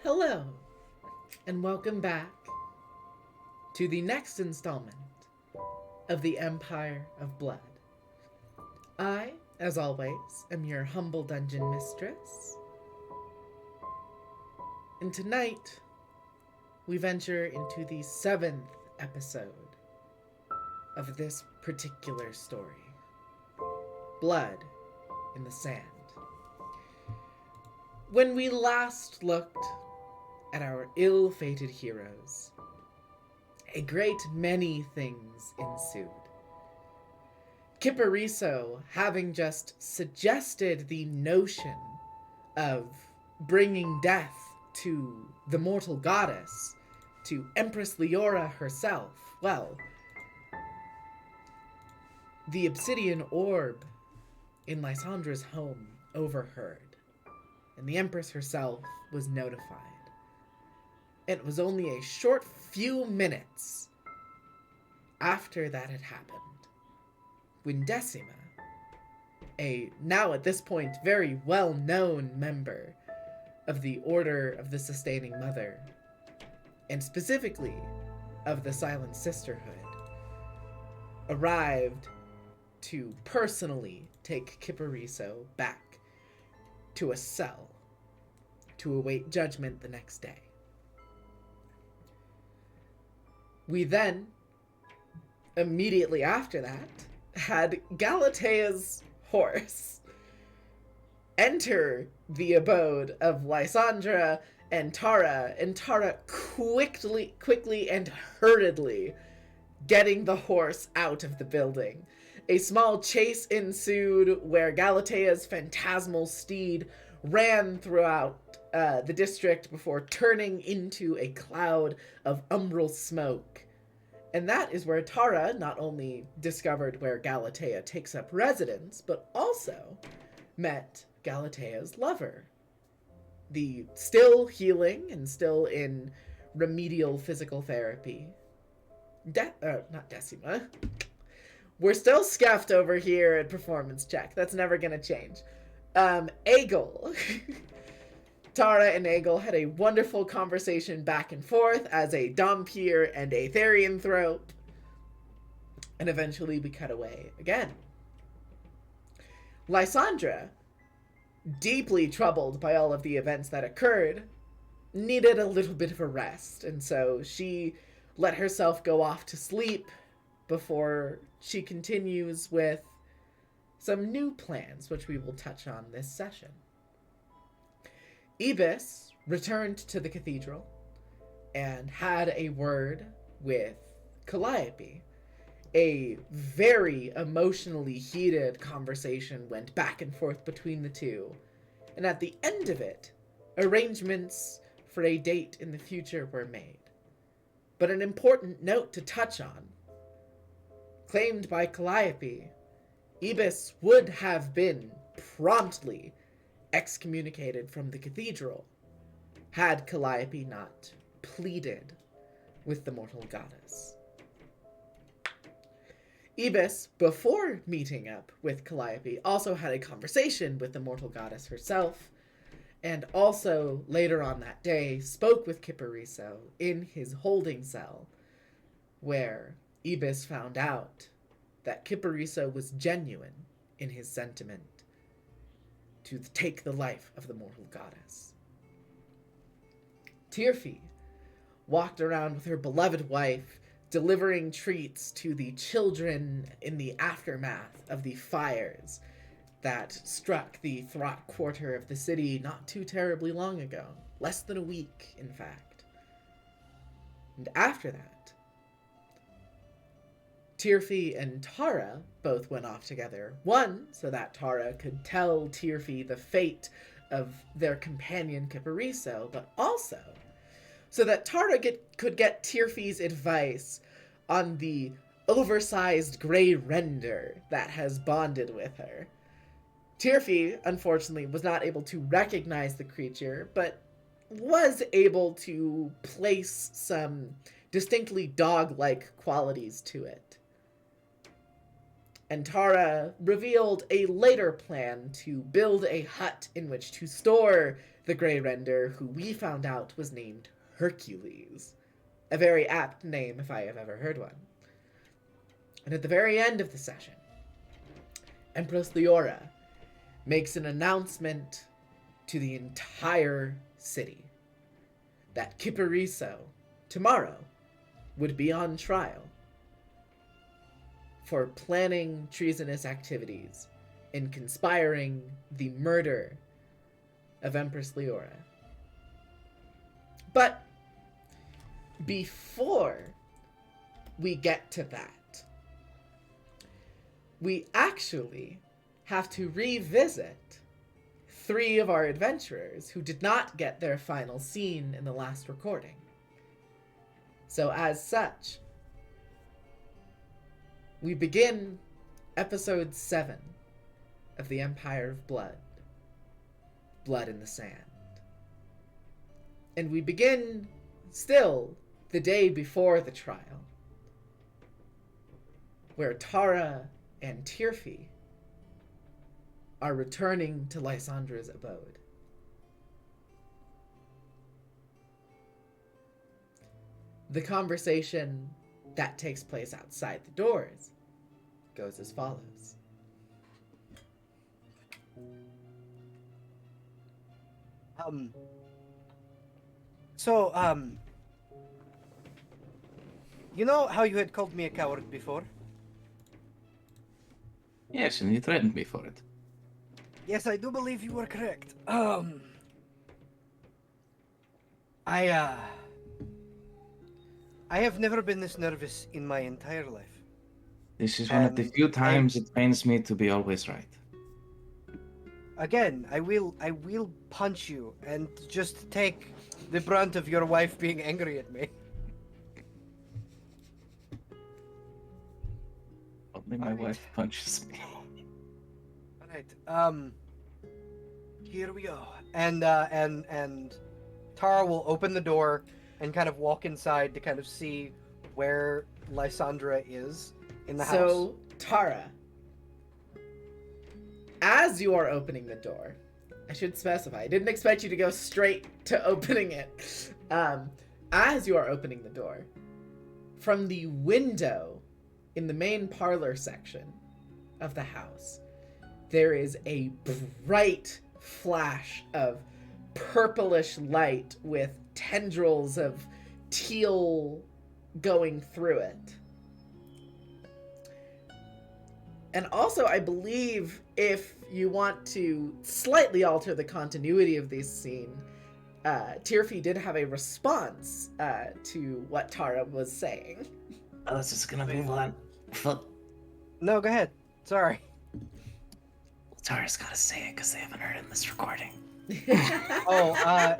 Hello, and welcome back to the next installment of the Empire of Blood. I, as always, am your humble dungeon mistress, and tonight we venture into the 7th episode of this particular story, Blood in the Sand. When we last looked at our ill-fated heroes, a great many things ensued. Kipariso, having just suggested the notion of bringing death to the mortal goddess, to Empress Leora herself, well, the obsidian orb in Lysandra's home overheard, and the Empress herself was notified. It was only a short few minutes after that had happened when Decima, a now at this point very well-known member of the Order of the Sustaining Mother, and specifically of the Silent Sisterhood, arrived to personally take Kipariso back to a cell to await judgment the next day. We then, immediately after that, had Galatea's horse enter the abode of Lysandra and Tara quickly and hurriedly getting the horse out of the building. A small chase ensued where Galatea's phantasmal steed ran throughout the district before turning into a cloud of umbral smoke. And that is where Tara not only discovered where Galatea takes up residence, but also met Galatea's lover. The still healing and still in remedial physical therapy. Not Decima. We're still scuffed over here at performance check. That's never gonna change. Aegle. Tara and Aegle had a wonderful conversation back and forth as a Dhampir and a Therianthrope. And eventually we cut away again. Lysandra, deeply troubled by all of the events that occurred, needed a little bit of a rest. And so she let herself go off to sleep before she continues with some new plans, which we will touch on this session. Ibis returned to the cathedral and had a word with Calliope. A very emotionally heated conversation went back and forth between the two, and at the end of it, arrangements for a date in the future were made. But an important note to touch on, claimed by Calliope, Ibis would have been promptly excommunicated from the cathedral had Calliope not pleaded with the mortal goddess. Ibis, before meeting up with Calliope, also had a conversation with the mortal goddess herself, and also later on that day spoke with Kipariso in his holding cell, where Ibis found out that Kipariso was genuine in his sentiment to take the life of the mortal goddess. Tirfi walked around with her beloved wife, delivering treats to the children in the aftermath of the fires that struck the Throck quarter of the city not too terribly long ago. Less than a week, in fact. And after that, Tirfi and Tara both went off together. One, so that Tara could tell Tirfi the fate of their companion Kipariso, but also so that Tara could get Tirfi's advice on the oversized gray render that has bonded with her. Tirfi, unfortunately, was not able to recognize the creature, but was able to place some distinctly dog-like qualities to it. And Tara revealed a later plan to build a hut in which to store the Grey Render, who we found out was named Hercules. A very apt name if I have ever heard one. And at the very end of the session, Empress Leora makes an announcement to the entire city that Kipariso, tomorrow, would be on trial for planning treasonous activities and conspiring the murder of Empress Leora. But before we get to that, we actually have to revisit 3 of our adventurers who did not get their final scene in the last recording. So as such, we begin episode 7 of The Empire of Blood, Blood in the Sand. And we begin still the day before the trial, where Tara and Tirfi are returning to Lysandra's abode. The conversation that takes place outside the doors goes as follows. You know how you had called me a coward before? Yes, and you threatened me for it. Yes, I do believe you were correct. I have never been this nervous in my entire life. This is one of the few times it pains me to be always right. Again, I will punch you and just take the brunt of your wife being angry at me. Only my wife punches me. Alright, here we go. And Tara will open the door and kind of walk inside to kind of see where Lysandra is in the house. So, Tara, as you are opening the door, I should specify, I didn't expect you to go straight to opening it. As you are opening the door, from the window in the main parlor section of the house, there is a bright flash of purplish light with tendrils of teal going through it. And also, I believe if you want to slightly alter the continuity of this scene, Tirfi did have a response to what Tara was saying. Oh, this is gonna be one. No, go ahead. Sorry. Tara's gotta say it because they haven't heard it in this recording. Tara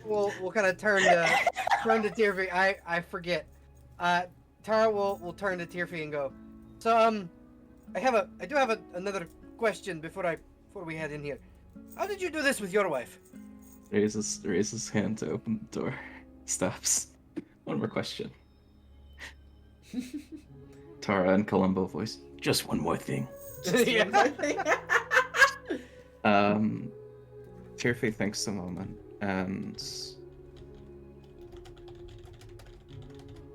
will kind of turn to Tirfi. I forget. Tara will turn to Tirfi and go, so I do have another question before we head in here. How did you do this with your wife? Raises his hand to open the door. Stops. One more question. Tara and Columbo voice. Just one more thing. Tirfi thinks a moment, and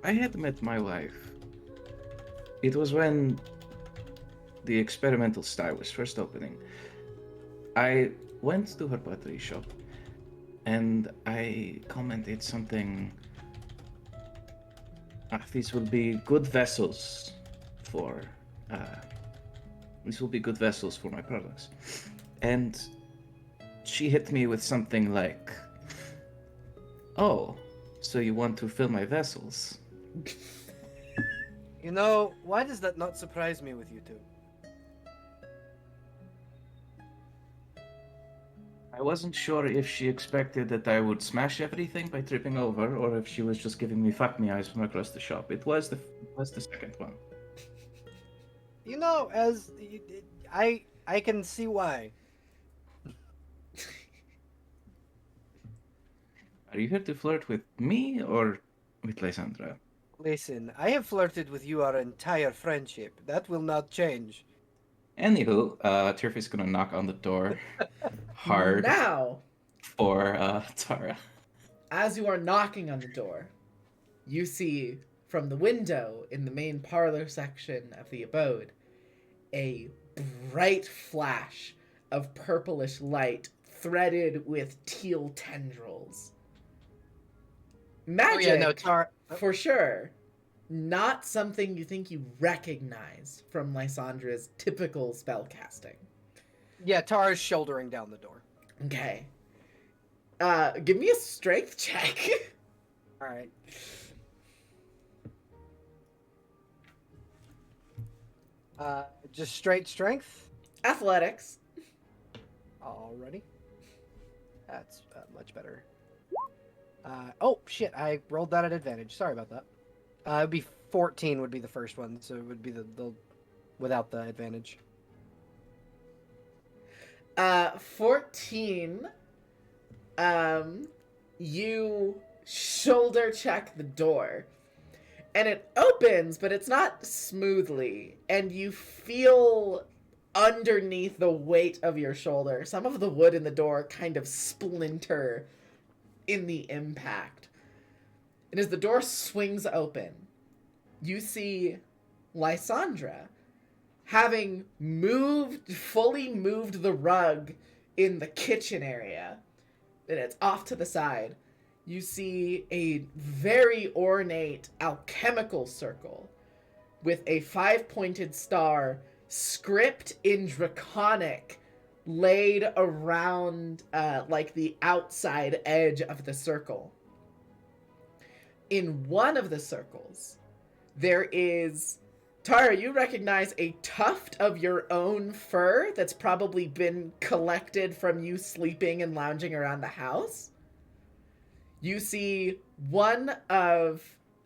I had met my wife. It was when the experimental star was first opening. I went to her pottery shop, and I commented something. These will be good vessels for. These will be good vessels for my products, and she hit me with something like, "Oh, so you want to fill my vessels?" You know, why does that not surprise me with you two? I wasn't sure if she expected that I would smash everything by tripping over, or if she was just giving me fuck me eyes from across the shop. It was the second one. You know, I can see why. Are you here to flirt with me or with Lysandra? Listen, I have flirted with you our entire friendship. That will not change. Anywho, Tirfi's gonna knock on the door hard. Now, for Tara. As you are knocking on the door, you see from the window in the main parlor section of the abode a bright flash of purplish light threaded with teal tendrils. Magic, Oh yeah, no, Tara. for sure. Not something you think you recognize from Lysandra's typical spellcasting. Yeah, Tara's shouldering down the door. Okay. Give me a strength check. All right. Just straight strength. Athletics. Already. That's much better. Oh shit! I rolled that at advantage. Sorry about that. It'd be 14 would be the first one, so it would be the without the advantage. 14. You shoulder check the door. And it opens, but it's not smoothly. And you feel underneath the weight of your shoulder, some of the wood in the door kind of splinter in the impact. And as the door swings open, you see Lysandra, having fully moved the rug in the kitchen area, and it's off to the side. You see a very ornate alchemical circle with a 5-pointed star script in Draconic laid around like the outside edge of the circle. In one of the circles, there is, Tara, you recognize a tuft of your own fur that's probably been collected from you sleeping and lounging around the house. You see one of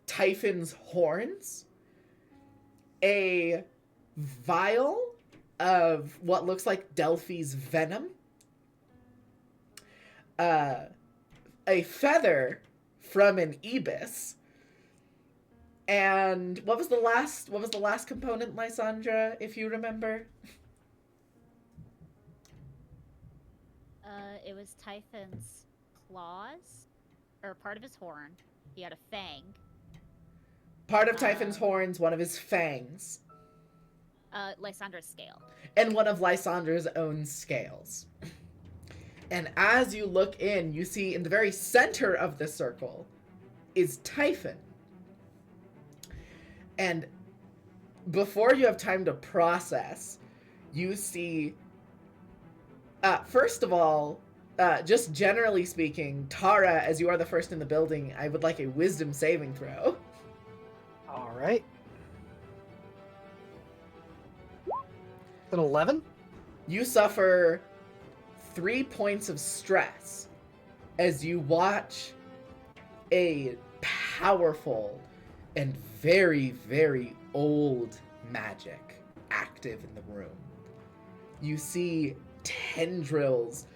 Typhon's horns, a vial of what looks like Delphi's venom, a feather from an ibis, and what was the last component, Lysandra, if you remember? It was Typhon's claws, or part of his horn. He had a fang. Part of Typhon's horns, one of his fangs. Lysandra's scale. And one of Lysandra's own scales. And as you look in, you see in the very center of the circle is Typhon. And before you have time to process, you see, first of all, just generally speaking, Tara, as you are the first in the building, I would like a wisdom saving throw. All right. An 11? You suffer 3 points of stress as you watch a powerful and very, very old magic active in the room. You see tendrils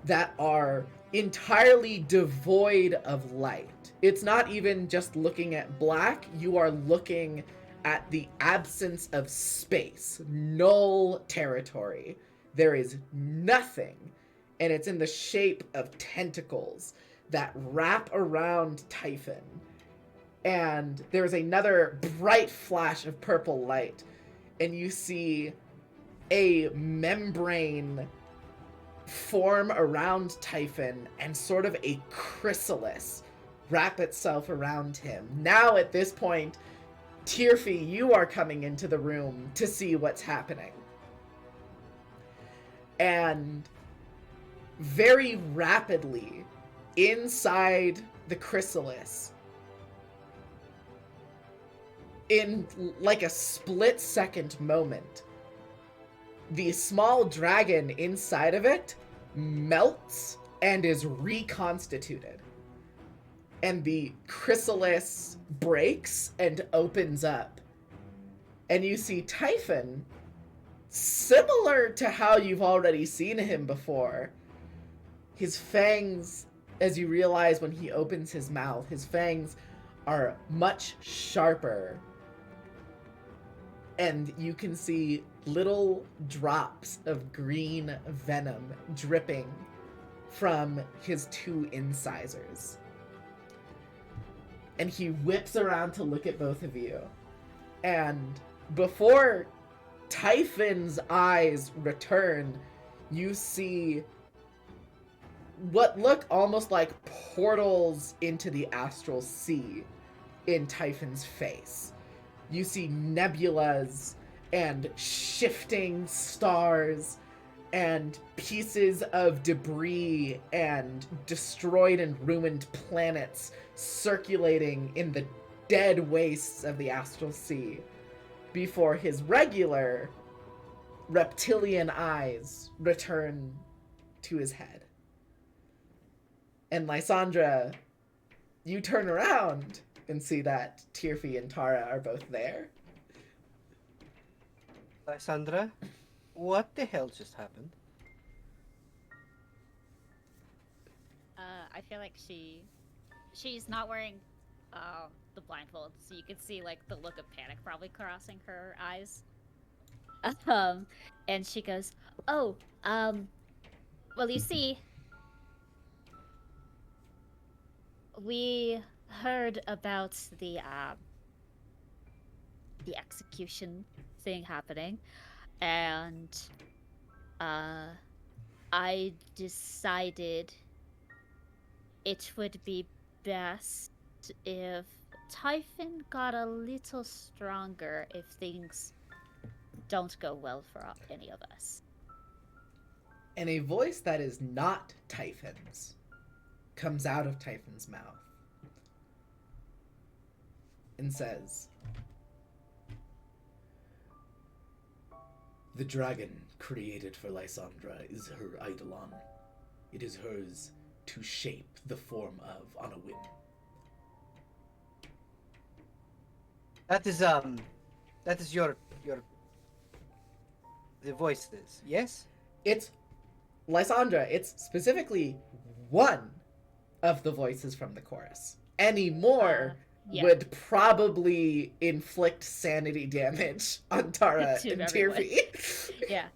that are entirely devoid of light. It's not even just looking at black, you are looking at the absence of space, null territory. There is nothing, and it's in the shape of tentacles that wrap around Typhon. And there's another bright flash of purple light, and you see a membrane form around Typhon and sort of a chrysalis wrap itself around him. Now at this point, Tirfi, you are coming into the room to see what's happening. And very rapidly, inside the chrysalis, in like a split-second moment, the small dragon inside of it melts and is reconstituted. And the chrysalis breaks and opens up. And you see Typhon, similar to how you've already seen him before. His fangs, as you realize when he opens his mouth, his fangs are much sharper. And you can see little drops of green venom dripping from his two incisors. And he whips around to look at both of you. And before Typhon's eyes return, you see what look almost like portals into the astral sea in Typhon's face. You see nebulas and shifting stars and pieces of debris and destroyed and ruined planets circulating in the dead wastes of the astral sea before his regular reptilian eyes return to his head. And Lysandra, you turn around and see that Tirfi and Tara are both there. Lysandra, what the hell just happened? I feel like she's not wearing the blindfold, so you can see like the look of panic probably crossing her eyes. And she goes, "Oh, well, you see, we heard about the execution thing happening, and I decided it would be best if Typhon got a little stronger if things don't go well for any of us." And a voice that is not Typhon's comes out of Typhon's mouth and says, "The dragon created for Lysandra is her eidolon. It is hers to shape the form of on a whim." That is your the voice is, yes? It's Lysandra. It's specifically one of the voices from the chorus. Any more Yeah. would probably inflict sanity damage on Tara To and everyone. Tirfi. Yeah.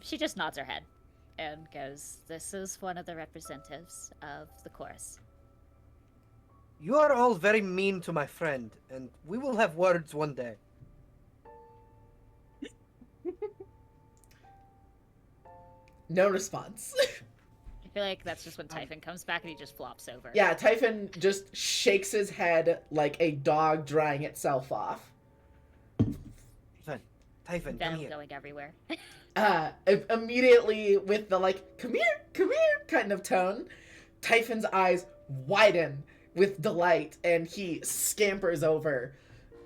She just nods her head and goes, "This is one of the representatives of the chorus." You are all very mean to my friend, and we will have words one day. No response. I feel like that's just when Typhon comes back and he just flops over. Yeah, Typhon just shakes his head like a dog drying itself off. Typhon, come Venom here. going everywhere. Immediately with the like, come here kind of tone, Typhon's eyes widen with delight and he scampers over.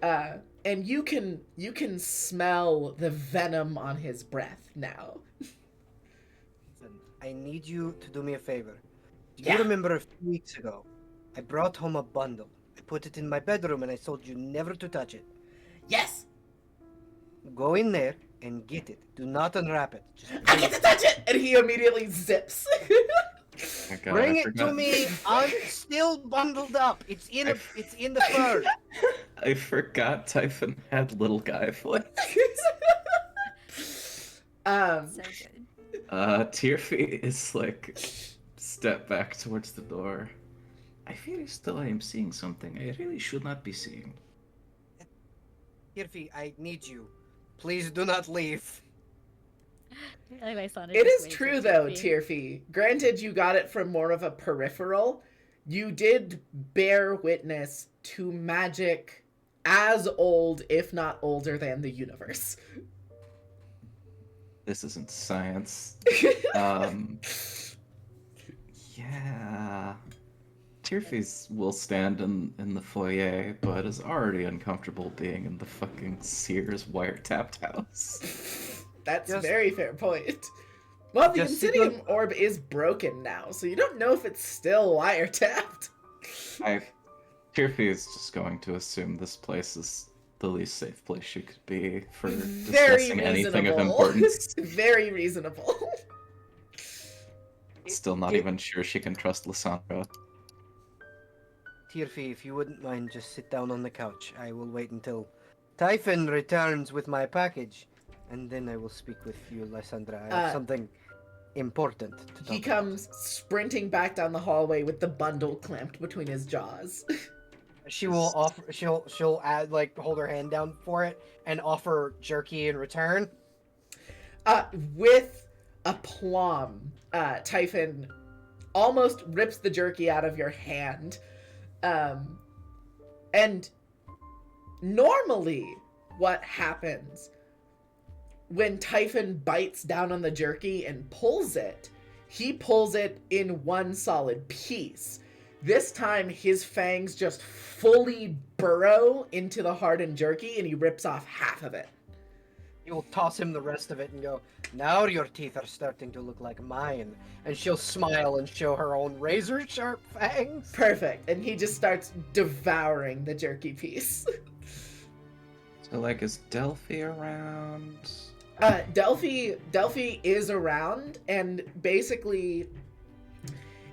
And you can smell the venom on his breath now. Listen, I need you to do me a favor. Do Yeah. you remember a few weeks ago? I brought home a bundle. I put it in my bedroom and I told you never to touch it. Yes, Go in there and get it. Do not unwrap it. Just I get to touch it! And he immediately zips. My God, bring I it to forgot. me still bundled up. It's in the fur. I forgot Typhon had little guy voice. So good. Tirfi is like step back towards the door. I feel as though I am seeing something I really should not be seeing. Tirfi, I need you. Please do not leave. Anyway, Sonic It just is waves true at though, Tirfi. Tirfi. Granted, you got it from more of a peripheral. You did bear witness to magic as old, if not older, than the universe. This isn't science. Yeah. Tirfi's will stand in the foyer, but is already uncomfortable being in the fucking Sears wiretapped house. That's a Just- very fair point. Well, the Just sit Insidium orb is broken now, so you don't know if it's still wiretapped. Tirfi is just going to assume this place is the least safe place she could be for Very discussing anything of reasonable. importance. Very reasonable. Still not It- even sure she can trust Lysandra. Tirfi, if you wouldn't mind, just sit down on the couch. I will wait until Typhon returns with my package, and then I will speak with you, Lysandra. I have something important to talk He about. comes sprinting back down the hallway with the bundle clamped between his jaws. She will offer. She'll add like hold her hand down for it and offer jerky in return. With aplomb, Typhon almost rips the jerky out of your hand. And normally, what happens when Typhon bites down on the jerky and pulls it, he pulls it in one solid piece. This time, his fangs just fully burrow into the hardened jerky and he rips off half of it. You will toss him the rest of it and go, now your teeth are starting to look like mine. And she'll smile and show her own razor sharp fangs. Perfect. And he just starts devouring the jerky piece. So, like, is Delphi around? Delphi is around, and basically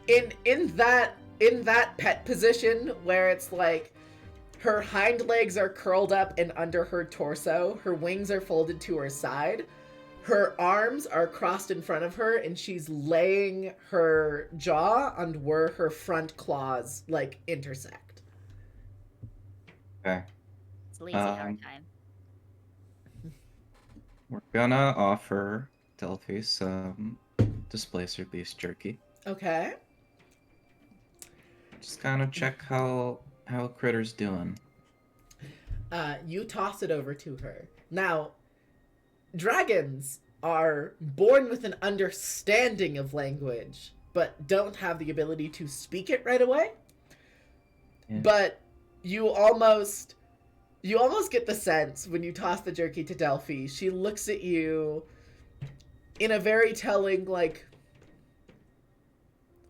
in that pet position where it's like her hind legs are curled up and under her torso, her wings are folded to her side, her arms are crossed in front of her, and she's laying her jaw on where her front claws like intersect. Okay. It's lazy hard time. We're gonna offer Delphi some Displacer Beast jerky. Okay. Just kind of check how Critter's doing. You toss it over to her. Now, dragons are born with an understanding of language, but don't have the ability to speak it right away. Yeah. But you almost get the sense when you toss the jerky to Delphi, she looks at you in a very telling, like,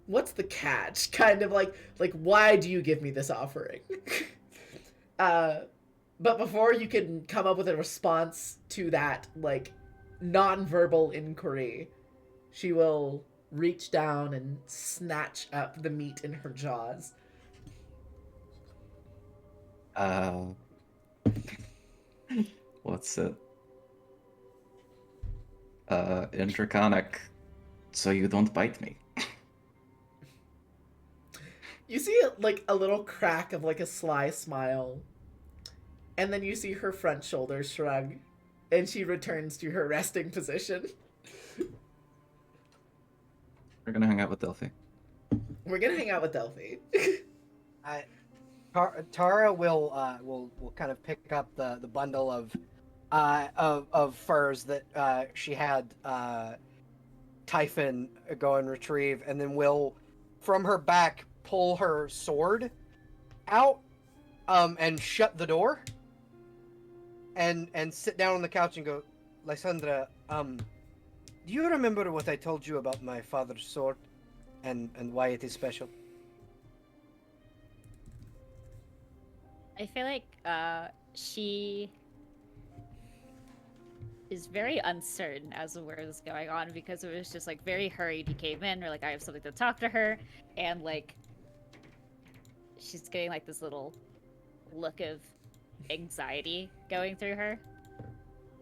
what's the catch? Kind of like why do you give me this offering? But before you can come up with a response to that, like, non-verbal inquiry, she will reach down and snatch up the meat in her jaws. What's it? In Draconic, so you don't bite me. You see, like, a little crack of, like, a sly smile. And then you see her front shoulders shrug. And she returns to her resting position. We're gonna hang out with Delphi. We're gonna hang out with Delphi. Tara will kind of pick up the bundle of furs that she had Typhon go and retrieve, and then will from her back pull her sword out and shut the door and sit down on the couch and go, Lysandra, do you remember what I told you about my father's sword and why it is special? I feel like she is very uncertain as to where this is going on because it was just like very hurried. He came in, or like I have something to talk to her, and like she's getting like this little look of anxiety going through her.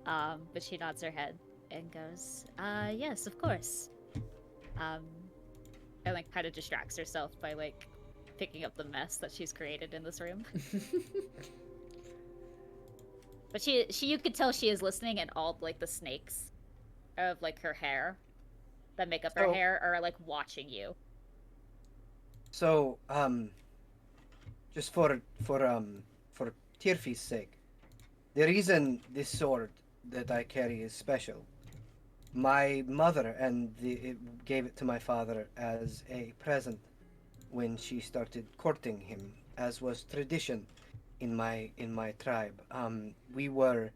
But she nods her head and goes, yes, of course. And like kind of distracts herself by like picking up the mess that she's created in this room. But she you could tell she is listening, and all like the snakes of like her hair that make up her hair are like watching you. So, just for Tirfi's sake, the reason this sword that I carry is special. My mother gave it to my father as a present when she started courting him, as was tradition in my tribe. We were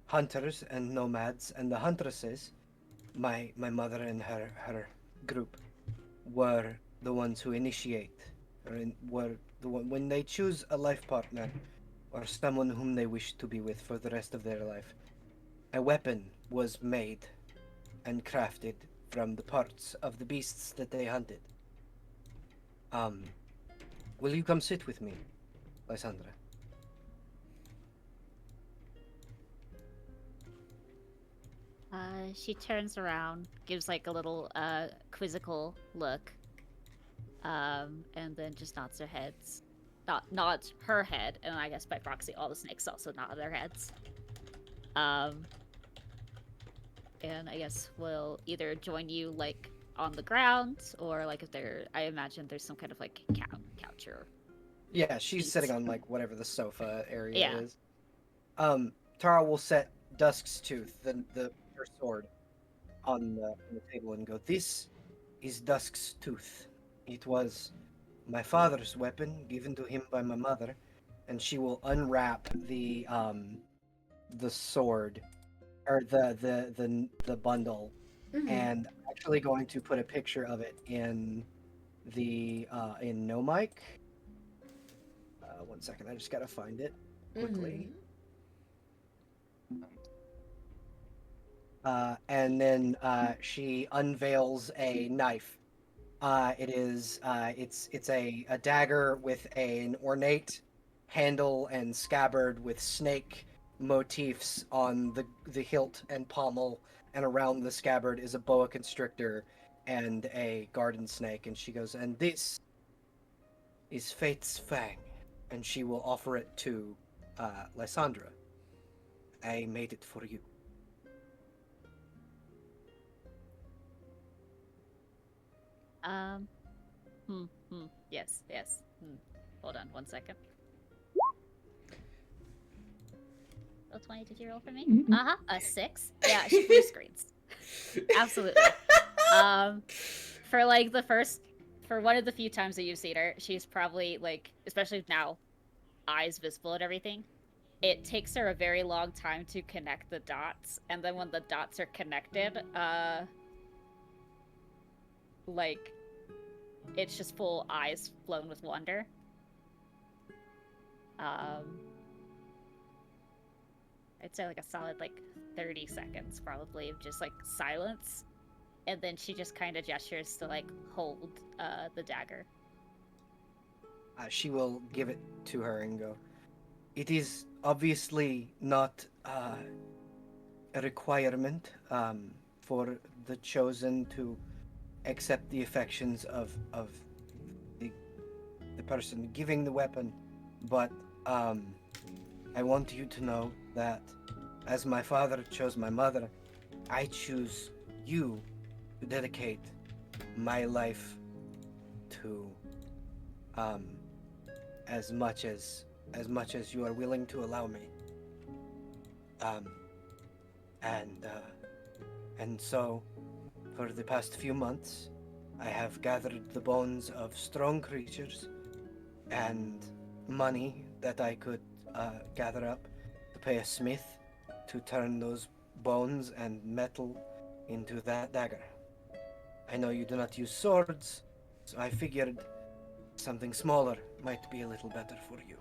hunters and nomads, and the huntresses, my mother and her group, were the ones who initiate, were the one when they choose a life partner or someone whom they wish to be with for the rest of their life. A weapon was made and crafted from the parts of the beasts that they hunted. Will you come sit with me, Lysandra? She turns around, gives like a little quizzical look, and then just nods her heads. Nods her head, and I guess by proxy, all the snakes also nod their heads. And I guess we'll either join you like on the ground, or like if there, I imagine there's some kind of like couch or Yeah, she's Seats. sitting on like whatever the sofa area Yeah. is. Tara will set Dusk's Tooth, her sword, on the table and go, "This is Dusk's Tooth. It was my father's weapon given to him by my mother," and she will unwrap the sword or the bundle, and actually going to put a picture of it in the in No Mic. 1 second, I just gotta find it quickly. And then she unveils a knife. It's a dagger with an ornate handle and scabbard with snake motifs on the hilt and pommel, and around the scabbard is a boa constrictor and a garden snake. And she goes, "And this is Fate's Fang," and she will offer it to Lysandra. "I made it for you." Yes. Hold on 1 second. Roll 20, did you roll for me? A 6. Yeah, she blue screens. Absolutely. For like for one of the few times that you've seen her, she's probably like, especially now, eyes visible and everything. It takes her a very long time to connect the dots, and then when the dots are connected, like, it's just full eyes flown with wonder. I'd say like a solid like 30 seconds probably of just like silence, and then she just kind of gestures to like hold the dagger. She will give it to her and go, "It is obviously not a requirement for the chosen to accept the affections of the person giving the weapon, but I want you to know that as my father chose my mother, I choose you to dedicate my life to as much as you are willing to allow me. And so for the past few months I have gathered the bones of strong creatures and money that I could gather up to pay a smith to turn those bones and metal into that dagger. I know you do not use swords, so I figured something smaller might be a little better for you."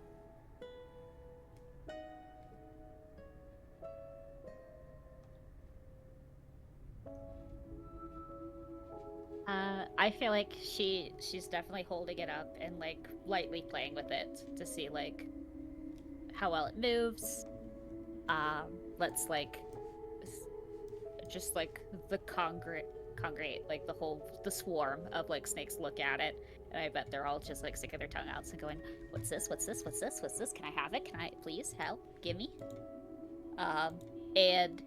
I feel like she's definitely holding it up and like lightly playing with it to see like how well it moves. Let's like just like the congregate like the swarm of like snakes look at it, and I bet they're all just like sticking their tongue out and going, what's this, can I have it, can I please help, gimme. And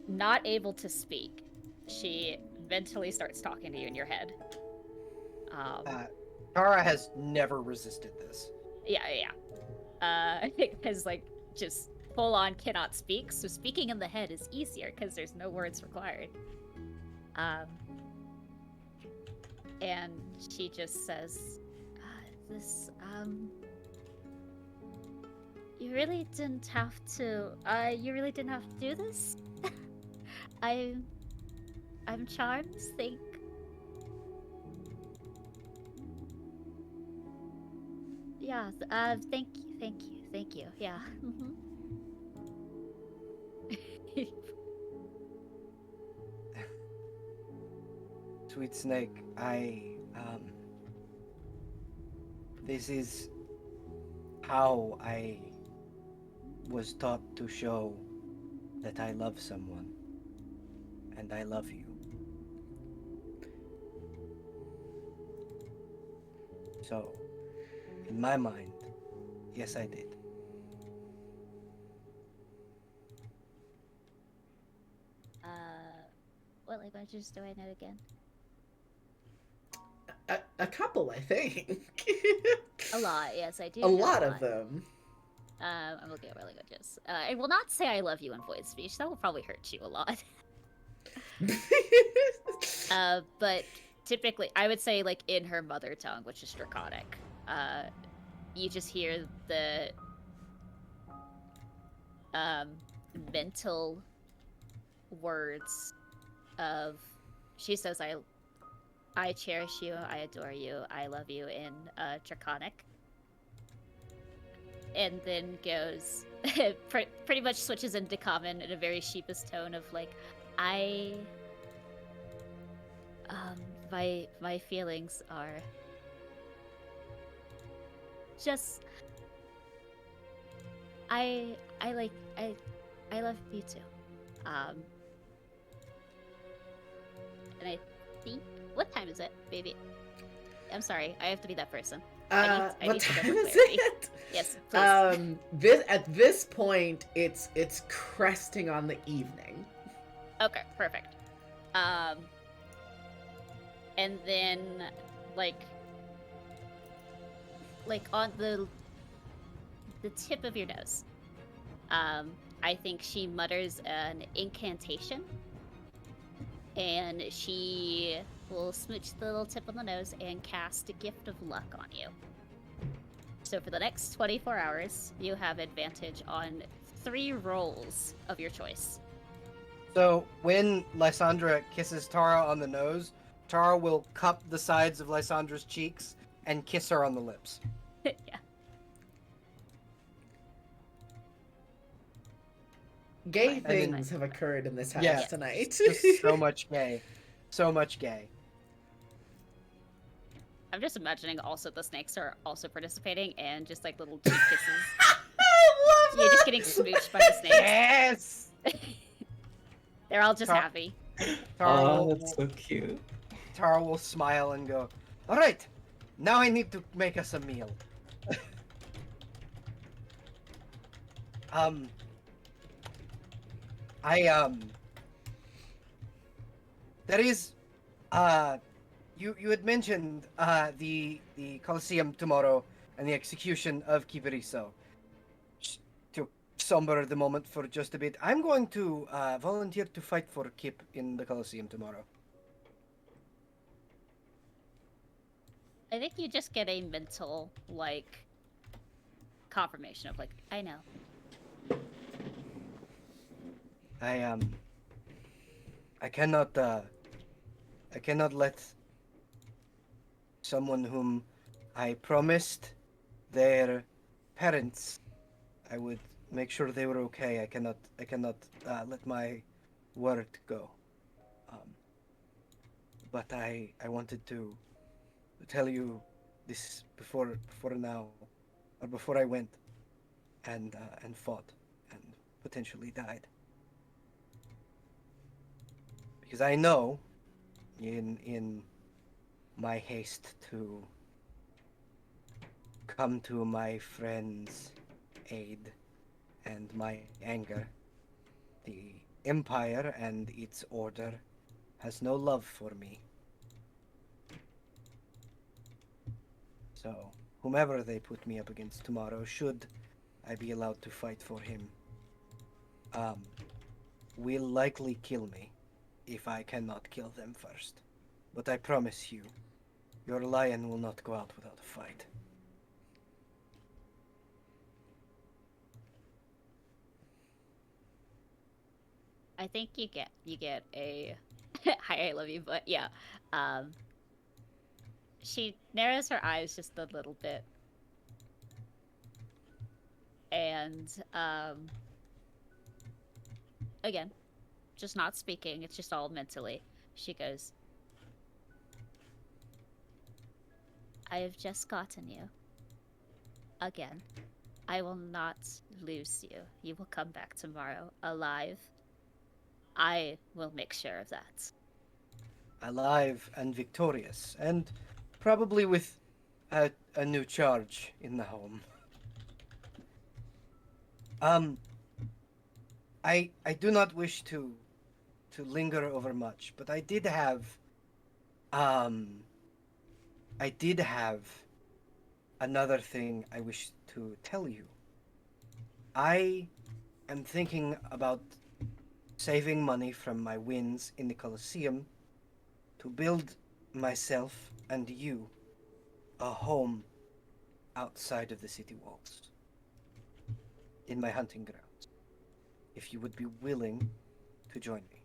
not able to speak, she mentally starts talking to you in your head. Tara has never resisted this. I think because like just full on cannot speak, so speaking in the head is easier because there's no words required. And she just says, you really didn't have to do this? I'm charmed, thank you, yeah. Sweet Snake, this is how I was taught to show that I love someone. and I love you. So, in my mind, yes, I did. What languages do I know again? A couple, I think. A lot, yes, I do A know lot a of them. I'm looking at my languages. I will not say I love you in voice speech. That will probably hurt you a lot. But typically, I would say like in her mother tongue, which is Draconic. You just hear the um, mental words of. She says, I cherish you, I adore you, I love you" in Draconic. And then goes pretty much switches into common in a very sheepish tone of like, I my feelings are just I like I love you too. And I think, what time is it, baby? I'm sorry, I have to be that person. I What need to time go for is clarity. it? Yes, please. At this point, it's cresting on the evening. Okay, perfect. And then like on the tip of your nose, I think she mutters an incantation, and she will smooch the little tip on the nose and cast a gift of luck on you. So for the next 24 hours, you have advantage on 3 rolls of your choice. So when Lysandra kisses Tara on the nose, Tara will cup the sides of Lysandra's cheeks and kiss her on the lips. Yeah. Gay Fine. things have occurred in this house Yeah. tonight. Just so much gay. So much gay. I'm just imagining also the snakes are also participating and just like little cheek kisses. I love You're just that. getting smooched by the snakes. Yes! They're all just Tar- happy. Tara, Oh, will, that's so cute. Tara will smile and go, "All right, now I need to make us a meal." um, there is, you had mentioned the Colosseum tomorrow and the execution of Kibiriso. To somber the moment for just a bit, I'm going to volunteer to fight for Kip in the Colosseum tomorrow. I think you just get a mental like confirmation of like, I know. I cannot let someone whom I promised their parents I would make sure they were okay. I cannot let my word go. But I wanted to tell you this before now, or before I went and fought and potentially died. Because I know in my haste to come to my friend's aid and my anger, the Empire and its order has no love for me. So, whomever they put me up against tomorrow, should I be allowed to fight for him, will likely kill me if I cannot kill them first. But I promise you, your lion will not go out without a fight. I think you get a hi, I love you, but yeah. She narrows her eyes just a little bit. And again, just not speaking, it's just all mentally. She goes, I have just gotten you. Again. I will not lose you. You will come back tomorrow, alive. I will make sure of that. Alive and victorious, and probably with a new charge in the home. I do not wish to linger over much, but I did have another thing I wish to tell you. I am thinking about saving money from my wins in the Colosseum to build myself and you a home outside of the city walls, in my hunting grounds, if you would be willing to join me.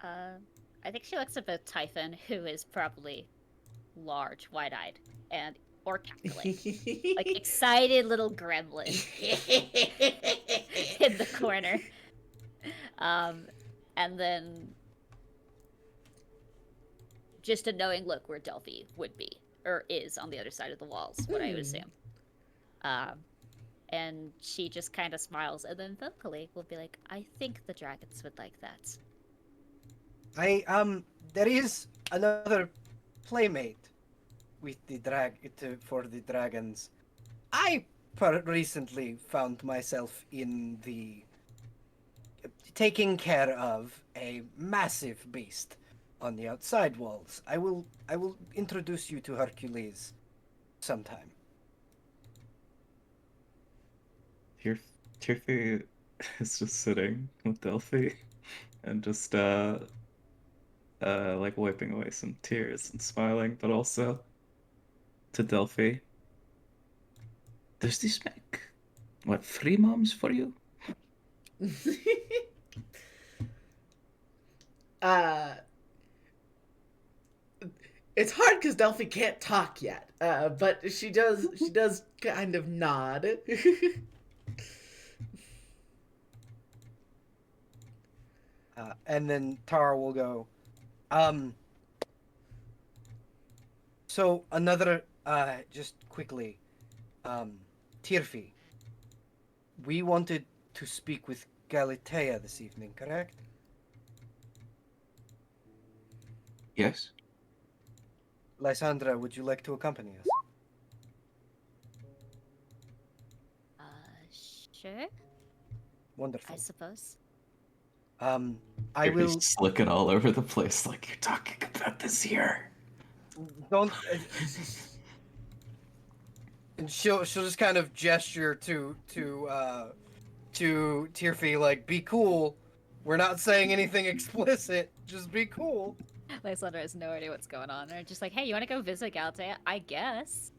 I think she looks up at Typhon, who is probably large, wide-eyed, and or cackling, like excited little gremlin in the corner. And then just a knowing look where Delphi would be or is on the other side of the walls, what I would assume. And she just kind of smiles, and then vocally will be like, "I think the dragons would like that." There is another playmate with the for the dragons. I recently found myself in the taking care of a massive beast on the outside walls. I will introduce you to Hercules sometime. Tirfi is just sitting with Delphi and just like wiping away some tears and smiling, but also to Delphi. Does this make what 3 moms for you? It's hard because Delphi can't talk yet, but she does kind of nod. And then Tara will go, so another, just quickly, Tirfi, we wanted to speak with Galatea this evening, correct? Yes. Lysandra, would you like to accompany us? Sure, Wonderful. I suppose. I will... Just looking all over the place like you're talking about this here. Don't... and she'll just kind of gesture to Tirfi, like, be cool. We're not saying anything explicit. Just be cool. Lysandra has no idea what's going on. They're just like, "Hey, you want to go visit Galatea? I guess."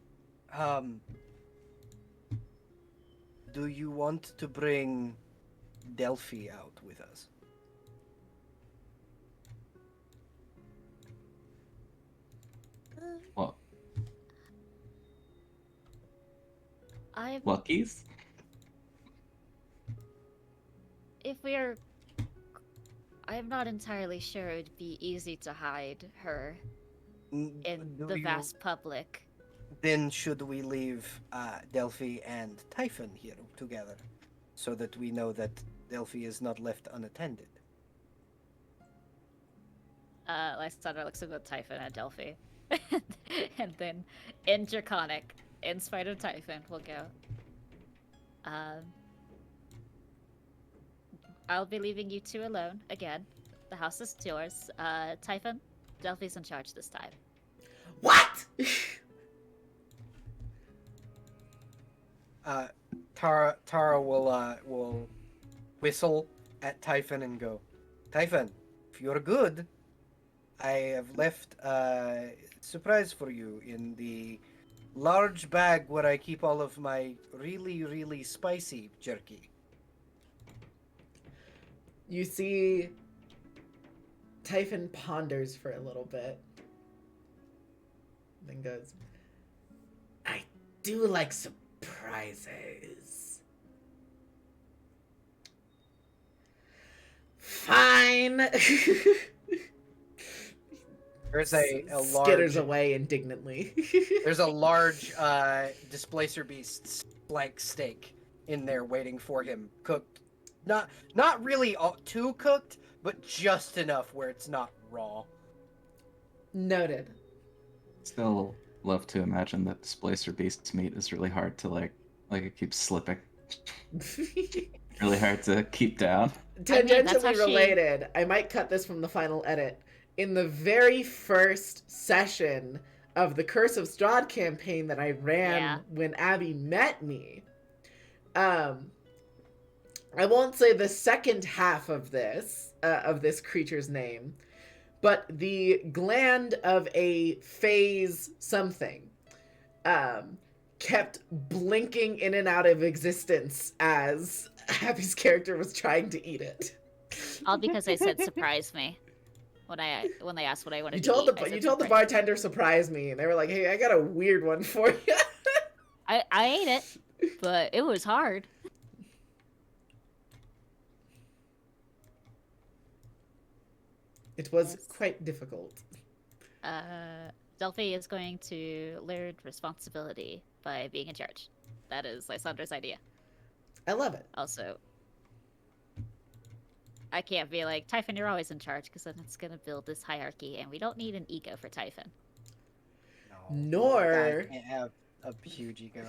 Do you want to bring Delphi out with us? What? I Luckies? I'm not entirely sure it'd be easy to hide her in Do the you- vast public. Then should we leave Delphi and Typhon here together, so that we know that Delphi is not left unattended? Lysandra looks at Typhon and Delphi. And then, in Draconic, in spite of Typhon, we'll go. I'll be leaving you two alone again. The house is yours. Typhon, Delphi's in charge this time. What? Tara will whistle at Typhon and go, Typhon, if you're good, I have left a surprise for you in the large bag where I keep all of my really, really spicy jerky. You see, Typhon ponders for a little bit, then goes, "I do like surprises. Fine." There's a Skitters large away indignantly. there's a large displacer beast like steak in there waiting for him, cooked not really too cooked, but just enough where it's not raw. Noted. Still love to imagine that Displacer Beast's meat is really hard to like it keeps slipping. Really hard to keep down. that's Tangentially how she- related, I might cut this from the final edit. In the very first session of the Curse of Strahd campaign that I ran Yeah. when Abby met me, I won't say the second half of this creature's name, but the gland of a phase something kept blinking in and out of existence as Abby's character was trying to eat it. All because I said surprise me when they asked what I wanted You to told eat. the I said, you told the "Surprise." bartender surprise me, and they were like, "Hey, I got a weird one for you." I ate it, but it was hard. It was Yes. quite difficult. Delphi is going to learn responsibility by being in charge. That is Lysandra's idea. I love it. Also, I can't be like, Typhon, you're always in charge, because then it's going to build this hierarchy, and we don't need an ego for Typhon. Nor- I can't have a huge ego.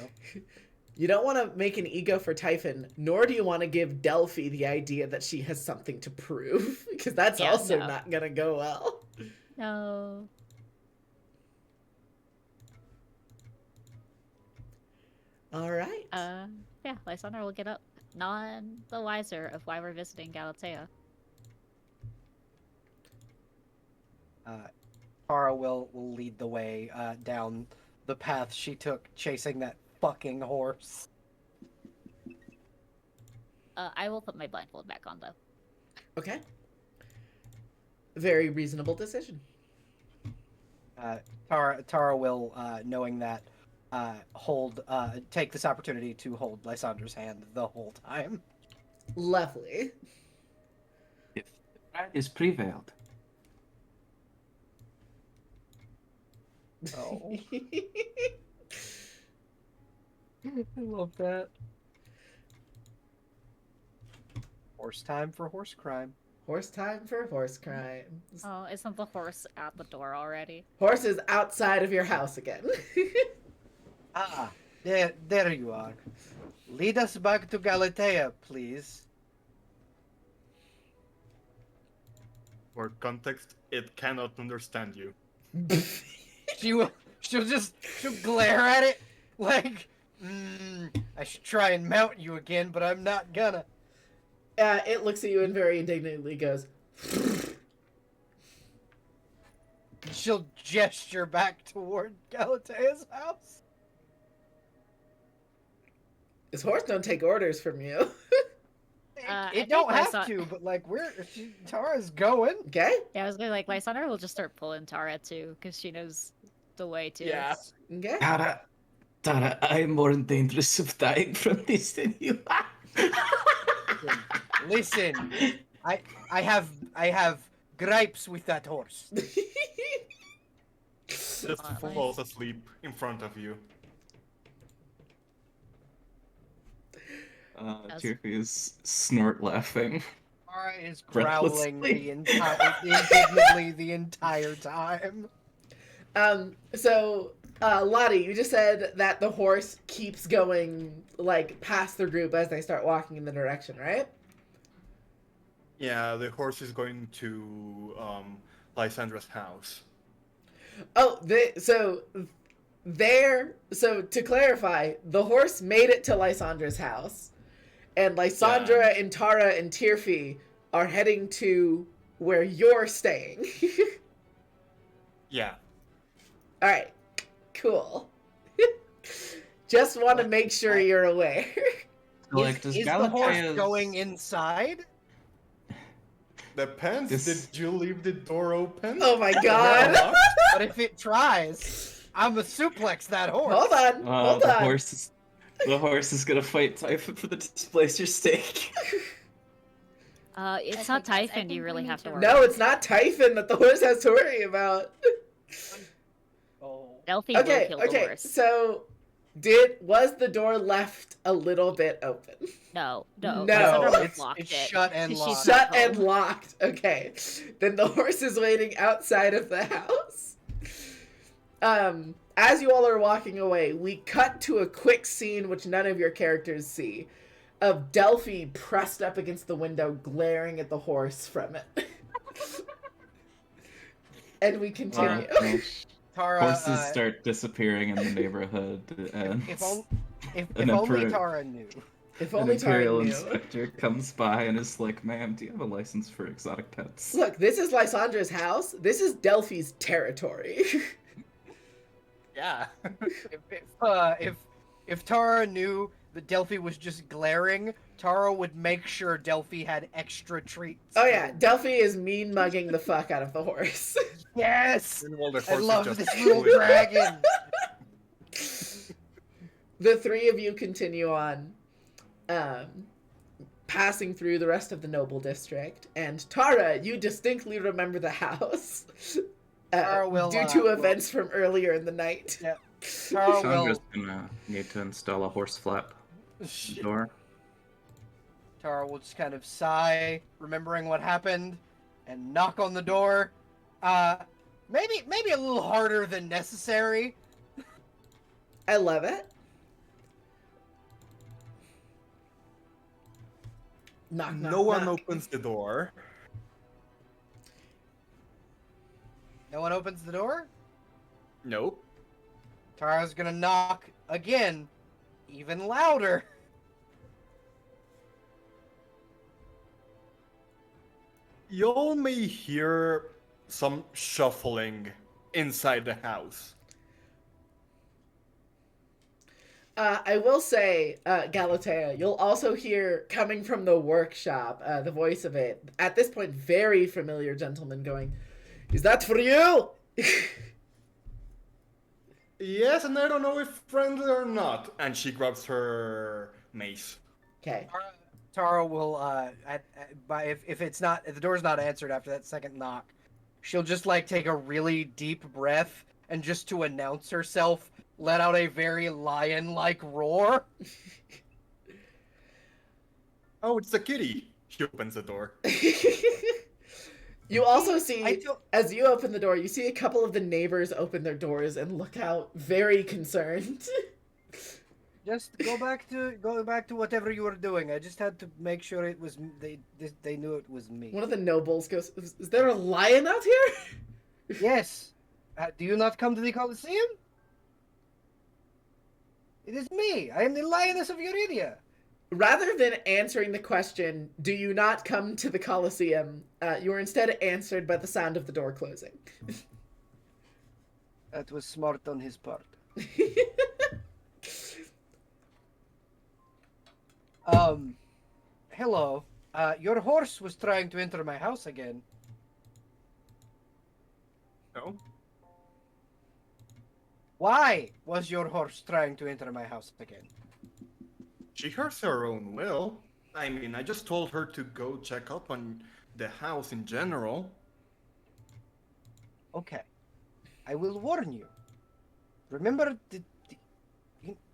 You don't want to make an ego for Typhon, nor do you want to give Delphi the idea that she has something to prove, because that's Yeah, also no. not gonna go well. No. All right. Yeah, Lysandra will get up, none the wiser of why we're visiting Galatea. Tara will lead the way down the path she took chasing that fucking horse. I will put my blindfold back on, though. Okay. Very reasonable decision. Tara will, knowing that, take this opportunity to hold Lysandra's hand the whole time. Lovely. If pride is prevailed, Oh, I love that. Horse time for horse crime. Horse time for horse crimes. Oh, isn't the horse at the door already? Horse is outside of your house again. There you are. Lead us back to Galatea, please. For context, it cannot understand you. She'll glare at it like, I should try and mount you again, but I'm not gonna. It looks at you and very indignantly goes, She'll gesture back toward Galatea's house. "This horse don't take orders from you." I It think don't I have saw- to, but like, Tara's going. Okay? Yeah, I was gonna like, Lysandra will just start pulling Tara too, because she knows the way too. Yeah. Okay? Tara, I'm more dangerous of dying from this than you are. Listen, I have gripes with that horse. Just Like- falls asleep in front of you. Yes. Tirfi is snort laughing. Tara is Breathlessly. growling indignantly the entire time. So, Lottie, you just said that the horse keeps going, like, past the group as they start walking in the direction, right? Yeah, the horse is going to Lysandra's house. Oh, so to clarify, the horse made it to Lysandra's house, and Lysandra and Tara and Tirfi are heading to where you're staying. Yeah. All right, cool. Just want to make sure you're aware. So, like, does Is the horse Galatea's... going inside? Depends. This- Did you leave the door open? Oh my god. Well, But if it tries, I'm a suplex that horse. Hold on, hold the on. horse is gonna fight Typhon for the displacer stake. It's I not think that's- I Typhon you think really we have need to to- worry. No, it's not Typhon that the horse has to worry about. Oh. Delphi will Okay, kill the okay. horse. So Was the door left a little bit open? No. No. Lysandra would have It's locked it's it. shut and She's locked. not Shut and home. locked. Okay. Then the horse is waiting outside of the house. As you all are walking away, we cut to a quick scene which none of your characters see of Delphi pressed up against the window, glaring at the horse from it. And we continue. Tara, Horses start disappearing in the neighborhood, and if An only emperor- Tara knew. If an only Tara imperial knew. inspector comes by and is like, "Ma'am, do you have a license for exotic pets?" Look, this is Lysandra's house. This is Delphi's territory. Yeah. If Tara knew that Delphi was just glaring, Tara would make sure Delphi had extra treats. Oh yeah, Delphi is mean mugging the fuck out of the horse. Yes! Meanwhile, the I horse is love just this little chilling. dragon. The three of you continue on, passing through the rest of the noble district, and Tara, you distinctly remember the house. Tara will, due to will- events from earlier in the night. Yeah. Tara Sandra's will, gonna need to install a horse flap door. Tara will just kind of sigh, remembering what happened, and knock on the door. Maybe a little harder than necessary. I love it. Knock, knock, No one knock. opens the door. No one opens the door. Nope. Tara's gonna knock again, even louder. You all may hear some shuffling inside the house. I will say, Galatea, you'll also hear coming from the workshop, the voice of it, at this point, very familiar gentleman going, "Is that for you?" Yes, and I don't know if friendly or not. And she grabs her mace. Okay. Tara will, if the door's not answered after that second knock, she'll just like take a really deep breath and just to announce herself, let out a very lion-like roar. Oh, it's the kitty. She opens the door. You also see, I don't- as you open the door, you see a couple of the neighbors open their doors and look out very concerned. Just go back to whatever you were doing. I just had to make sure it was they knew it was me. One of the nobles goes, "Is there a lion out here?" Yes. Do you not come to the Colosseum? It is me. I am the Lioness of Eurydia. Rather than answering the question, "Do you not come to the Colosseum?" You are instead answered by the sound of the door closing. That was smart on his part. Hello. Your horse was trying to enter my house again. No? Why was your horse trying to enter my house again? She has her own will. I mean, I just told her to go check up on the house in general. Okay. I will warn you. Remember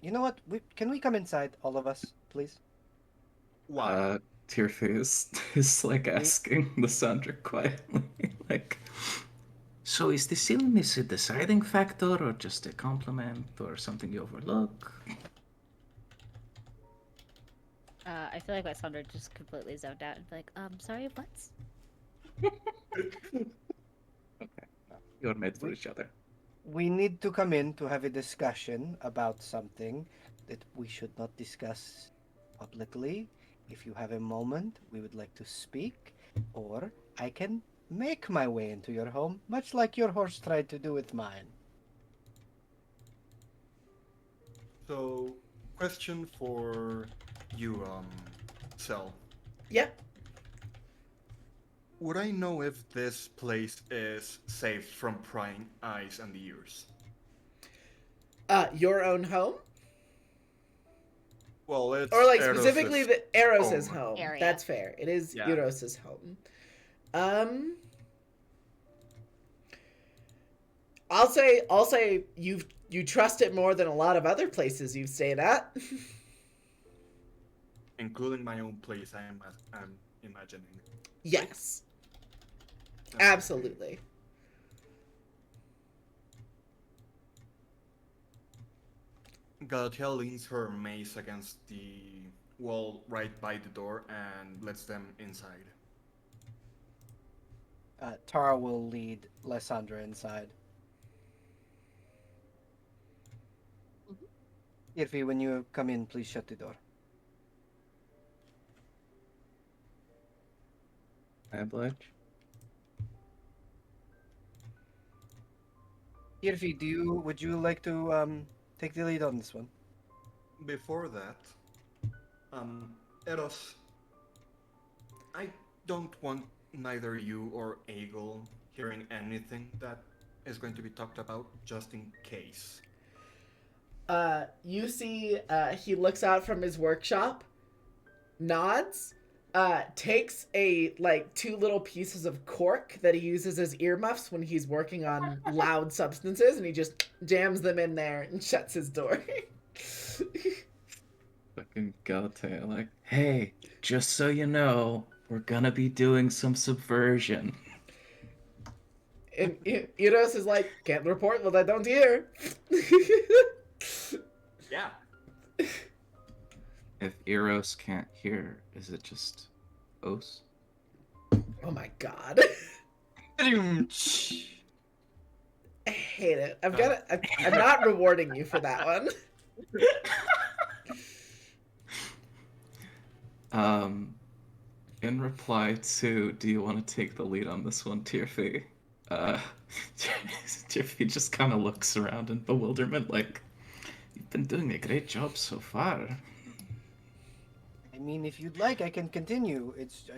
you know what? Can we come inside, all of us, please? Why? Tearface is like asking Lysandra quietly, like, "So is this illness a deciding factor, or just a compliment, or something you overlook?" I feel like Lysandra just completely zoned out and be like, sorry, what? Okay, no, you're made for each other. We need to come in to have a discussion about something that we should not discuss publicly. If you have a moment, we would like to speak, or I can make my way into your home, much like your horse tried to do with mine. So, question for you, Cell. Yep. Would I know if this place is safe from prying eyes and ears? Your own home? Well, it's Or like Eros's specifically the Eros's home. home. Area. That's fair. It is Yeah. Euros's home. I'll say you've You trust it more than a lot of other places you've stayed at. Including my own place, I'm imagining. Yes, Okay. absolutely. Galatea leans her mace against the wall right by the door and lets them inside. Tara will lead Lysandra inside. Irfi, when you come in, please shut the door. I oblige. Irfi, would you like to take the lead on this one? Before that, Eros, I don't want neither you or Eagle hearing anything that is going to be talked about, just in case. You see, he looks out from his workshop, nods, takes two little pieces of cork that he uses as earmuffs when he's working on loud substances, and he just jams them in there and shuts his door. Fucking Galatea, like, hey, just so you know, we're gonna be doing some subversion. And Eros is like, can't report what I don't hear. Yeah. If Eros can't hear, is it just Os? Oh my god. I hate it. I'm not rewarding you for that one. In reply to, do you want to take the lead on this one, Tirfi? Tirfi just kind of looks around in bewilderment, like, you've been doing a great job so far. I mean, if you'd like, I can continue. It's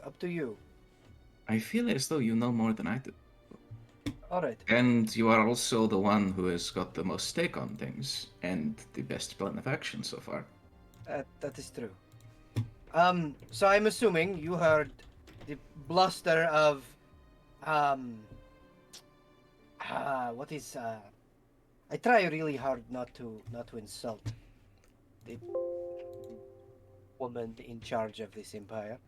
up to you. I feel as though you know more than I do. All right. And you are also the one who has got the most stake on things, and the best plan of action so far. That is true. So I'm assuming you heard the bluster of, what is, I try really hard not to insult the woman in charge of this empire.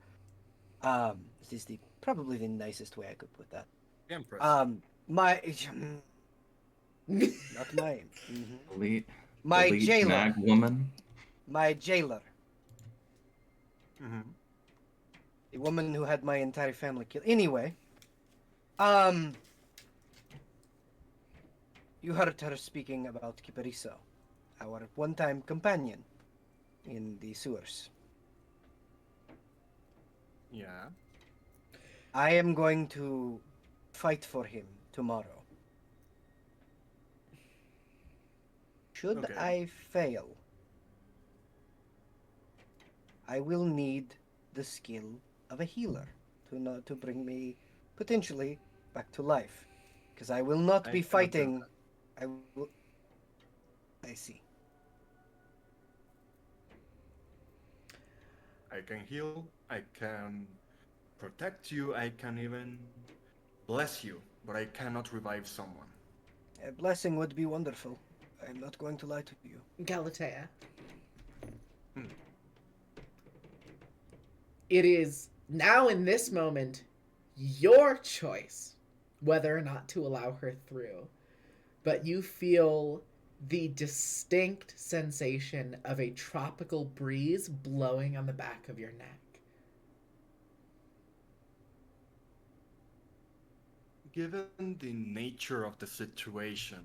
This is probably the nicest way I could put that. Empress. Not mine. Elite, My elite jailer. nag woman. My jailer. Mm-hmm. The woman who had my entire family killed. Anyway, you heard her speaking about Kipariso, our one-time companion in the sewers. Yeah. I am going to fight for him tomorrow. Should Okay. I fail, I will need the skill of a healer to bring me potentially back to life, because I will not I be cannot do fighting. I see. I can heal, I can protect you, I can even bless you, but I cannot revive someone. A blessing would be wonderful. I'm not going to lie to you. Galatea. Hmm. It is now in this moment your choice whether or not to allow her through. But you feel the distinct sensation of a tropical breeze blowing on the back of your neck. Given the nature of the situation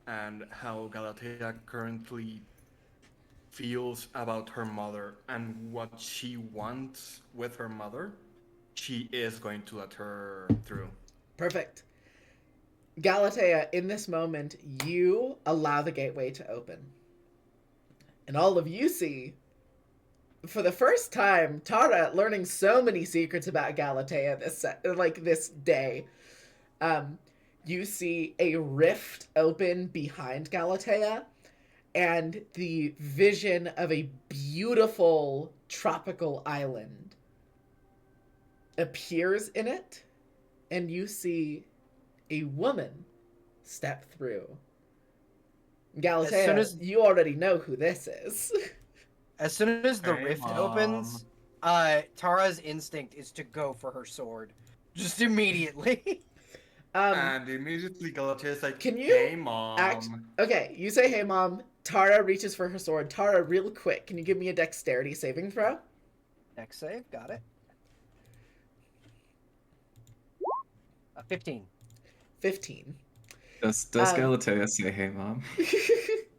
and how Galatea currently feels about her mother and what she wants with her mother, she is going to let her through. Perfect. Galatea, in this moment, you allow the gateway to open. And all of you see, for the first time, Tara learning so many secrets about Galatea this day. You see a rift open behind Galatea, and the vision of a beautiful tropical island appears in it, and you see a woman step through. Galatea, soon as- you already know who this is. As soon as the Hey, rift Mom. opens, Tara's instinct is to go for her sword. Just immediately. And immediately Galatea is like, Can you hey, Mom. Okay, you say, hey, Mom. Tara reaches for her sword. Tara, real quick, can you give me a dexterity saving throw? Dex save, got it. 15. 15. Does Um, Galatea say, "Hey, mom"?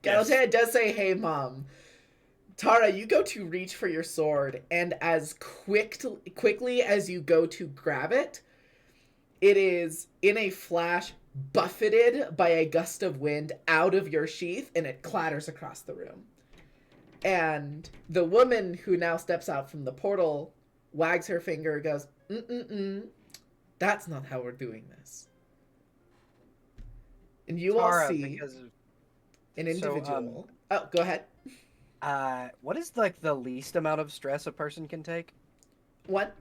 Galatea does say, hey, Mom. Tara, you go to reach for your sword, and as quickly as you go to grab it, it is, in a flash, buffeted by a gust of wind out of your sheath, and it clatters across the room. And the woman who now steps out from the portal wags her finger, goes, that's not how we're doing this. And you Tara, all see because of, an so, individual. Oh, go ahead. what is like the least amount of stress a person can take? What?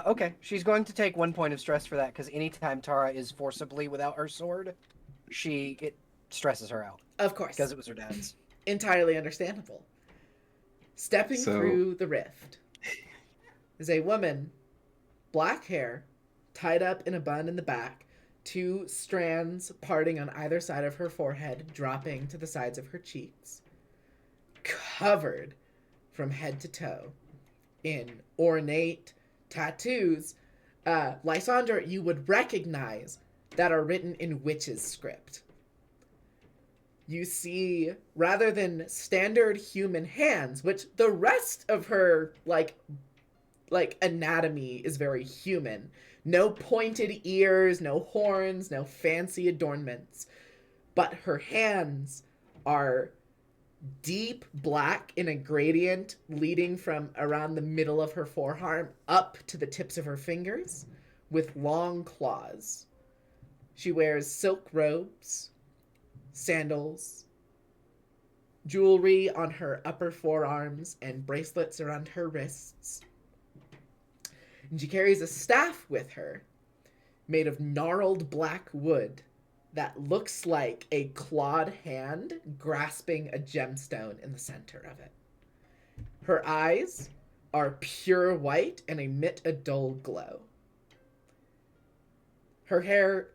Okay, she's going to take 1 point of stress for that because anytime Tara is forcibly without her sword, it stresses her out Of course. because it was her dad's. Entirely understandable. Stepping So- through the rift is a woman, black hair, tied up in a bun in the back, 2 strands parting on either side of her forehead, dropping to the sides of her cheeks, covered from head to toe in ornate tattoos. Lysandra, you would recognize that are written in witch's script. You see, rather than standard human hands, which the rest of her like anatomy is very human. No pointed ears, no horns, no fancy adornments. But her hands are deep black in a gradient leading from around the middle of her forearm up to the tips of her fingers with long claws. She wears silk robes, sandals, jewelry on her upper forearms, and bracelets around her wrists. And she carries a staff with her made of gnarled black wood that looks like a clawed hand grasping a gemstone in the center of it. Her eyes are pure white and emit a dull glow. Her hair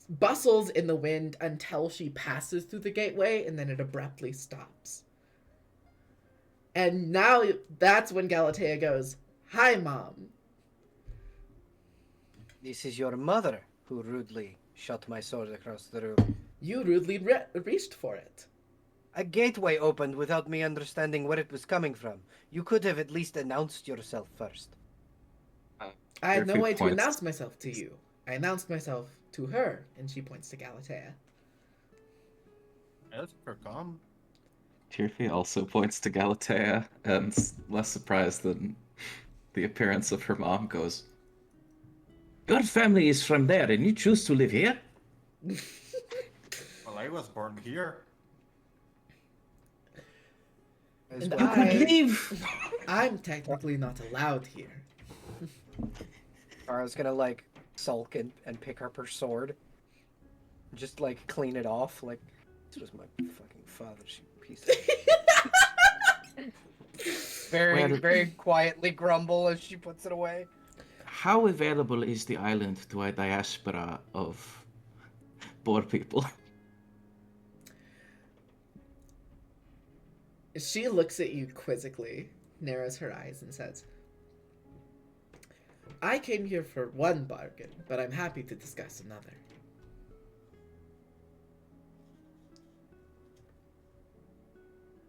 bustles in the wind until she passes through the gateway, and then it abruptly stops. And now that's when Galatea goes, "Hi, Mom." This is your mother who rudely shot my sword across the room. You rudely reached for it. A gateway opened without me understanding where it was coming from. You could have at least announced yourself first. I had no Perfect way to points. announce myself to you. I announced myself to her, and she points to Galatea. Yes, for calm. Tirfi also points to Galatea, and less surprised than the appearance of her mom, goes, "Your family is from there, and you choose to live here?" Well, I was born here. As And well. You could I- leave! I'm technically not allowed here. Tara's gonna like sulk and pick up her sword. Just like clean it off. Like, this was my fucking father's piece of very, Where- very quietly grumble as she puts it away. How available is the island to a diaspora of poor people? She looks at you quizzically, narrows her eyes, and says, "I came here for one bargain, but I'm happy to discuss another."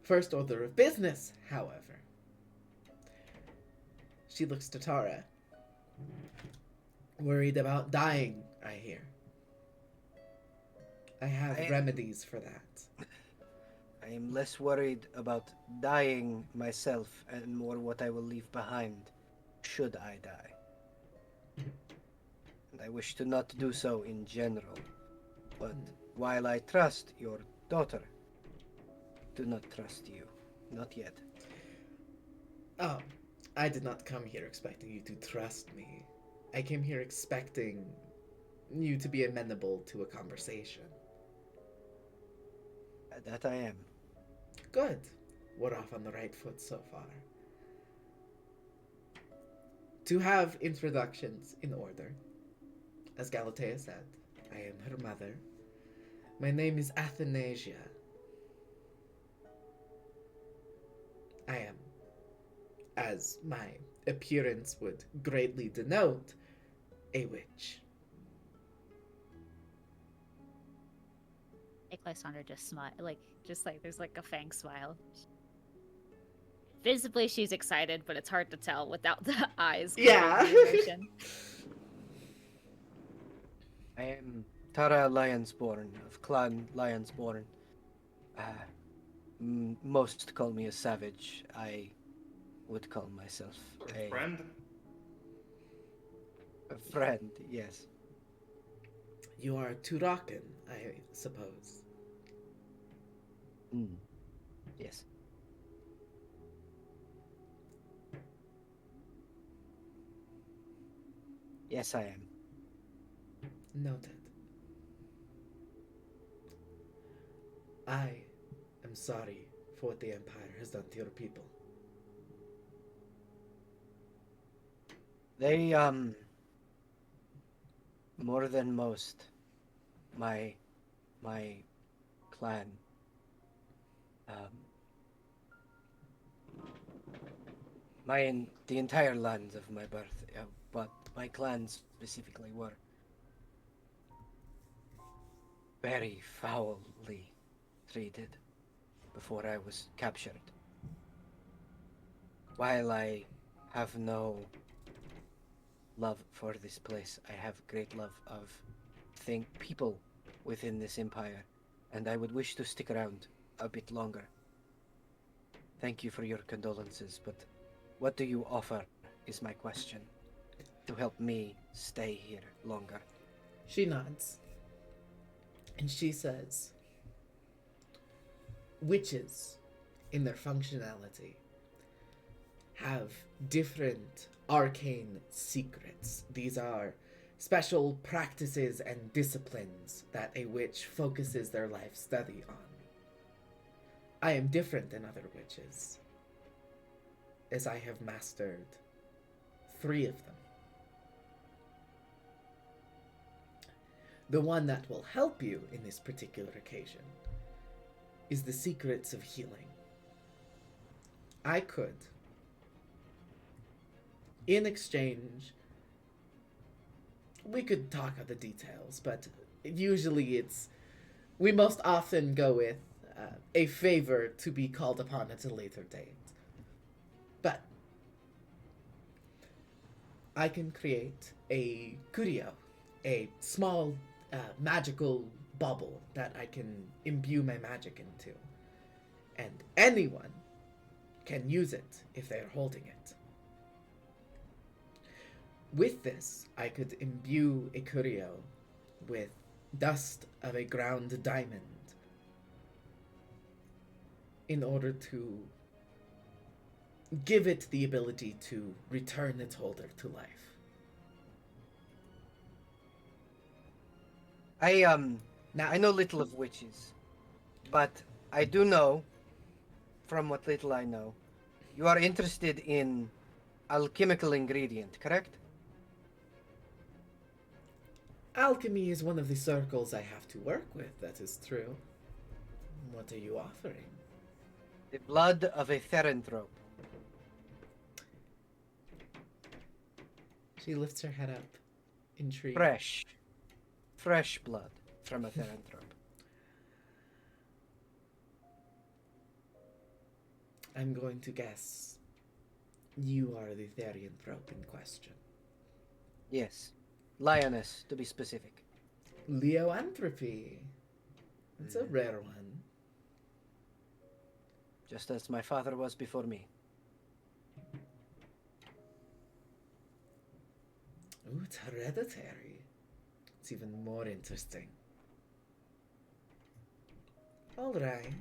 First order of business, however. She looks to Tara. "Worried about dying, I hear. I have I- remedies for that." I am less worried about dying myself and more what I will leave behind should I die. And I wish to not do so in general. But while I trust your daughter, I do not trust you. Not yet. Oh, I did not come here expecting you to trust me. I came here expecting you to be amenable to a conversation. That I am. Good. We're off on the right foot so far. To have introductions in order, as Galatea said, I am her mother. My name is Athanasia. I am, as my appearance would greatly denote, a witch. Lysandra just smile, just like there's like a fang smile. Visibly, she's excited, but it's hard to tell without the eyes. Yeah. The emotion. I am Tara Lionsborn of Clan Lionsborn. Most call me a savage. I would call myself a Friend? friend, yes. You are Turakan, I suppose. Yes. Yes, I am. Noted. I am sorry for what the Empire has done to your people. They, more than most, my clan, the entire land of my birth, but my clan specifically were very foully treated before I was captured. While I have no love for this place, I have great love of people within this empire, and I would wish to stick around a bit longer. Thank you for your condolences, but what do you offer is my question to help me stay here longer. She nods. And she says, witches, in their functionality, have different arcane secrets. These are special practices and disciplines that a witch focuses their life study on. I am different than other witches, as I have mastered 3 of them. The one that will help you in this particular occasion is the secrets of healing. I could, in exchange, we could talk about the details, but usually we most often go with a favor to be called upon at a later date. But I can create a curio, a small magical bubble that I can imbue my magic into. And anyone can use it if they are holding it. With this, I could imbue a curio with dust of a ground diamond in order to give it the ability to return its holder to life. I know little of witches, but I do know, from what little I know, you are interested in alchemical ingredient, correct? Alchemy is one of the circles I have to work with, that is true. What are you offering? The blood of a Theranthrope. She lifts her head up, intrigued. Fresh blood from a Theranthrope. I'm going to guess you are the Therianthrope in question. Yes. Lioness, to be specific. Leoanthropy. It's a rare one. Just as my father was before me. Ooh, it's hereditary. It's even more interesting. All right.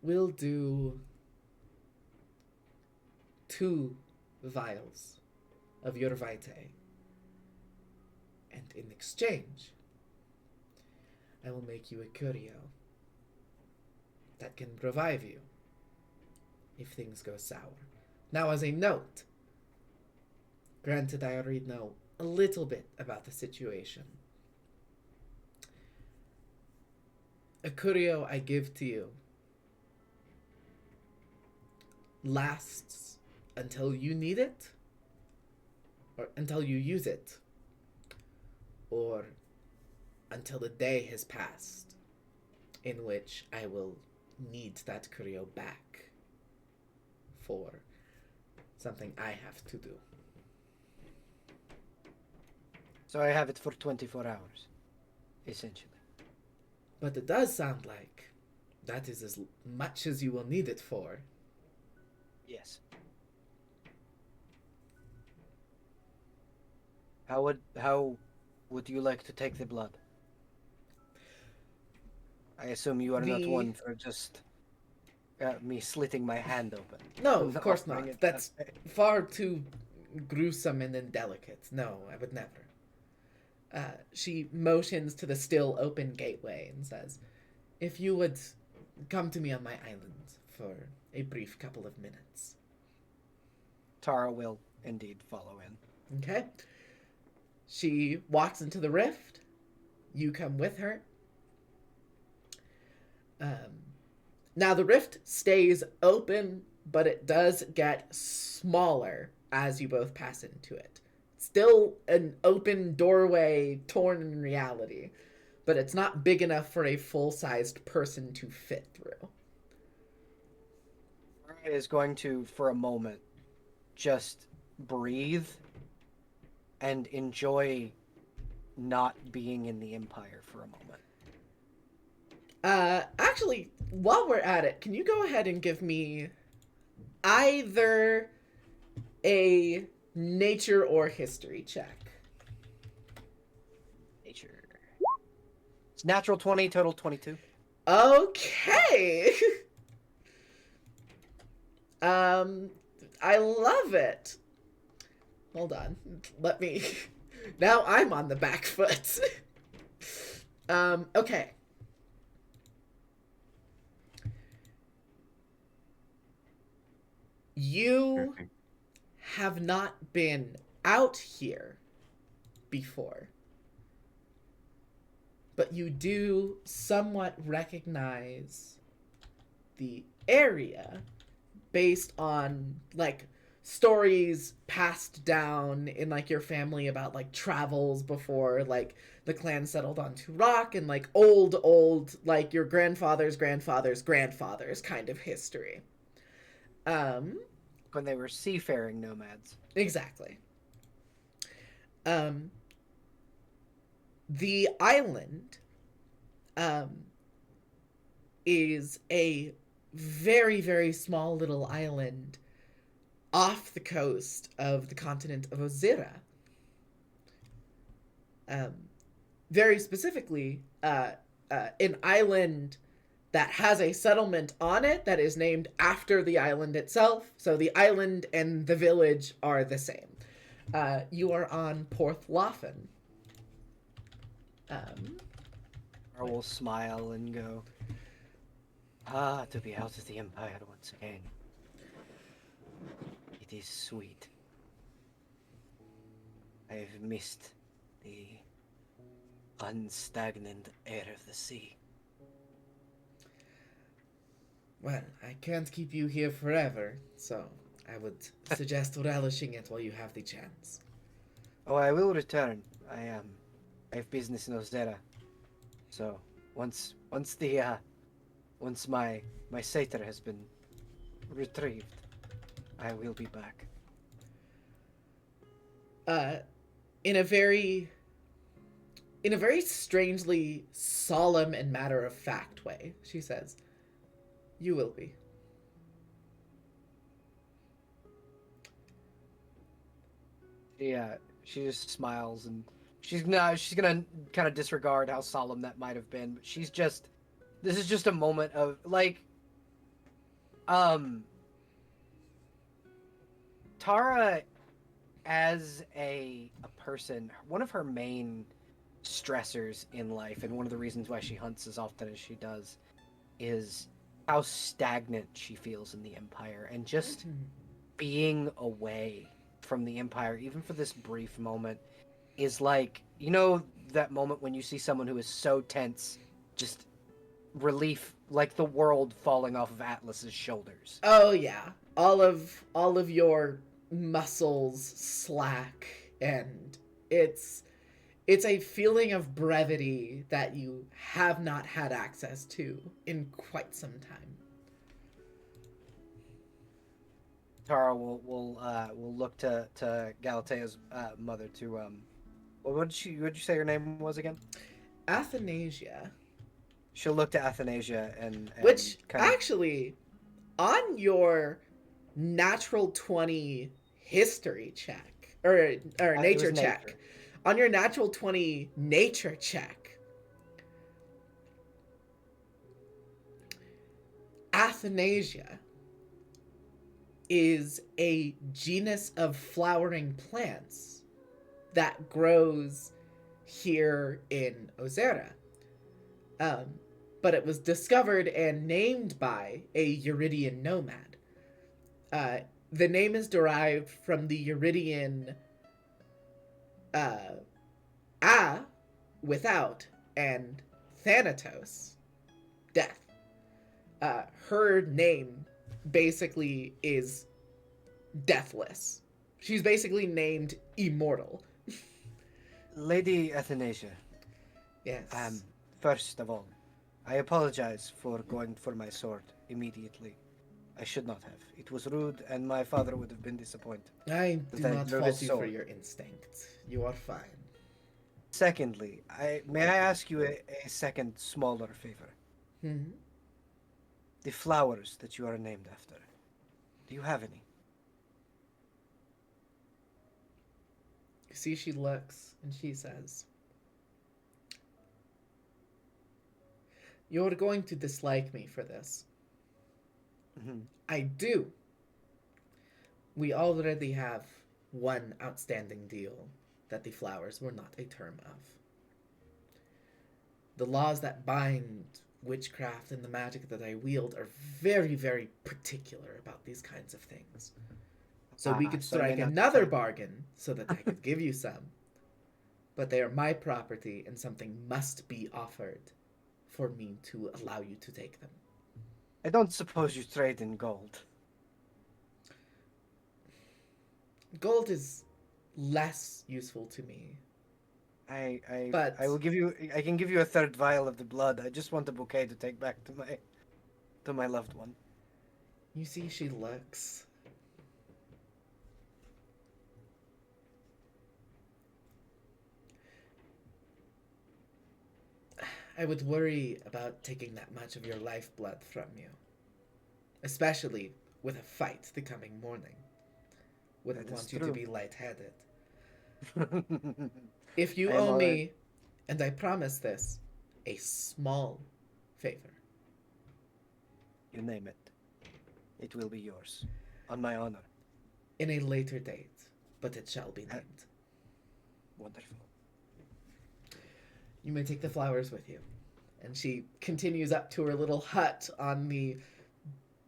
We'll do 2 vials of your vitae. And in exchange, I will make you a curio that can revive you if things go sour. Now, as a note, granted I already know a little bit about the situation, a curio I give to you lasts until you need it, or until you use it, or until the day has passed in which I will need that curio back for something I have to do. So I have it for 24 hours, essentially. But it does sound like that is as much as you will need it for. Yes. How would you like to take the blood? I assume you are not The- one for just me slitting my hand open. No, and of course offering not. it That's that way. far too gruesome and indelicate. No, I would never. She motions to the still open gateway and says, if you would come to me on my island for a brief couple of minutes. Tara will indeed follow in. Okay? She walks into the rift. You come with her. Now, the rift stays open, but it does get smaller as you both pass into it. Still an open doorway torn in reality, but it's not big enough for a full-sized person to fit through. Tara is going to, for a moment, just breathe and enjoy not being in the Empire for a moment. Actually, while we're at it, can you go ahead and give me either a nature or history check? Nature. It's natural 20, total 22. Okay. I love it. Hold on. Let me. Now I'm on the back foot. Okay. You Perfect. have not been out here before, but you do somewhat recognize the area based on like stories passed down in like your family about like travels before like the clan settled on Turok, and like old like your grandfather's grandfathers kind of history. When they were seafaring nomads. Exactly. The island is a very, very small little island off the coast of the continent of Ozira. Very specifically, an island that has a settlement on it that is named after the island itself. So the island and the village are the same. You are on Porthlaufen. I will smile and go, ah, to be out of the Empire once again. It is sweet. I've missed the unstagnant air of the sea. Well, I can't keep you here forever, so I would suggest relishing it while you have the chance. Oh, I will return. I have business in Ozera. So once my satyr has been retrieved, I will be back. In a very strangely solemn and matter-of-fact way, she says, "You will be." Yeah, she just smiles and she's gonna kind of disregard how solemn that might have been, but this is just a moment of like, Tara as a person, one of her main stressors in life, and one of the reasons why she hunts as often as she does, is how stagnant she feels in the Empire, and just being away from the Empire, even for this brief moment, is like, you know, that moment when you see someone who is so tense, just relief, like the world falling off of Atlas's shoulders. Oh yeah, all of your muscles slack, and it's a feeling of brevity that you have not had access to in quite some time. Tara will look to Galatea's mother to what did you say her name was again? Athanasia, She'll look to Athanasia and which kind of, actually, on your natural 20 history check or nature check, nature. on your natural 20 nature check, Athanasia is a genus of flowering plants that grows here in Ozera. But it was discovered and named by a Eurydian nomad. The name is derived from the Eurydian A, without, and Thanatos, death. Her name basically is deathless. She's basically named immortal. Lady Athanasia. Yes. First of all, I apologize for going for my sword immediately. I should not have. It was rude, and my father would have been disappointed. I do that not drew fault his you for sword. your instinct. You are fine. Secondly, may I ask you a second smaller favor? Hmm. The flowers that you are named after. Do you have any? You see, she looks and she says, "You're going to dislike me for this. Mm-hmm. I do. We already have one outstanding deal that the flowers were not a term of. The laws that bind witchcraft and the magic that I wield are very, very particular about these kinds of things. So we could so I may strike not another decide. bargain so that I could give you some. But they are my property, and something must be offered for me to allow you to take them." I don't suppose you trade in gold. Gold is less useful to me. But- I will give you. I can give you a third vial of the blood. I just want a bouquet to take back to my loved one. You see, she looks. I would worry about taking that much of your lifeblood from you. Especially with a fight the coming morning. Wouldn't That is want you to true. be lightheaded. If you I am owe already- me, and I promise this, a small favor. You name it. It will be yours. On my honor. In a later date, but it shall be named. Wonderful. You may take the flowers with you. And she continues up to her little hut on the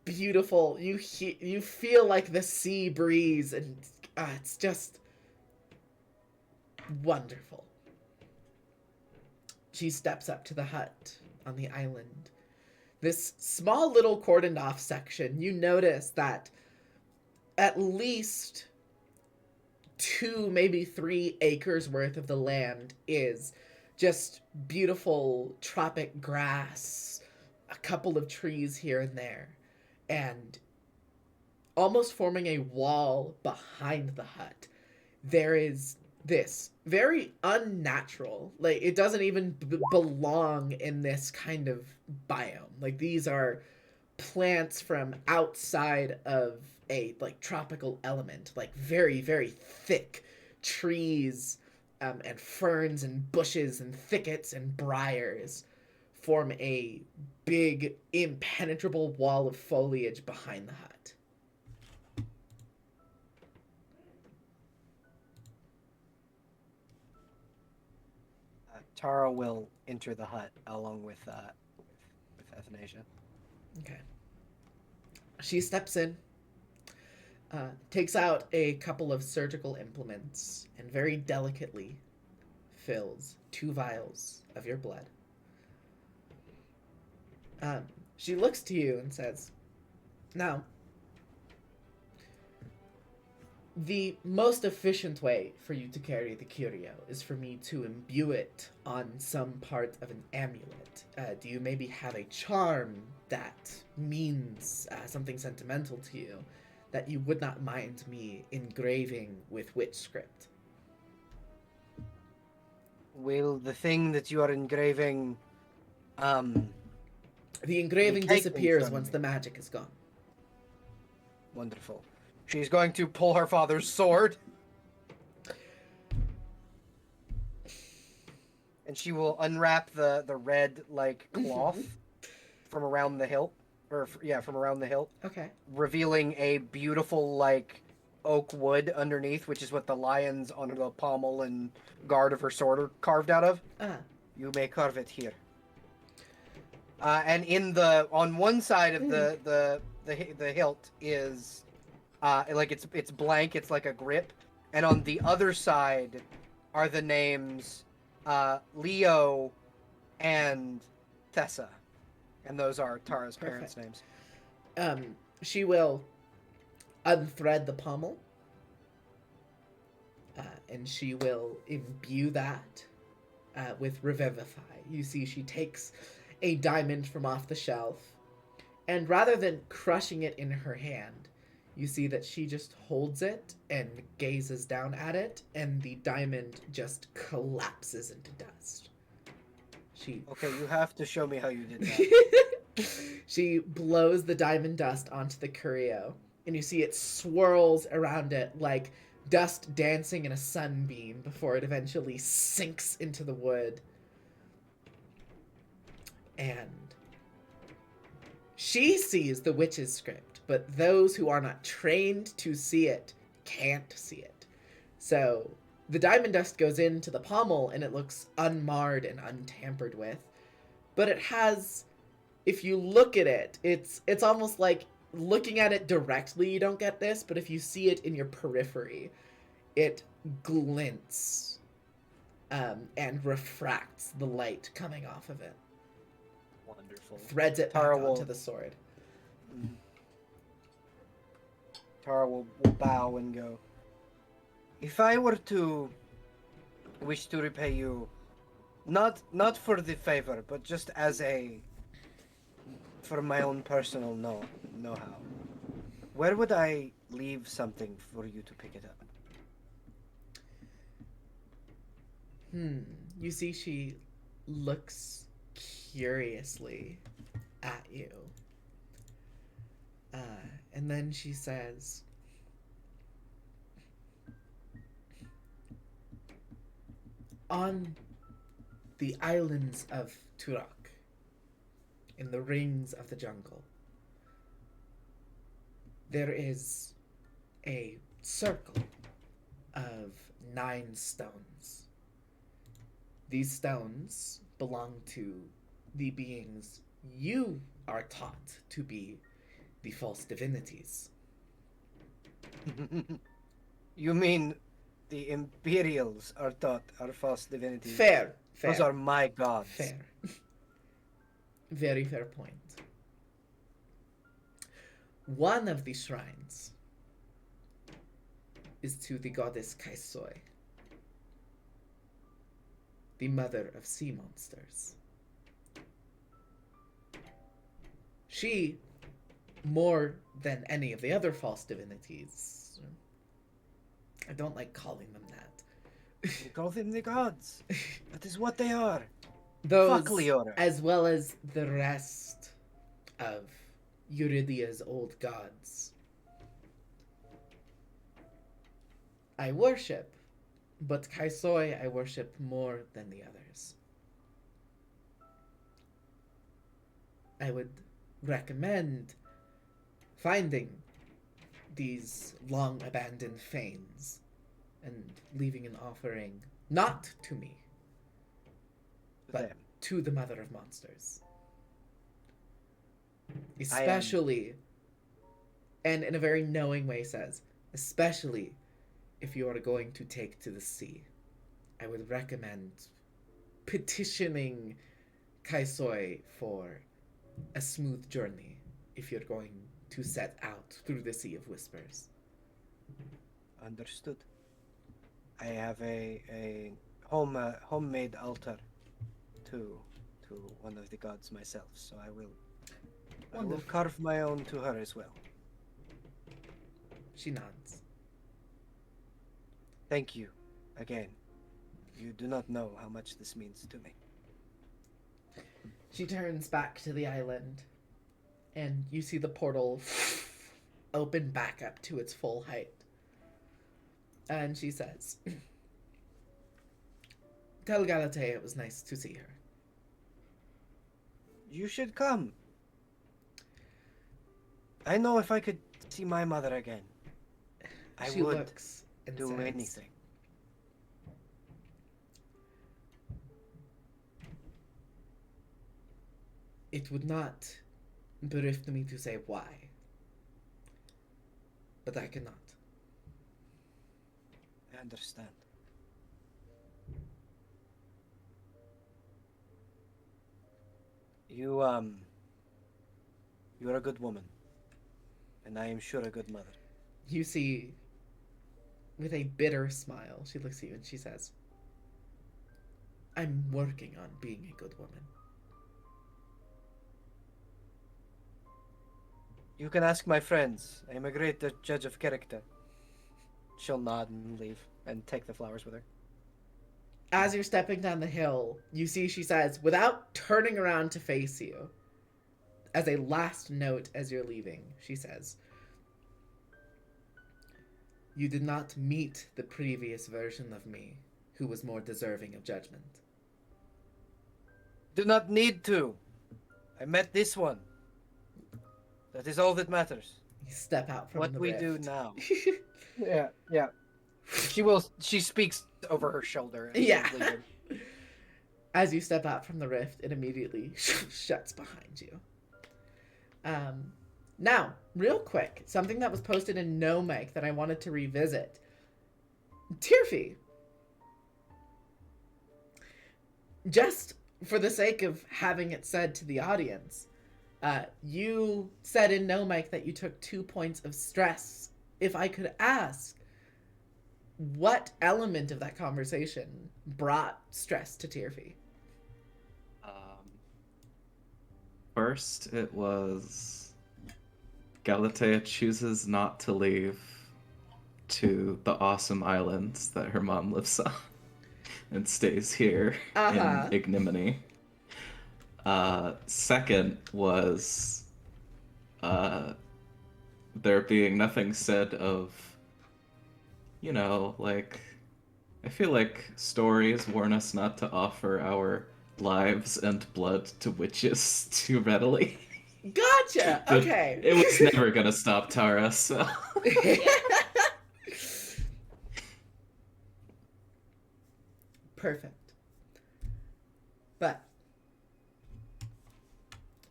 beautiful. You feel like the sea breeze, and it's just wonderful. She steps up to the hut on the island. This small little cordoned off section, you notice that at least 2, maybe 3 acres worth of the land is just beautiful tropic grass, a couple of trees here and there, and almost forming a wall behind the hut, there is this very unnatural, like it doesn't even belong in this kind of biome. Like these are plants from outside of a like tropical element, like very, very thick trees, and ferns and bushes and thickets and briars form a big impenetrable wall of foliage behind the hut. Tara will enter the hut along with Athanasia. Okay. She steps in, takes out a couple of surgical implements, and very delicately fills 2 vials of your blood. She looks to you and says, "Now, the most efficient way for you to carry the curio is for me to imbue it on some part of an amulet. Do you maybe have a charm that means something sentimental to you that you would not mind me engraving with witch script?" Will the thing that you are engraving, The engraving Be taken disappears from once me. the magic is gone. wonderful. She's going to pull her father's sword. And she will unwrap the red, like, cloth from around the hilt. From around the hilt. Okay. Revealing a beautiful, like, oak wood underneath, which is what the lions on the pommel and guard of her sword are carved out of. You may carve it here. And on one side of the hilt is like it's blank, it's like a grip, and on the other side are the names Leo and Thessa, and those are Tara's parents' names. She will unthread the pommel, and she will imbue that with Revivify. You see, she takes a diamond from off the shelf, and rather than crushing it in her hand, you see that she just holds it and gazes down at it, and the diamond just collapses into dust. Okay, you have to show me how you did that. She blows the diamond dust onto the curio, and you see it swirls around it like dust dancing in a sunbeam before it eventually sinks into the wood. And she sees the witch's script, but those who are not trained to see it can't see it. So the diamond dust goes into the pommel and it looks unmarred and untampered with. But it has, if you look at it, it's almost like looking at it directly, you don't get this, but if you see it in your periphery, it glints and refracts the light coming off of it. Wonderful. Threads it back Tara onto will- the sword. Tara will bow and go, if I were to wish to repay you, not for the favor, but just for my own personal know-how, where would I leave something for you to pick it up? You see she looks curiously at you. And then she says, on the islands of Turok, in the rings of the jungle, there is a circle of 9 stones. These stones belong to the beings you are taught to be the false divinities. You mean the Imperials are taught are false divinities? Fair. Those are my gods. Fair. Very fair point. One of the shrines is to the goddess Kaisoi, the mother of sea monsters. She, more than any of the other false divinities, I don't like calling them that. You call them the gods. That is what they are. Those, Fuck Leora. as well as the rest of Eurydia's old gods, I worship, but Kaisoi I worship more than the others. I would recommend finding these long abandoned fanes and leaving an offering not to me, but them. to the mother of monsters. Especially, and in a very knowing way says, especially if you are going to take to the sea. I would recommend petitioning Kaisoi for a smooth journey if you're going to set out through the Sea of Whispers. Understood. I have a homemade altar to one of the gods myself, so I will Wonderful. carve my own to her as well. She nods. Thank you again. You do not know how much this means to me. She turns back to the island, and you see the portal open back up to its full height. And she says, tell Galatea it was nice to see her. You should come. I know if I could see my mother again, I She would looks and do says, anything. it would not bereave me to say why, but I cannot. I understand. You're a good woman, and I am sure a good mother. You see, with a bitter smile, she looks at you and she says, I'm working on being a good woman. You can ask my friends. I am a great judge of character. She'll nod and leave, and take the flowers with her. As you're stepping down the hill, you see she says, without turning around to face you, as a last note as you're leaving, she says, you did not meet the previous version of me who was more deserving of judgment. Do not need to. I met this one. That is all that matters. You step out from What the we rift. do now. Yeah. She speaks over her shoulder. as she's Yeah. leaving. As you step out from the rift, it immediately shuts behind you. Now, real quick, something that was posted in No Mic that I wanted to revisit. Tirfi. Just for the sake of having it said to the audience, you said in No Mic that you took 2 points of stress. If I could ask, what element of that conversation brought stress to Tirfi? First, it was Galatea chooses not to leave to the awesome islands that her mom lives on and stays here Uh-huh. in ignominy. Second was there being nothing said of, like, I feel like stories warn us not to offer our lives and blood to witches too readily. Gotcha. But Okay. It was never gonna stop Tara, so. Perfect. But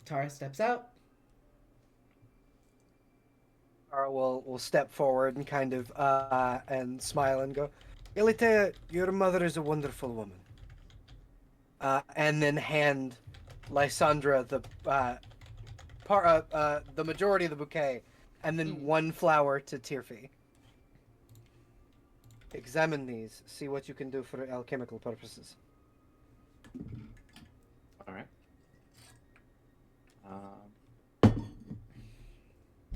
Tara steps out. Tara will step forward and kind of and smile and go, Galatea, your mother is a wonderful woman. And then hand Lysandra the majority of the bouquet, and then one flower to Tirfi. Examine these. See what you can do for alchemical purposes. Alright. I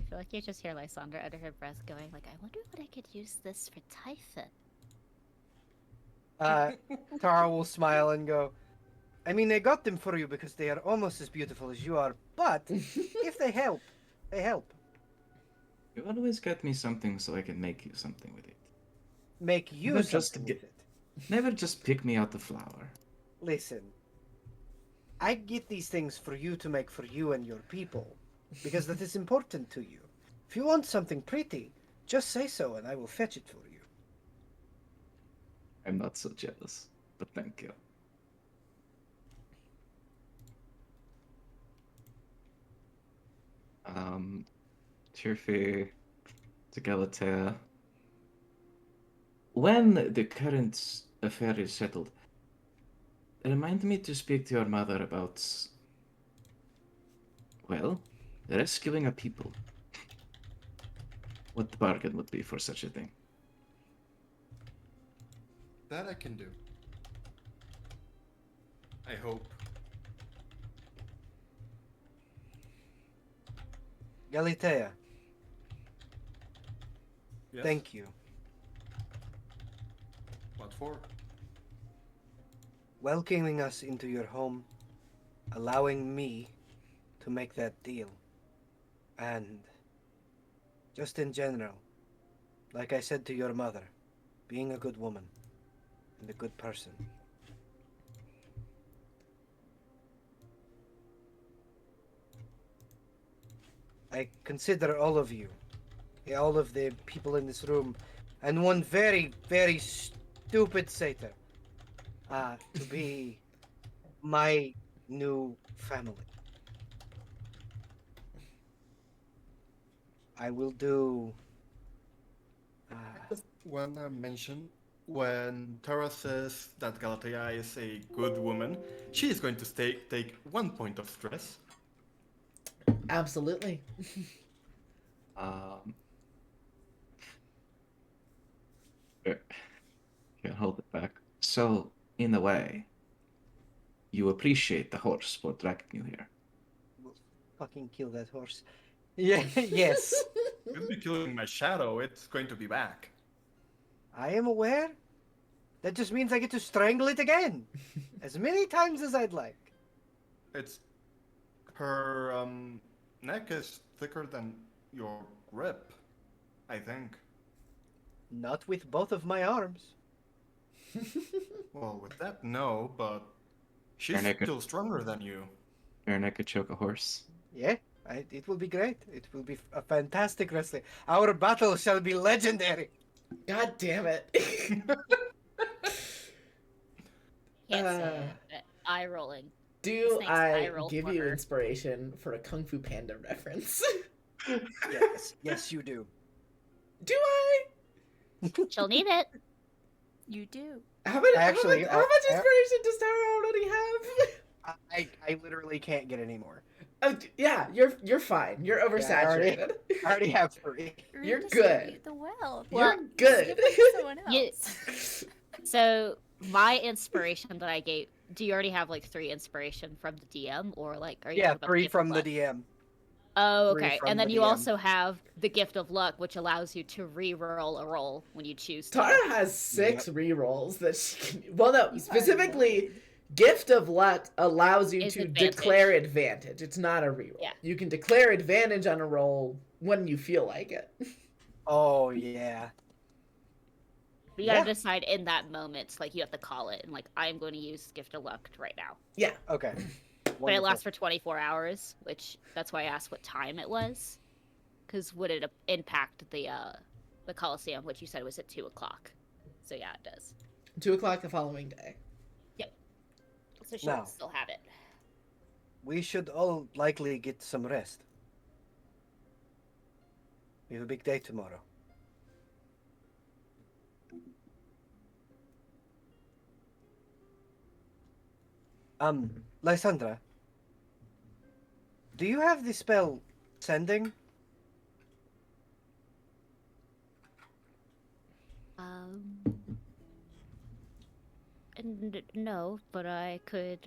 feel like you just hear Lysandra under her breath going, like, I wonder what I could use this for Typhon. Tara will smile and go, I mean, I got them for you because they are almost as beautiful as you are, but if they help, they help. You always get me something so I can make you something with it. Make you Never something just with get- it. Never just pick me out the flower. Listen, I get these things for you to make for you and your people, because that is important to you. If you want something pretty, just say so and I will fetch it for you. I'm not so jealous, but thank you. Tirfi to Galatea. When the current affair is settled, remind me to speak to your mother about, well, rescuing a people. What the bargain would be for such a thing. That I can do. I hope. Galatea, Yes? thank you. What for? Welcoming us into your home, allowing me to make that deal. And just in general, like I said to your mother, being a good woman and a good person. I consider all of you, all of the people in this room, and one very, very stupid satyr, to be my new family. I will do. Just want to mention when Tara says that Galatea is a good woman, she is going to take 1 point of stress. Absolutely. Can't hold it back. So, in a way, you appreciate the horse for dragging you here. We'll fucking kill that horse. Yeah, yes. You'll be killing my shadow, it's going to be back. I am aware. That just means I get to strangle it again. As many times as I'd like. It's. Her neck is thicker than your grip, I think. Not with both of my arms. Well, with that, no, but she's Her neck- still stronger than you. Your neck could choke a horse. Yeah, it will be great. It will be a fantastic wrestling. Our battle shall be legendary. God damn it. Can't say it. Eye rolling. Do Snake's I eye roll give for you her. inspiration for a Kung Fu Panda reference? Yes, you do. Do I? She'll need it. You do. How much, Actually, how much inspiration does Tara already have? I literally can't get any more. Yeah, you're fine. You're oversaturated. I already have 3. You're Redistribute good. The wealth. You're Just good. give it to someone You- else. So my inspiration that I gave. Do you already have like 3 inspiration from the DM, or like are you? Yeah, talking about 3 gift of from the luck? DM. Oh, 3 okay. from And then the you DM. also have the gift of luck, which allows you to re-roll a roll when you choose to. Tara has 6 rerolls that she can. Well, no, You specifically, are Gift of Luck allows you Is to advantage. declare advantage. It's not a reroll. Yeah. You can declare advantage on a roll when you feel like it. Oh, yeah. You gotta Yeah. decide in that moment. Like you have to call it, and like I'm going to use gift of luck right now. Yeah. Okay. But it Wonderful. lasts for 24 hours, which that's why I asked what time it was, because would it impact the Coliseum, which you said was at 2 o'clock? So yeah, it does. 2 o'clock the following day. So she'll Now. still have it. We should all likely get some rest. We have a big day tomorrow. Lysandra, do you have the spell sending? No, but I could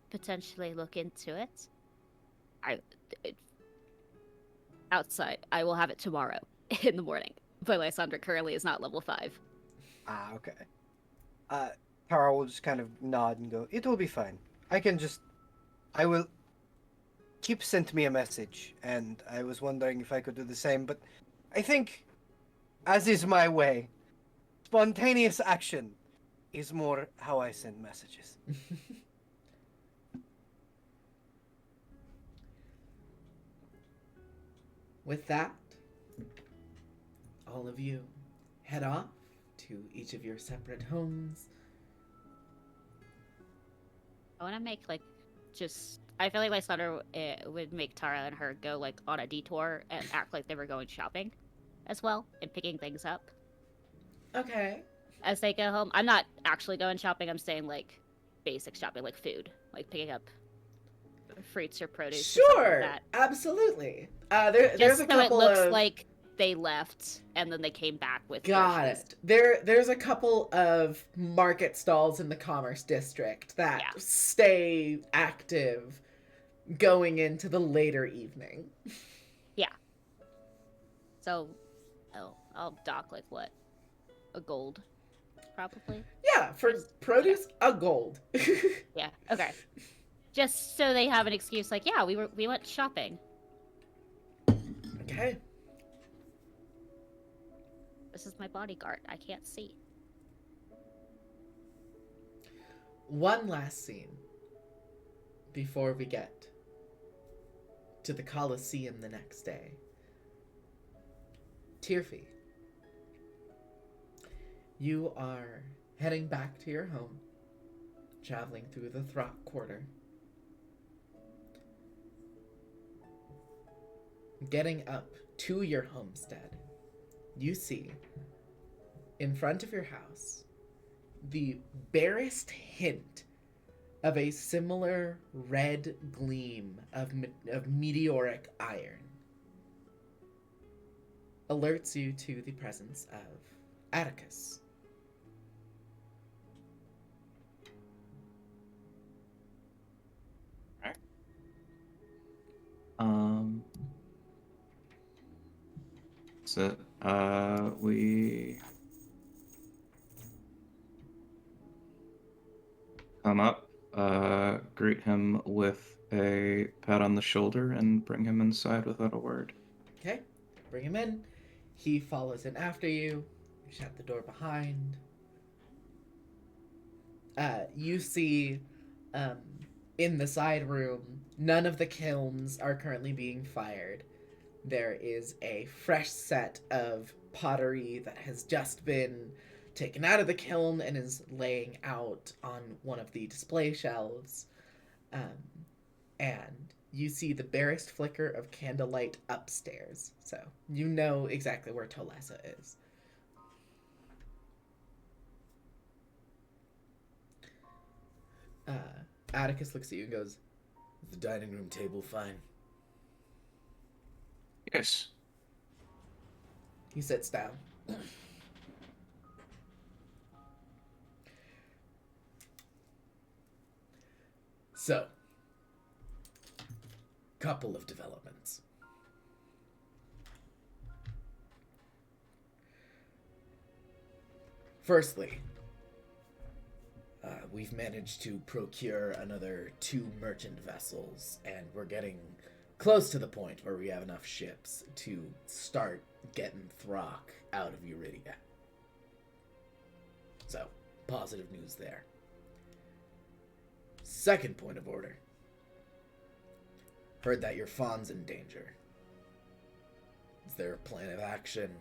potentially look into it. Outside. I will have it tomorrow in the morning. But Lysandra currently is not level 5. Ah, okay. Tara will just kind of nod and go, it will be fine. I will... Keep sent me a message, and I was wondering if I could do the same, but I think, as is my way, spontaneous action is more how I send messages. With that, all of you head off to each of your separate homes. I want to make like just I feel like my stutter would make Tara and her go like on a detour and act like they were going shopping, as well, and picking things up Okay. as they go home. I'm not actually going shopping. I'm saying like basic shopping, like food, like picking up fruits or produce. Or something like Sure. that. Absolutely. There's Just a so couple it looks of like they left and then they came back with got groceries. it. There's a couple of market stalls in the Commerce District that Yeah. stay active going into the later evening. So, I'll dock like what, a gold, probably. Yeah, for produce, a gold. Yeah. Okay. Just so they have an excuse, like, yeah, we went shopping. Okay. This is my bodyguard. I can't see. One last scene before we get to the Colosseum the next day. Tirfi, you are heading back to your home, traveling through the Throck Quarter. Getting up to your homestead, you see, in front of your house, the barest hint of a similar red gleam of meteoric iron alerts you to the presence of Atticus. So, we come up, greet him with a pat on the shoulder, and bring him inside without a word. Okay, bring him in. He follows in after you. You shut the door behind. You see, in the side room, none of the kilns are currently being fired. There is a fresh set of pottery that has just been taken out of the kiln and is laying out on one of the display shelves. And you see the barest flicker of candlelight upstairs. So you know exactly where Tolessa is. Atticus looks at you and goes, "Is the dining room table fine?" Yes. He sits down. So, couple of developments. Firstly, we've managed to procure another 2 merchant vessels, and we're getting close to the point where we have enough ships to start getting Throck out of Eurydia. So, positive news there. Second point of order. Heard that your fawn's in danger. Is there a plan of action?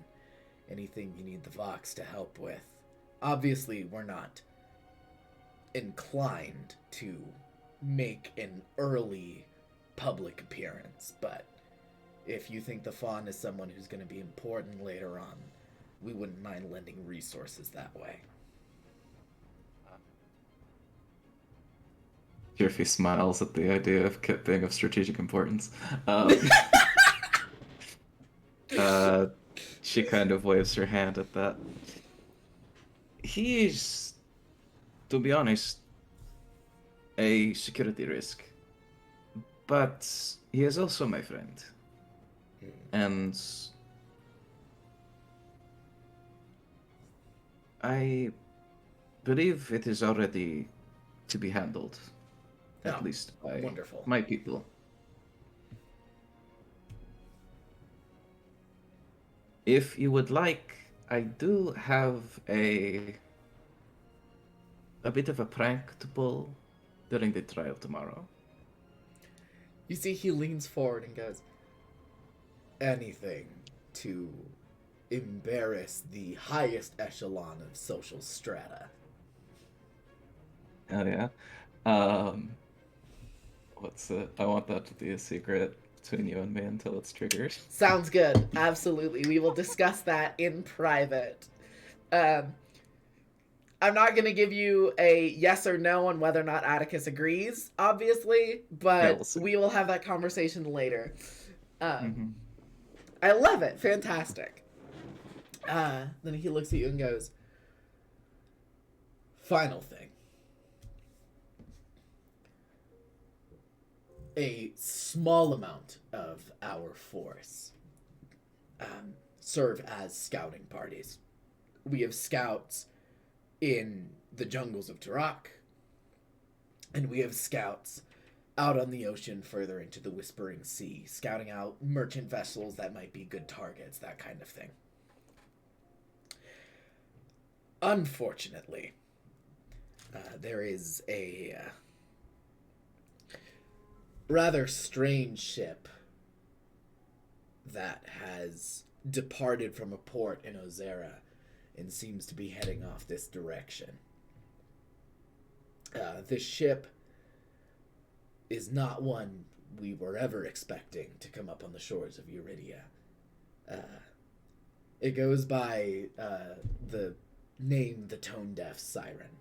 Anything you need the Vox to help with? Obviously, we're not inclined to make an early public appearance, but if you think the fawn is someone who's going to be important later on, we wouldn't mind lending resources that way. Kirfi smiles at the idea of Kit being of strategic importance. She kind of waves her hand at that. He's, to be honest, a security risk. But he is also my friend. And I believe it is already to be handled. At Oh, least by wonderful. my people. If you would like, I do have a bit of a prank to pull during the trial tomorrow. You see, he leans forward and goes, "Anything to embarrass the highest echelon of social strata." Oh yeah. I want that to be a secret between you and me until it's triggered. Sounds good. Absolutely. We will discuss that in private. I'm not going to give you a yes or no on whether or not Atticus agrees, obviously, but we'll see. we will have that conversation later. Mm-hmm. I love it. Fantastic. Then he looks at you and goes, final thing. A small amount of our force serve as scouting parties. We have scouts in the jungles of Tarak, and we have scouts out on the ocean further into the Whispering Sea, scouting out merchant vessels that might be good targets, that kind of thing. Unfortunately, there is a rather strange ship that has departed from a port in Ozera and seems to be heading off this direction. This ship is not one we were ever expecting to come up on the shores of Eurydia. It goes by the name the Tone Deaf Siren.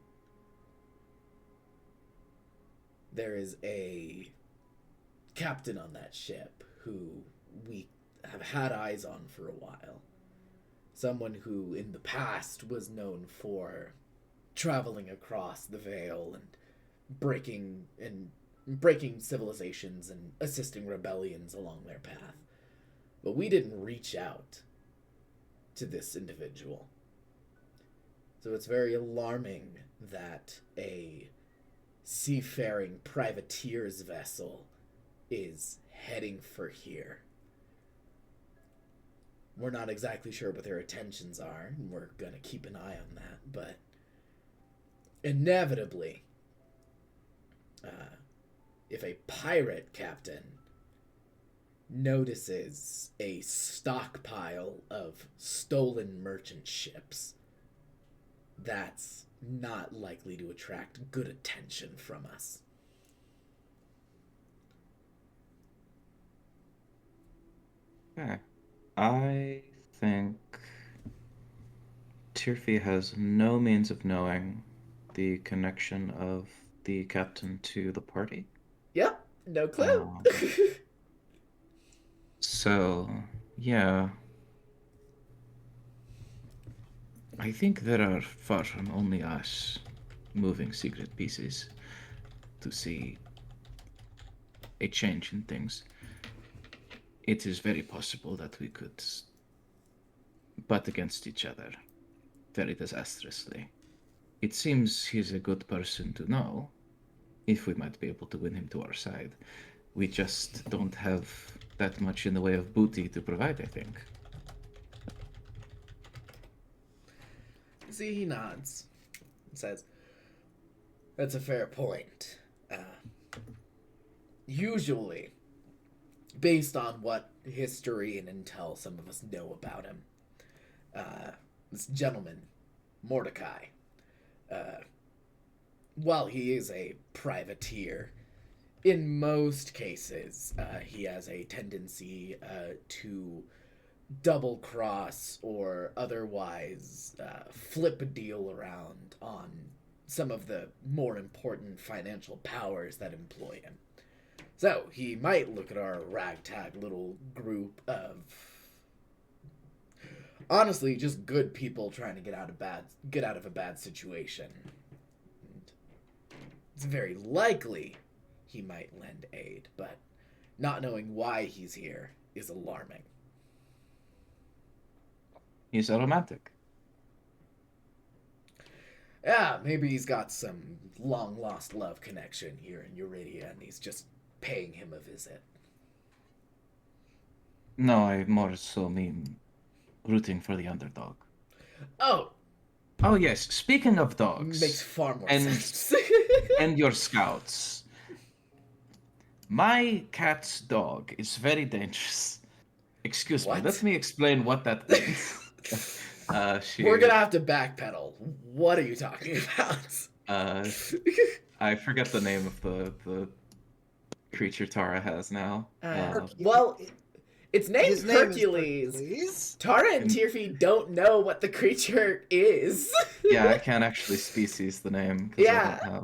There is a captain on that ship who we have had eyes on for a while. Someone who in the past was known for traveling across the Veil and breaking civilizations and assisting rebellions along their path. But we didn't reach out to this individual. So it's very alarming that a seafaring privateer's vessel is heading for here. We're not exactly sure what their intentions are, and we're gonna keep an eye on that, but inevitably, if a pirate captain notices a stockpile of stolen merchant ships, that's not likely to attract good attention from us. Okay. I think Tirfi has no means of knowing the connection of the captain to the party. Yep, no clue. So, yeah. I think there are far from only us moving secret pieces to see a change in things. It is very possible that we could butt against each other very disastrously. It seems he's a good person to know, if we might be able to win him to our side. We just don't have that much in the way of booty to provide, I think. See, he nods and says, that's a fair point. Usually, based on what history and intel some of us know about him, this gentleman, Mordecai, while he is a privateer, in most cases, he has a tendency to double cross or otherwise flip a deal around on some of the more important financial powers that employ him. So he might look at our ragtag little group of honestly just good people trying to get out of a bad situation. And it's very likely he might lend aid, but not knowing why he's here is alarming. He's a romantic. Yeah, maybe he's got some long-lost love connection here in Eurydia, and he's just paying him a visit. No, I more so mean rooting for the underdog. Oh, Oh yes, speaking of dogs makes far more And- sense. and your scouts, my cat's dog is very dangerous. Excuse What? me, let me explain what that means. We're gonna have to backpedal. What are you talking about? I forget the name of the creature Tara has now. Well, it's named His name is Hercules. Hercules. Tara and And- Tirfi don't know what the creature is. Yeah, I can't actually species the name because Yeah.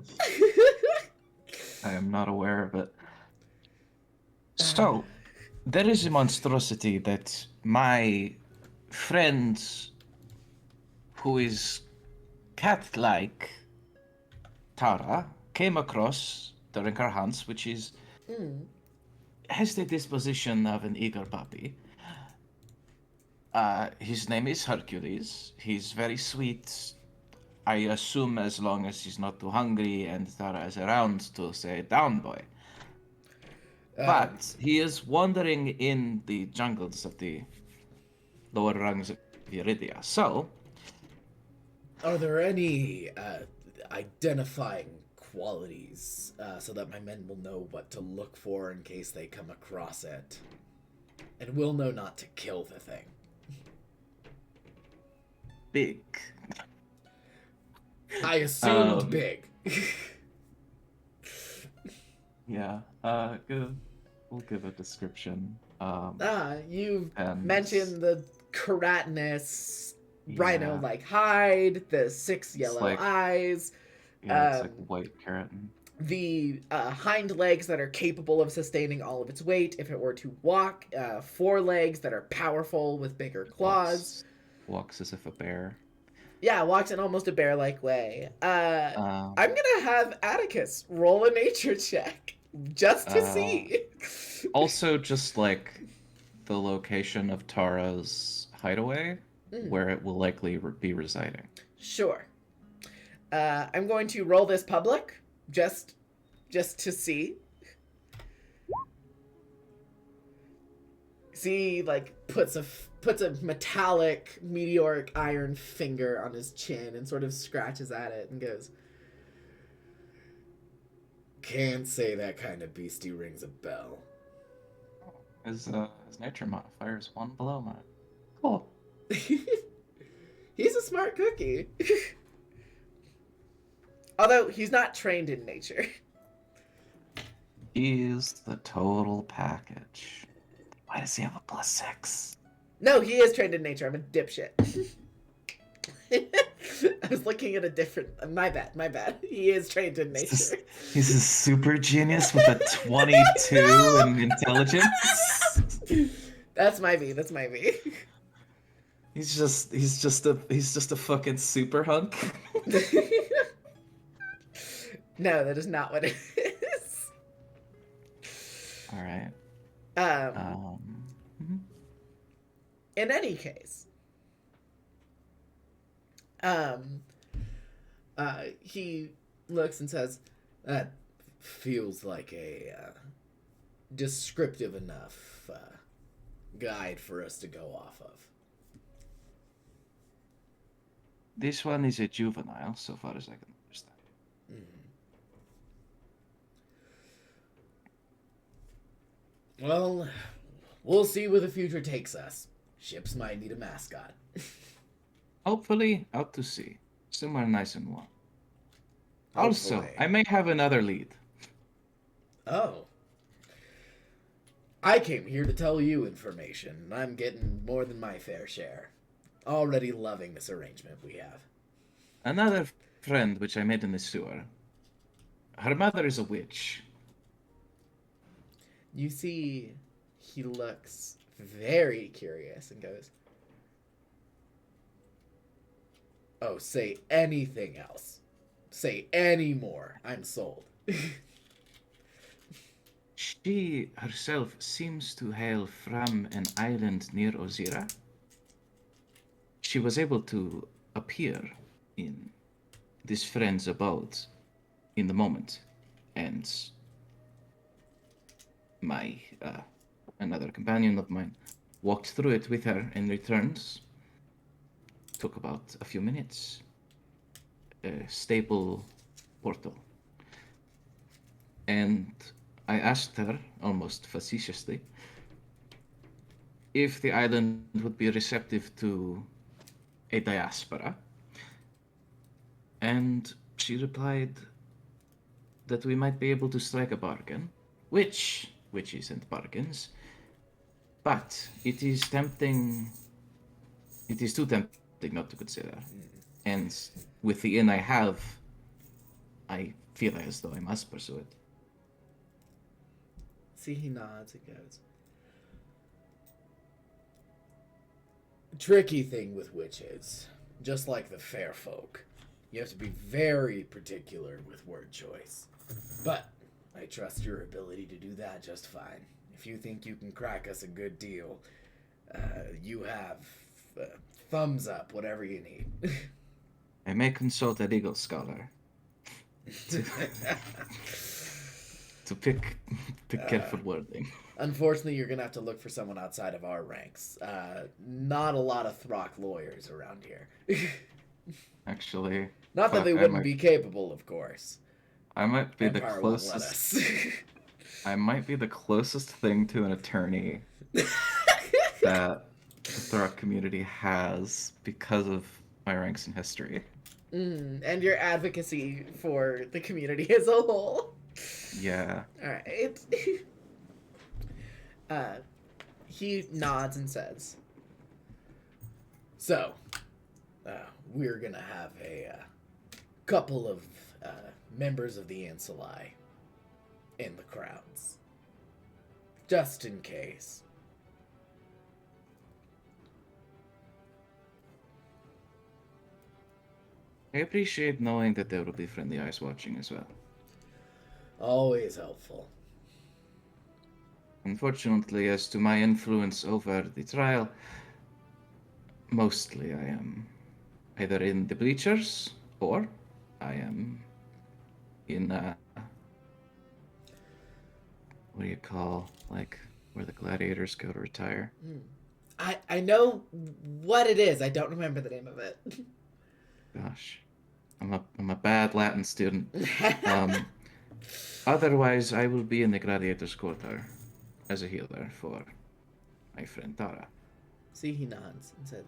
I am not aware of it. So, there is a monstrosity that my friend, who is cat-like, Tara, came across during her hunts, which is has the disposition of an eager puppy. His name is Hercules. He's very sweet. I assume as long as he's not too hungry and Tara is around to say down boy. But he is wandering in the jungles of the lower rungs of Viridia. So, Are there any identifying qualities so that my men will know what to look for in case they come across it? And will know not to kill the thing. big. I assumed Um, big. Yeah, we'll give a description. You And- mentioned the keratinous Yeah. rhino-like hide, the 6 yellow like- eyes, Yeah, it's like um, white keratin. the hind legs that are capable of sustaining all of its weight if it were to walk, forelegs that are powerful with bigger claws. Walks as if a bear. Yeah, walks in almost a bear-like way. Um, I'm gonna have Atticus roll a nature check just to see. Also, just like the location of Tara's hideaway, where it will likely be residing. Sure. I'm going to roll this public just to see. See, like puts a metallic meteoric iron finger on his chin and sort of scratches at it and goes, "Can't say that kind of beastie rings a bell." His nature modifier is 1 below mine. Cool. He's a smart cookie. Although he's not trained in nature. He's the total package. Why does he have a +6? No, he is trained in nature. I'm a dipshit. I was looking at a different. My bad. He is trained in nature. He's a super genius with a 22 in intelligence. That's my V. He's just a fucking super hunk. No, that is not what it is. All right. Mhm. In any case, he looks and says, "That feels like a descriptive enough guide for us to go off of." This one is a juvenile, so far as I can understand. Well, we'll see where the future takes us. Ships might need a mascot. Hopefully, out to sea, somewhere nice and warm. Also, Hopefully. I may have another lead. Oh. I came here to tell you information, and I'm getting more than my fair share. Already loving this arrangement we have. Another friend which I met in the sewer. Her mother is a witch. You see, he looks very curious and goes, "Oh, say anything else. Say any more. I'm sold." She herself seems to hail from an island near Ozira. She was able to appear in this friend's abode in the moment, and my another companion of mine walked through it with her and returned. Took about a few minutes. A staple portal. And I asked her, almost facetiously, if the island would be receptive to a diaspora. And she replied that we might be able to strike a bargain which isn't bargains, but it is tempting. It is too tempting not to consider. And with the inn I have, I feel as though I must pursue it. See, he nods and goes. Tricky thing with witches, just like the fair folk, you have to be very particular with word choice. But I trust your ability to do that just fine. If you think you can crack us a good deal, you have thumbs up, whatever you need. I may consult a legal scholar to pick careful wording. Unfortunately, you're gonna have to look for someone outside of our ranks. Not a lot of Throck lawyers around here. Actually, Not that fuck, they I wouldn't might- be capable, of course. I might be the Empire won't let closest. us. I might be the closest thing to an attorney that the Throck community has because of my ranks in history. And your advocacy for the community as a whole. Yeah. Alright. He nods and says, so, we're gonna have a couple of members of the Ancillai in the crowds. Just in case. I appreciate knowing that there will be friendly eyes watching as well. Always helpful. Unfortunately, as to my influence over the trial, mostly I am either in the bleachers or I am in what do you call, like, where the gladiators go to retire? I know what it is. I don't remember the name of it. Gosh, I'm a bad Latin student. Otherwise, I will be in the gladiators' quarter as a healer for my friend Tara. See, he nods and says,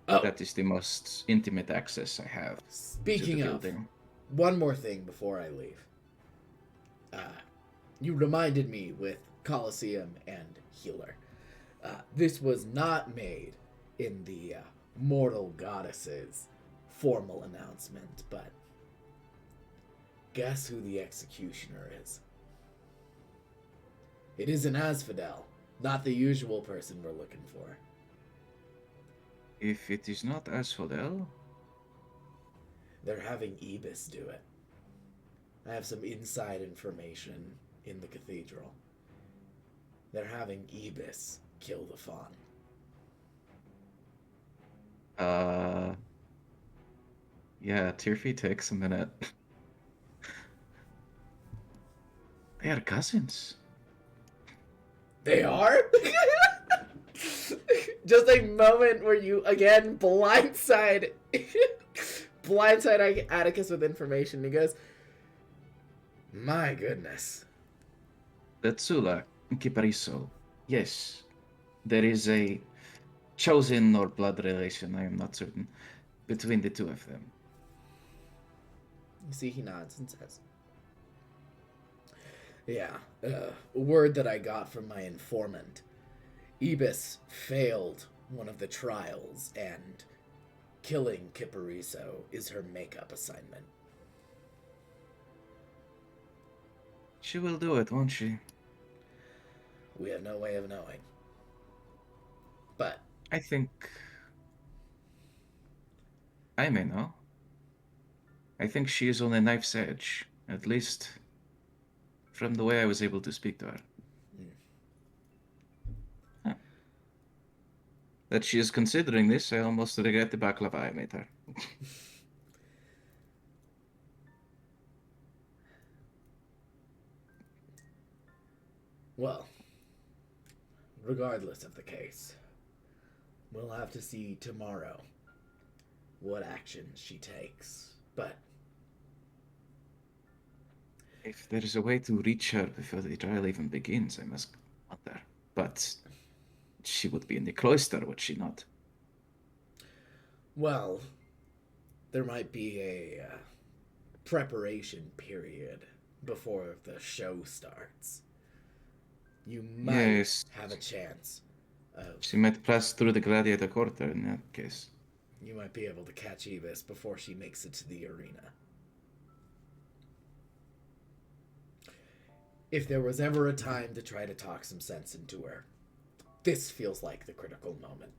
"Oh, That is the most intimate access I have speaking to the of, building. one more thing before I leave. You reminded me with Colosseum and Healer. This was not made in the Mortal Goddesses formal announcement, but guess who the executioner is? It is an Asphodel, not the usual person we're looking for. If it is not Asphodel, They're having Ebis do it. I have some inside information in the cathedral. They're having Ebis kill the fawn. yeah, Tirfi takes a minute. They are cousins. They are? Just a moment where you, again, blindside Atticus with information. He goes, my goodness. Betsula, Kipariso. Yes, there is a chosen or blood relation, I am not certain, between the two of them. You see, he nods and says, yeah, word that I got from my informant. Ebis failed one of the trials, and killing Kipariso is her makeup assignment. She will do it, won't she? We have no way of knowing. But I think I may know. I think she is on a knife's edge, at least from the way I was able to speak to her. Huh. That she is considering this, I almost regret the baklava I made her. well, regardless of the case, we'll have to see tomorrow what actions she takes. But If there is a way to reach her before the trial even begins, I must wonder. But she would be in the cloister, would she not? well, there might be a preparation period before the show starts. You might Yes. have a chance of. She might pass through the gladiator quarter in that case. You might be able to catch Evis before she makes it to the arena. If there was ever a time to try to talk some sense into her, this feels like the critical moment.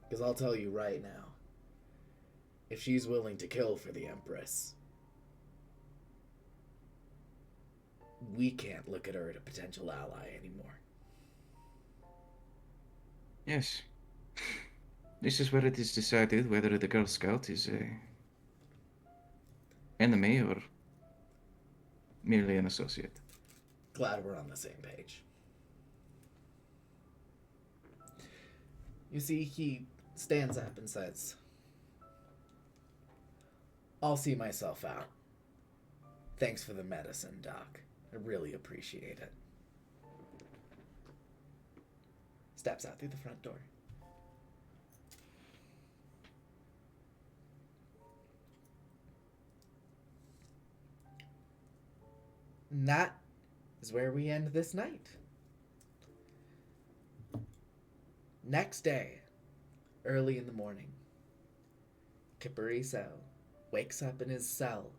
Because I'll tell you right now, if she's willing to kill for the Empress, we can't look at her as a potential ally anymore. Yes. This is where it is decided whether the Girl Scout is a enemy or merely an associate. Glad we're on the same page. You see, he stands up and says, I'll see myself out. Thanks for the medicine, Doc. I really appreciate it. Steps out through the front door. And that is where we end this night. Next day, early in the morning, Kipariso wakes up in his cell.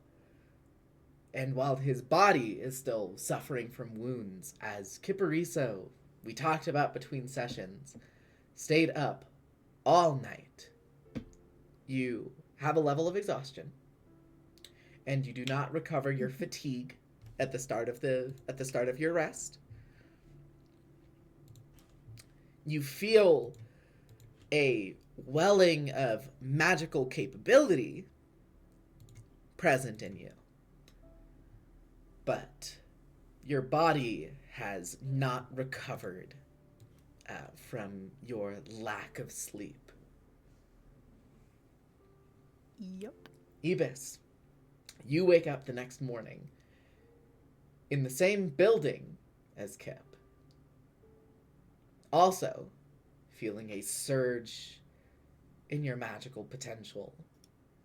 And while his body is still suffering from wounds, as Kipariso, we talked about between sessions, stayed up all night, you have a level of exhaustion, and you do not recover your fatigue at the start of your rest. You feel a welling of magical capability present in you. But your body has not recovered from your lack of sleep. Yep. Ibis, you wake up the next morning in the same building as Kip. Also, feeling a surge in your magical potential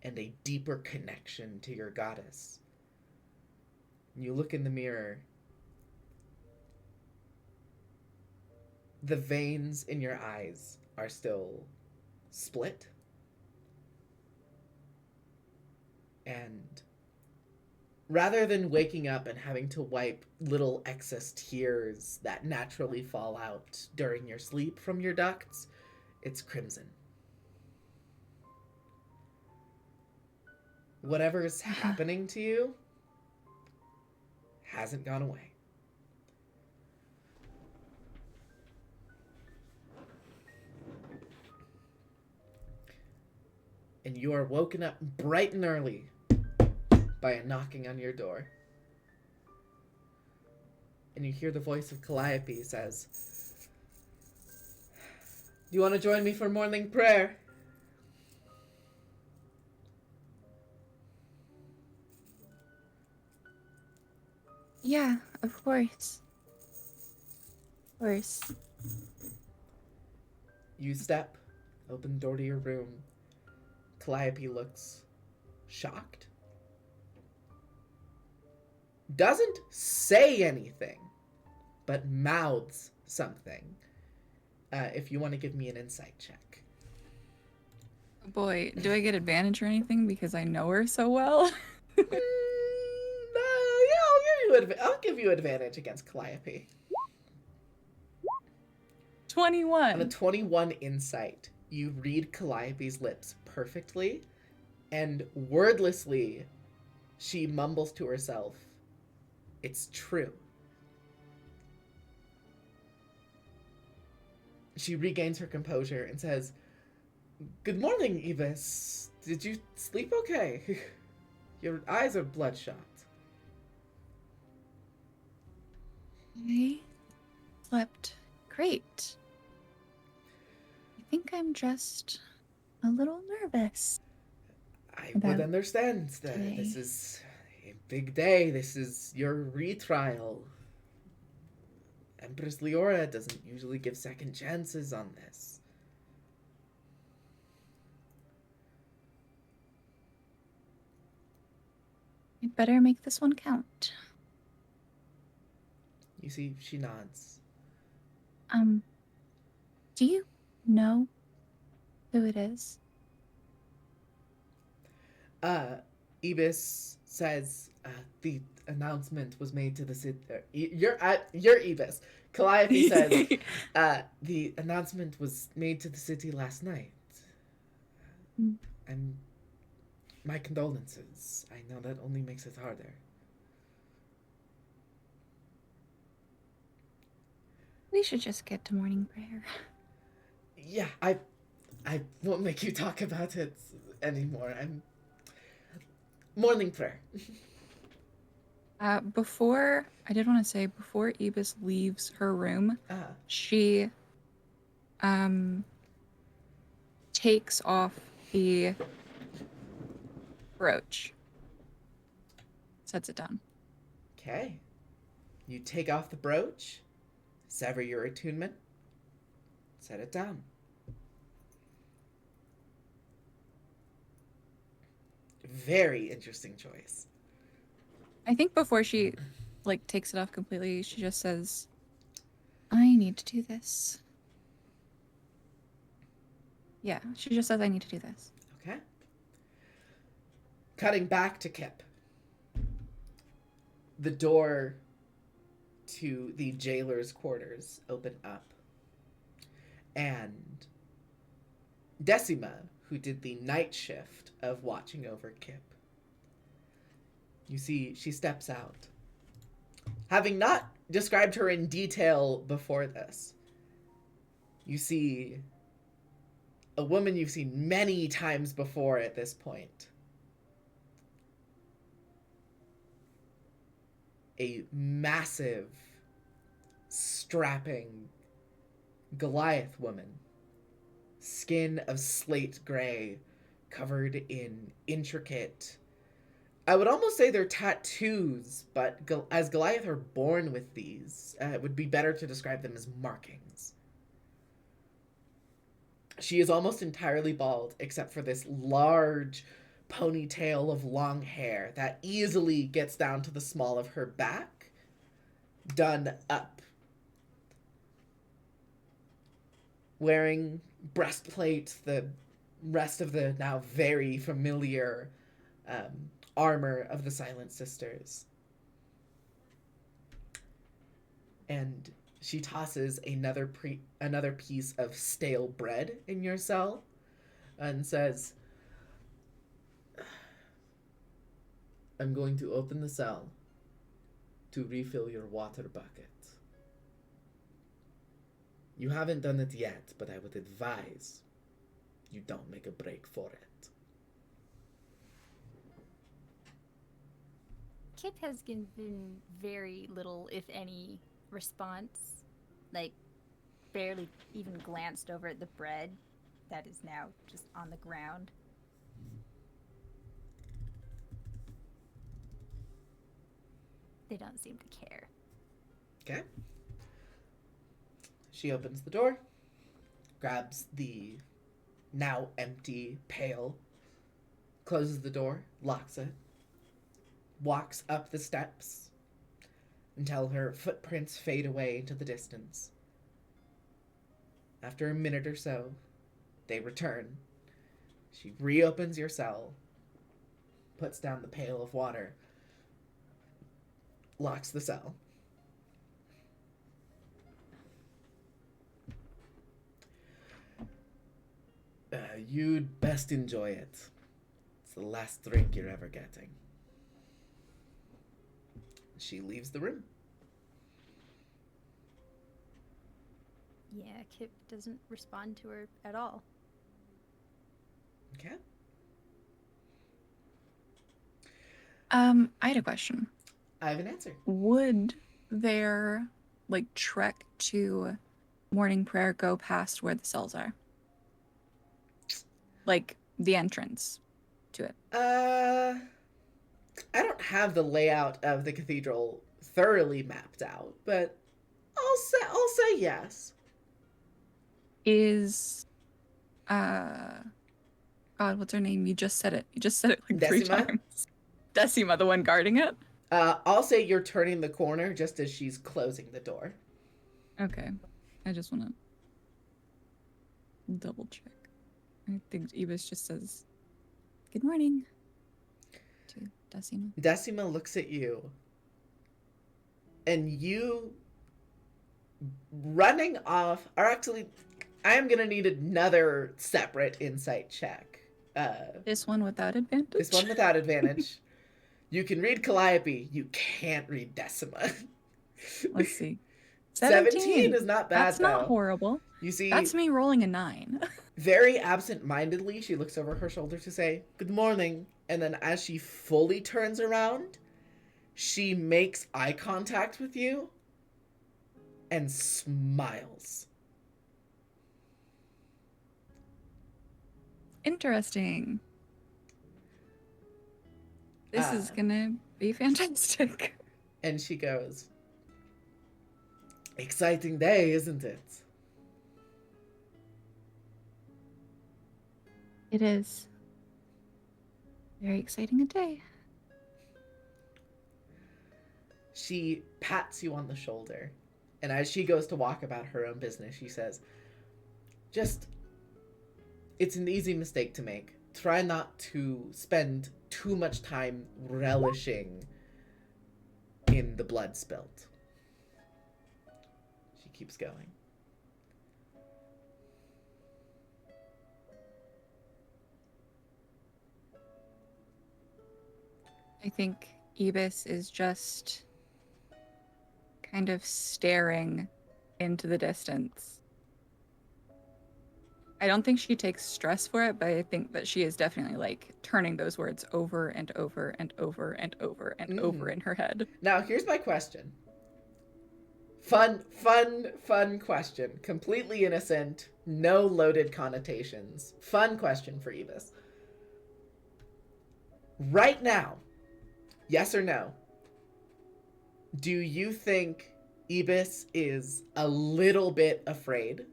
and a deeper connection to your goddess. You look in the mirror. The veins in your eyes are still split. And rather than waking up and having to wipe little excess tears that naturally fall out during your sleep from your ducts, it's crimson. Whatever is happening to you hasn't gone away. And you are woken up bright and early by a knocking on your door. And you hear the voice of Calliope says, "Do you want to join me for morning prayer?" Yeah, of course. Of course. You step, open the door to your room. Calliope looks shocked. Doesn't say anything, but mouths something. If you want to give me an insight check. Boy, do I get advantage or anything because I know her so well? I'll give you advantage against Calliope. 21. On a 21 insight, you read Calliope's lips perfectly, and wordlessly, she mumbles to herself, "It's true." She regains her composure and says, "Good morning, Ibis. Did you sleep okay? Your eyes are bloodshot." I slept great. I think I'm just a little nervous. I About would understand that today. this is a big day. This is your retrial. Empress Leora doesn't usually give second chances on this. I You'd better make this one count. You see, she nods. Do you know who it is? Ibis says the announcement was made to the city. You're Ibis. Calliope says the announcement was made to the city last night. Mm. And my condolences. I know that only makes it harder. We should just get to morning prayer. Yeah, I won't make you talk about it anymore. I'm morning prayer. Before I did want to say before Ibis leaves her room, she takes off the brooch. Sets it down. Okay. You take off the brooch, sever your attunement, set it down. Very interesting choice. I think before she like takes it off completely, she just says, "I need to do this." Yeah, she just says, "I need to do this." Okay. Cutting back to Kip. The door to the jailer's quarters open up. And Decima, who did the night shift of watching over Kip, you see she steps out. Having not described her in detail before this, you see a woman you've seen many times before at this point. A massive, strapping Goliath woman. Skin of slate gray, covered in intricate, I would almost say they're tattoos, but as Goliath are born with these, it would be better to describe them as markings. She is almost entirely bald, except for this large ponytail of long hair that easily gets down to the small of her back, done up. Wearing breastplate, the rest of the now very familiar armor of the Silent Sisters. And she tosses another piece of stale bread in your cell and says, "I'm going to open the cell to refill your water bucket. You haven't done it yet, but I would advise you don't make a break for it." Kip has given very little, if any, response. Like, barely even glanced over at the bread that is now just on the ground. They don't seem to care. Okay. She opens the door, grabs the now empty pail, closes the door, locks it, walks up the steps until her footprints fade away into the distance. After a minute or so, they return. She reopens your cell, puts down the pail of water, locks the cell. You'd best enjoy it. It's the last drink you're ever getting. She leaves the room. Yeah, Kip doesn't respond to her at all. Okay. I had a question. I have an answer. Would their like trek to morning prayer go past where the cells are? Like the entrance to it. I don't have the layout of the cathedral thoroughly mapped out, but I'll say yes. Is God, what's her name? You just said it. You just said it like three Decima? times. Decima the one guarding it? I'll say you're turning the corner just as she's closing the door. Okay. I just want to double check. I think Ibis just says, "Good morning," to Decima. Decima looks at you, and you running off, or actually, I am gonna need another separate insight check. This one without advantage? This one without advantage. You can read Calliope, you can't read Decima. Let's see. 17 is not bad, That's not though. horrible. You see, That's me rolling a 9. very absent-mindedly, she looks over her shoulder to say, "Good morning." And then as she fully turns around, she makes eye contact with you and smiles. Interesting. This is gonna be fantastic. And she goes, "Exciting day, isn't it?" It is. Very exciting a day. She pats you on the shoulder, and as she goes to walk about her own business, she says, it's an easy mistake to make. Try not to spend too much time relishing in the blood spilt." She keeps going. I think Ibis is just kind of staring into the distance. I don't think she takes stress for it, but I think that she is definitely like turning those words over and over and over and over and over in her head. Now, here's my question. Fun question. Completely innocent, no loaded connotations. Fun question for Ibis. Right now, yes or no, do you think Ibis is a little bit afraid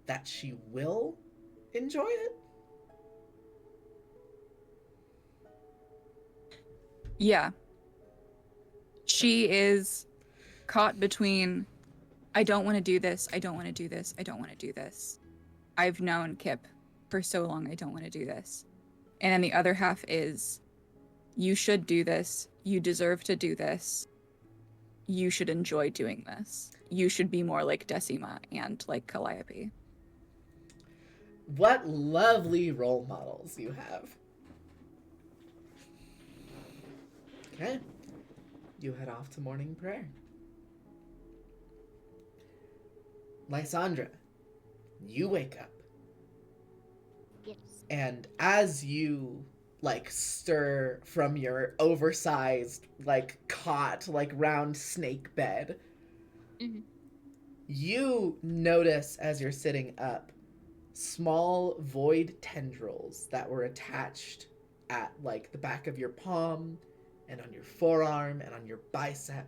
that she will enjoy it? Yeah. She is caught between, I don't want to do this, I don't want to do this, I don't want to do this. I've known Kip for so long, I don't want to do this. And then the other half is, you should do this, you deserve to do this, you should enjoy doing this. You should be more like Decima and like Calliope. What lovely role models you have. Okay. You head off to morning prayer. Lysandra, you wake up. Yes. And as you stir from your oversized cot round snake bed, Mm-hmm. you notice as you're sitting up small void tendrils that were attached at the back of your palm and on your forearm and on your bicep.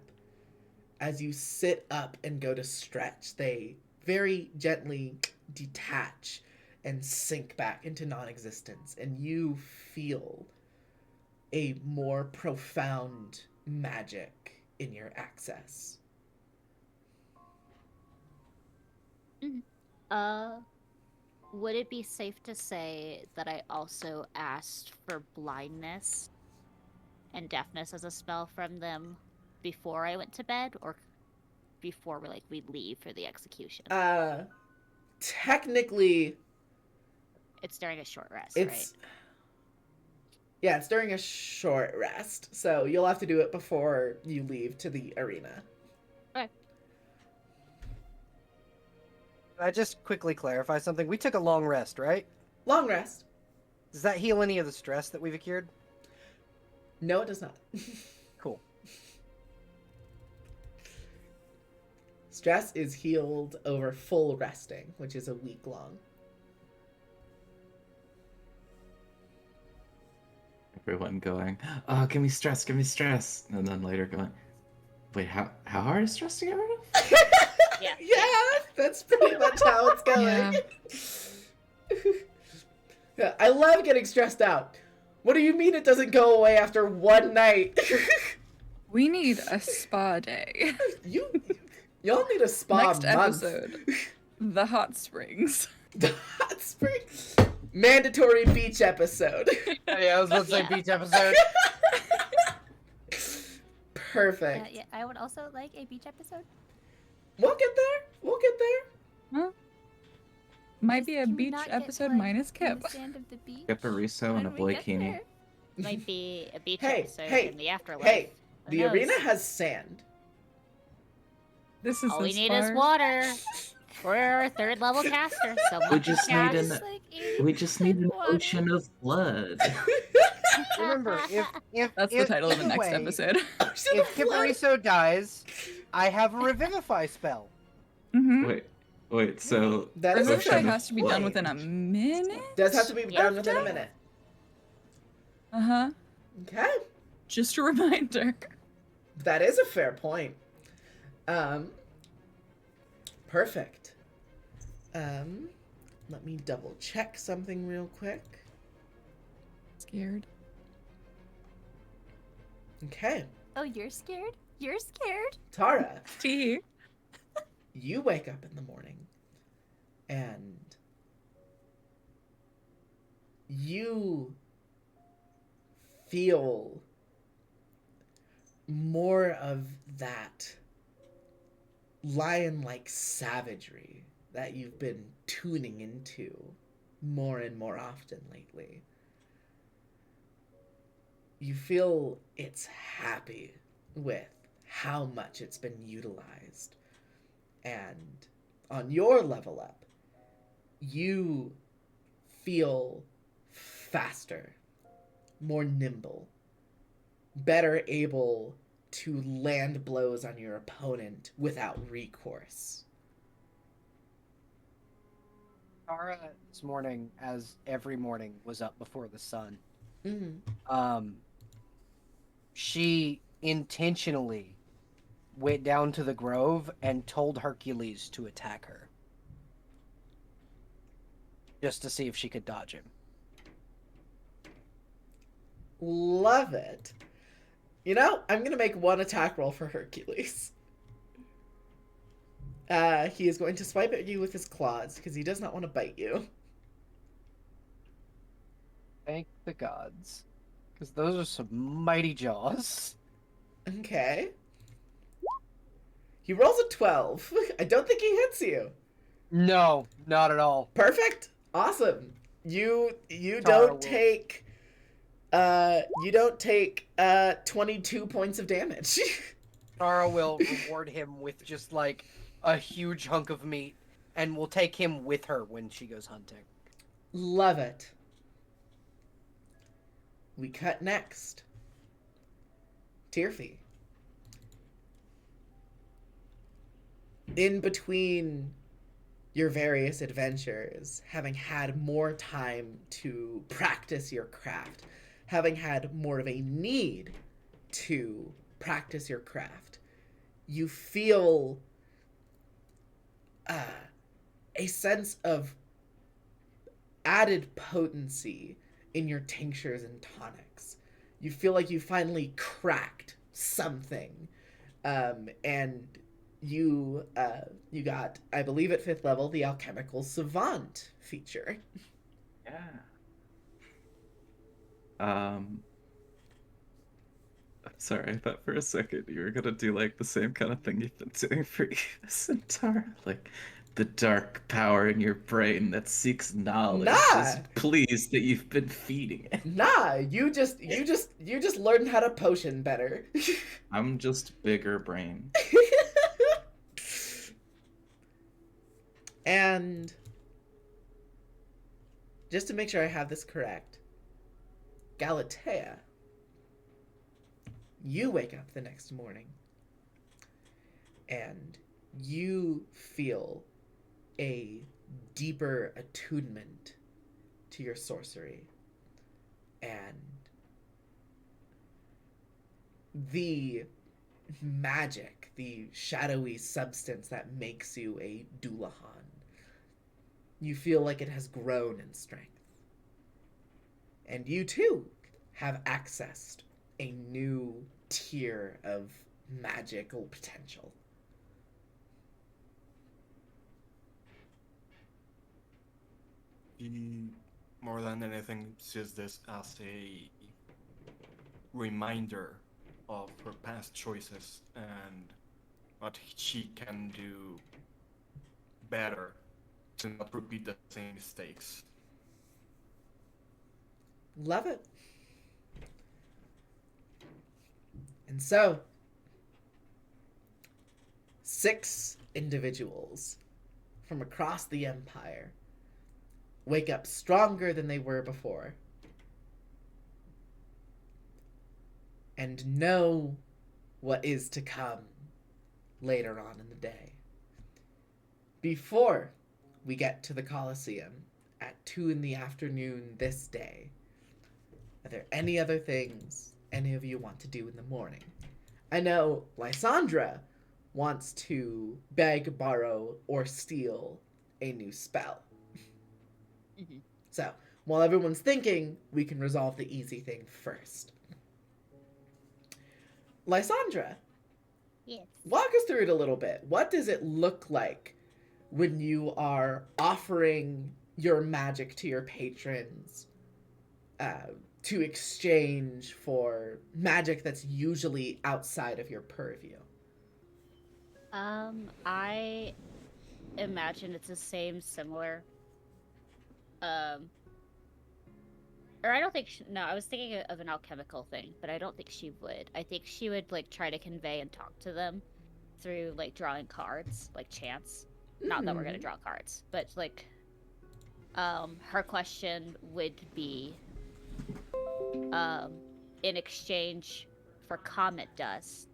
As you sit up and go to stretch, they very gently detach and sink back into non-existence, and you feel a more profound magic in your access. Would it be safe to say that I also asked for blindness and deafness as a spell from them before I went to bed, or before we leave for the execution? Technically, It's during a short rest, it's right? yeah, it's during a short rest, so you'll have to do it before you leave to the arena. Okay. Can I just quickly clarify something? We took a long rest, right? Long rest. Does that heal any of the stress that we've accrued? No, it does not. Cool. Stress is healed over full resting, which is a week long. Everyone going, "Oh, give me stress, give me stress," and then later going, "Wait, how hard is stress to get rid of?" Yeah, that's pretty much how it's going. Yeah. Yeah, I love getting stressed out. What do you mean it doesn't go away after one night? We need a spa day. Y'all need a spa Next month. episode, the hot springs. The hot spring. Mandatory beach episode. Yeah, I was about to say Yeah. beach episode. Perfect. Yeah, I would also like a beach episode. We'll get there. We'll get there. Huh? Might Just be a can we beach not get, episode like, minus on Kip. the sand of the beach Capariso and a when we get boykini. there? Might be a beach Hey, episode hey, in the afterlife. Hey, Who the knows? arena has sand. This is All we as need far... is water. We're a third level caster. Someone We can just need cast. an- It's like We just need an 80% water. ocean of blood. Remember, if That's the title of the next anyway, episode. If Kipariso dies, I have a revivify spell. Mm-hmm. Wait, so That is a Revivify Ocean of has to be done Flame. within a minute? Does have to be Yeah. done within a minute. Uh-huh. Okay. Just a reminder. That is a fair point. Perfect. Let me double check something real quick. Scared. Okay. Oh, you're scared? You're scared? Tara, Tea. you wake up in the morning and you feel more of that lion-like savagery that you've been tuning into more and more often lately. You feel it's happy with how much it's been utilized. And on your level up, you feel faster, more nimble, better able to land blows on your opponent without recourse. Tara this morning, as every morning, was up before the sun. Mm-hmm. She intentionally went down to the grove and told Hercules to attack her. Just to see if she could dodge him. Love it. You know, I'm going to make one attack roll for Hercules. He is going to swipe at you with his claws because he does not want to bite you. Thank the gods. Because those are some mighty jaws. Okay. He rolls a 12. I don't think he hits you. No, not at all. Perfect. Awesome. You Tara don't will- take 22 points of damage. Tara will reward him with just like a huge hunk of meat and will take him with her when she goes hunting. Love it. We cut next. Tirfi. In between your various adventures, having had more time to practice your craft, having had more of a need to practice your craft, you feel a sense of added potency in your tinctures and tonics. You feel like you finally cracked something, and you got, I believe at 5th level, the Alchemical Savant feature. Yeah. Sorry, I thought for a second you were gonna do like the same kind of thing you've been doing for Centaur, like the dark power in your brain that seeks knowledge Nah. is pleased that you've been feeding it. Nah, you just learned how to potion better. I'm just bigger brain. And just to make sure I have this correct, Galatea, you wake up the next morning and you feel a deeper attunement to your sorcery and the magic, the shadowy substance that makes you a Dullahan. You feel like it has grown in strength. And you too have accessed a new tier of magical potential. She, more than anything, sees this as a reminder of her past choices and what she can do better to not repeat the same mistakes. Love it. And so, 6 individuals from across the Empire wake up stronger than they were before and know what is to come later on in the day. Before we get to the Colosseum at 2 in the afternoon this day, are there any other things any of you want to do in the morning? I know Lysandra wants to beg, borrow, or steal a new spell. Mhm. So, while everyone's thinking, we can resolve the easy thing first. Lysandra, Yes. walk us through it a little bit. What does it look like when you are offering your magic to your patrons to exchange for magic that's usually outside of your purview? I imagine it's the same, similar. Or I don't think no, I was thinking of an alchemical thing, but I don't think she would. I think she would like try to convey and talk to them through like drawing cards, like chance. Not that we're gonna draw cards, but like her question would be in exchange for comet dust,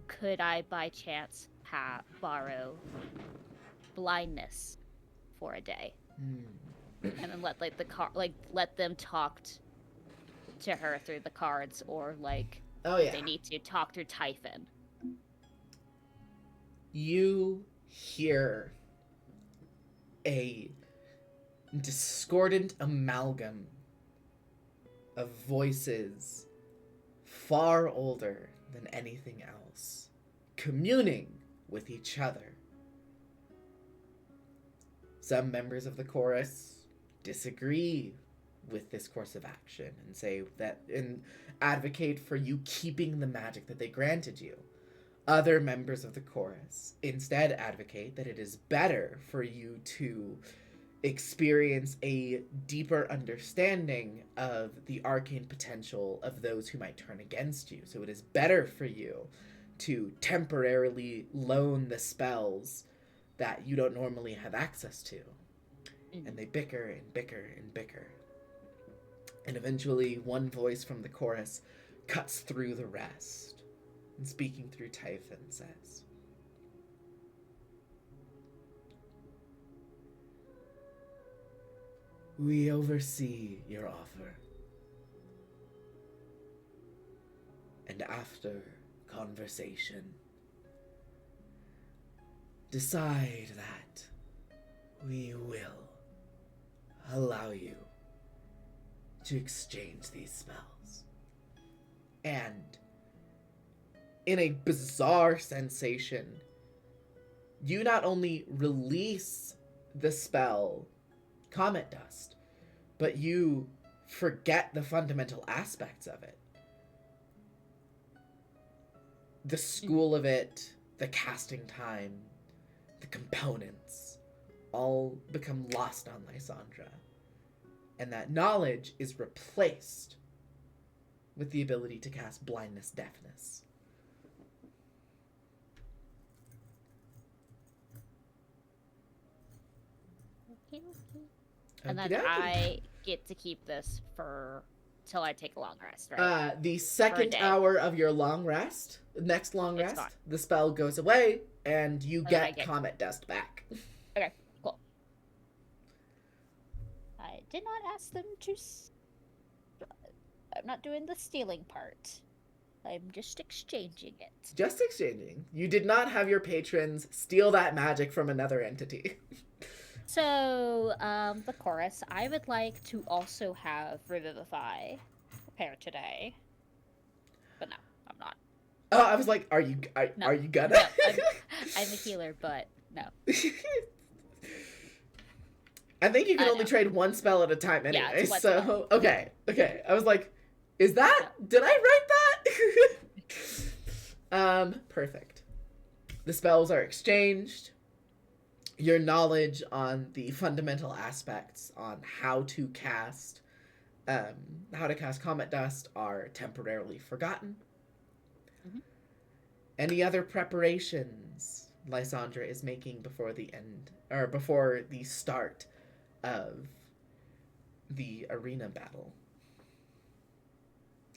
could I by chance borrow blindness for a day? And then let like let them talk to her through the cards, or like Oh, if yeah. they need to talk through Typhon. You hear a discordant amalgam of voices far older than anything else, communing with each other. Some members of the chorus disagree with this course of action and say that and advocate for you keeping the magic that they granted you. Other members of the chorus instead advocate that it is better for you to experience a deeper understanding of the arcane potential of those who might turn against you. So it is better for you to temporarily loan the spells that you don't normally have access to. And they bicker and bicker and bicker. And eventually, one voice from the chorus cuts through the rest, and speaking through Typhon says, "We oversee your offer. And after conversation, decide that we will allow you to exchange these spells." And in a bizarre sensation, you not only release the spell Comet Dust, but you forget the fundamental aspects of it. The school of it, the casting time, the components, all become lost on Lysandra. And that knowledge is replaced with the ability to cast blindness, deafness. Okay. And then Okey-dokey. I get to keep this for till I take a long rest, right? The second day. hour of your long rest, next long It's rest, gone. the spell goes away, and you And then I get get- Comet Dust back. Okay, cool. I did not ask them to. I'm not doing the stealing part. I'm just exchanging it. Just exchanging. You did not have your patrons steal that magic from another entity. So, the chorus, I would like to also have Revivify prepared today. But no, I'm not. Oh, I was like, are you No. are you gonna? No, I'm a healer, but no. I think you can I only know. trade one spell at a time Yeah, anyway. it's one So okay. I was like, is that? Did I write that? Perfect. The spells are exchanged. Your knowledge on the fundamental aspects on how to cast Comet Dust are temporarily forgotten. Mhm. Any other preparations Lysandra is making before the end or before the start of the arena battle?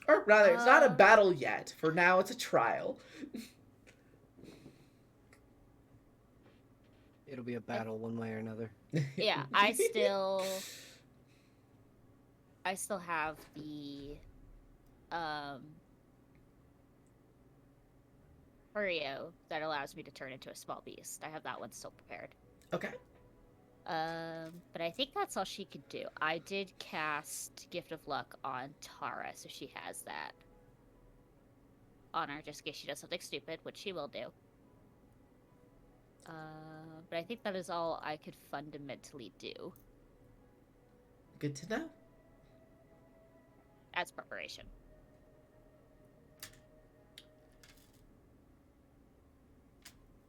Or rather, it's not a battle yet. For now, it's a trial. It'll be a battle one way or another. Yeah, I still have the Furio that allows me to turn into a small beast. I have that one still prepared. Okay. But I think that's all she could do. I did cast Gift of Luck on Tara, so she has that on her just in case she does something stupid, which she will do. But I think that is all I could fundamentally do Good to know. as preparation.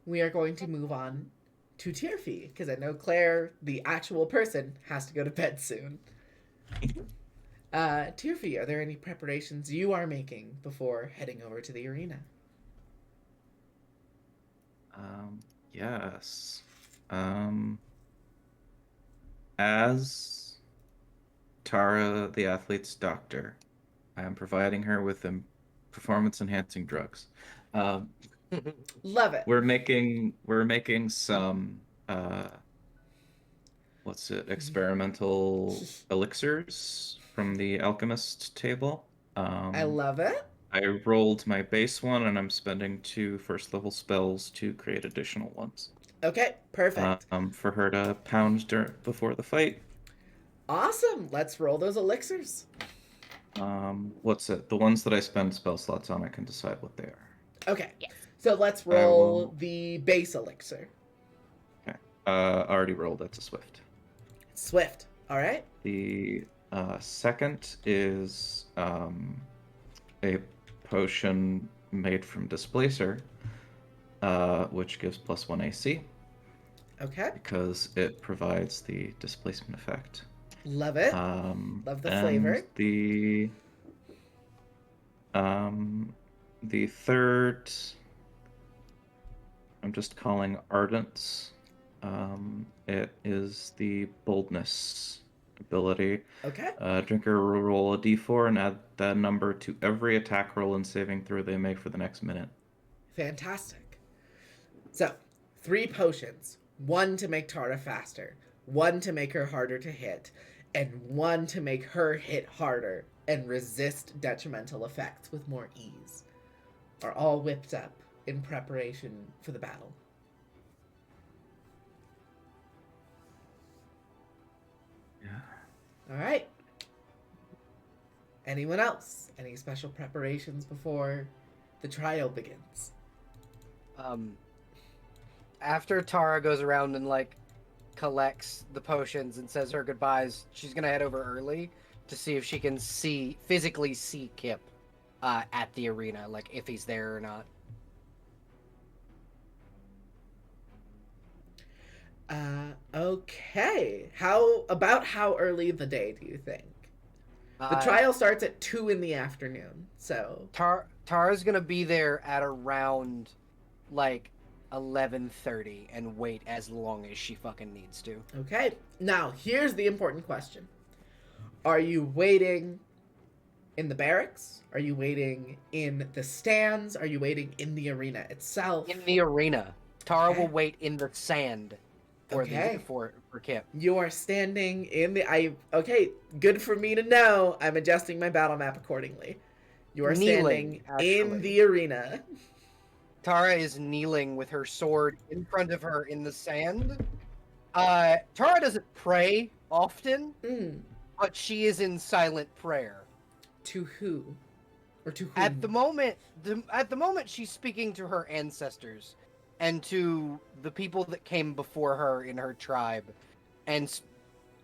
We are going to move on to Tierfy, because I know Claire, the actual person, has to go to bed soon. Tierfy, are there any preparations you are making before heading over to the arena? Yes. As Tara, the athlete's doctor, I am providing her with performance-enhancing drugs. Love it. We're making some experimental elixirs from the alchemist table. I love it. I rolled my base one, and I'm spending 2 first-level spells to create additional ones. Okay, perfect. For her to pound before the fight. Awesome. Let's roll those elixirs. The ones that I spend spell slots on, I can decide what they are. Okay. Yes. So let's roll the base elixir. Okay. Already rolled. That's a Swift. Swift. All right. The second is a potion made from Displacer, which gives +1 AC Okay. because it provides the displacement effect. Love it. Love the flavor. The third, I'm just calling Ardence. It is the boldness ability. Okay. Drinker will roll a d4 and add that number to every attack roll and saving throw they make for the next minute. Fantastic. So, 3 potions. 1 to make Tara faster, 1 to make her harder to hit, and 1 to make her hit harder and resist detrimental effects with more ease, are all whipped up in preparation for the battle. Yeah. All right. Anyone else? Any special preparations before the trial begins? After Tara goes around and collects the potions and says her goodbyes, she's gonna head over early to see if she can physically see Kip at the arena, if he's there or not. Okay. How early in the day do you think? The trial starts at 2 in the afternoon, so... Tara's gonna be there at around, 11:30 and wait as long as she fucking needs to. Okay. Now, here's the important question. Are you waiting in the barracks? Are you waiting in the stands? Are you waiting in the arena itself? In the arena. Tara Okay. will wait in the sand for Kip. You are standing in the... Okay, good for me to know. I'm adjusting my battle map accordingly. You are Kneeling, standing in actually. the arena. Tara is kneeling with her sword in front of her in the sand, Tara doesn't pray often, Mm. but she is in silent prayer. To who? Or to whom? At the moment, she's speaking to her ancestors and to the people that came before her in her tribe, and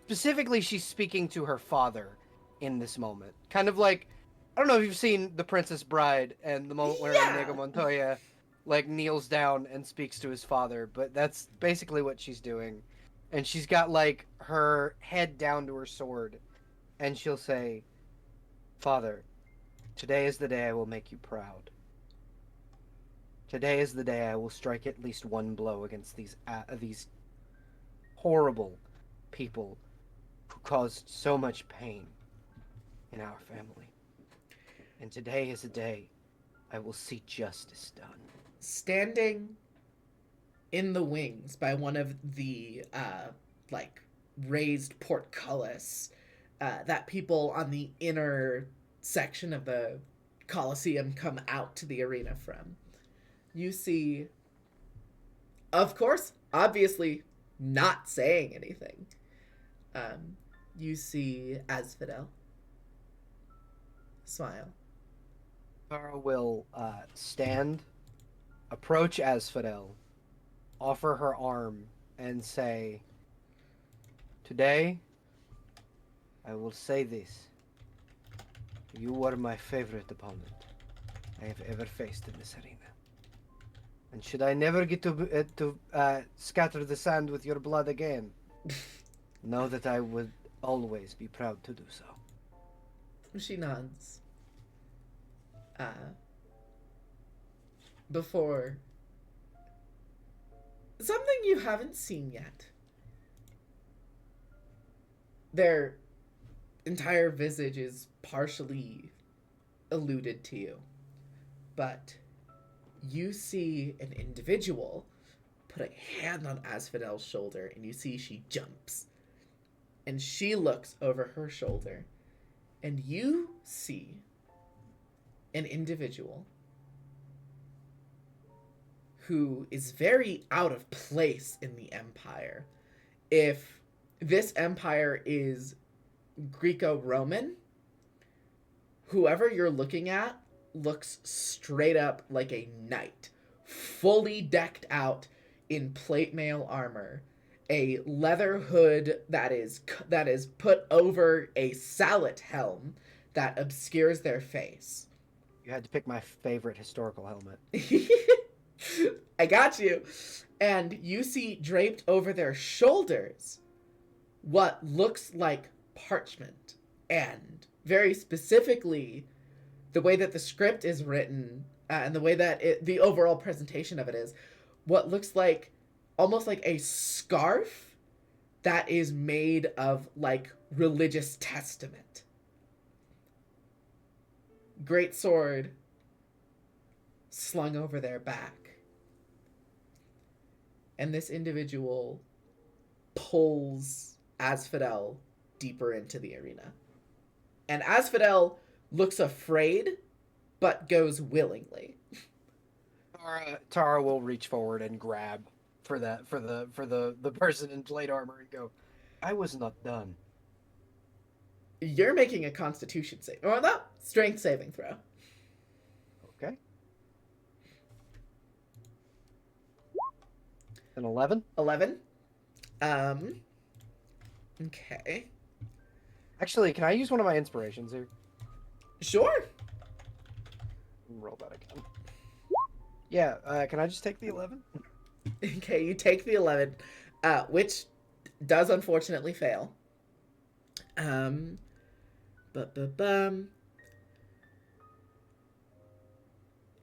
specifically, she's speaking to her father in this moment. Kind of like, I don't know if you've seen The Princess Bride and the moment where Yeah. Inigo Montoya like kneels down and speaks to his father, but that's basically what she's doing. And she's got like her head down to her sword, and she'll say, "Father, today is the day I will make you proud. Today is the day I will strike at least one blow against these horrible people who caused so much pain in our family. And today is a day I will see justice done." Standing in the wings by one of the like raised portcullis that people on the inner section of the Colosseum come out to the arena from, you see, of course, obviously not saying anything, you see Asphodel smile. Tara will stand, approach Asphodel, offer her arm, and say, "Today, I will say this. You were my favorite opponent I have ever faced in this arena. And should I never get to scatter the sand with your blood again, know that I would always be proud to do so." She nods. Before something you haven't seen yet. Their entire visage is partially alluded to you, but you see an individual put a hand on Asphodel's shoulder, and you see she jumps. And she looks over her shoulder, and you see an individual who is very out of place in the Empire. If this Empire is Greco-Roman, whoever you're looking at looks straight up like a knight, fully decked out in plate mail armor, a leather hood that is put over a sallet helm that obscures their face. You had to pick my favorite historical helmet. I got you. And you see draped over their shoulders what looks like parchment. And very specifically, the way that the script is written and the way that the overall presentation of it is, what looks like almost like a scarf that is made of like religious testament. Great sword slung over their back. And this individual pulls Asphodel deeper into the arena. And Asphodel looks afraid, but goes willingly. Tara will reach forward and grab for the person in plate armor and go, "I was not done." You're making a Constitution save. Or no, Strength saving throw. Okay. An 11? 11. Okay. Actually, can I use one of my inspirations here? Sure. Roll that again. Yeah, can I just take the 11? Okay, you take the 11, which does unfortunately fail.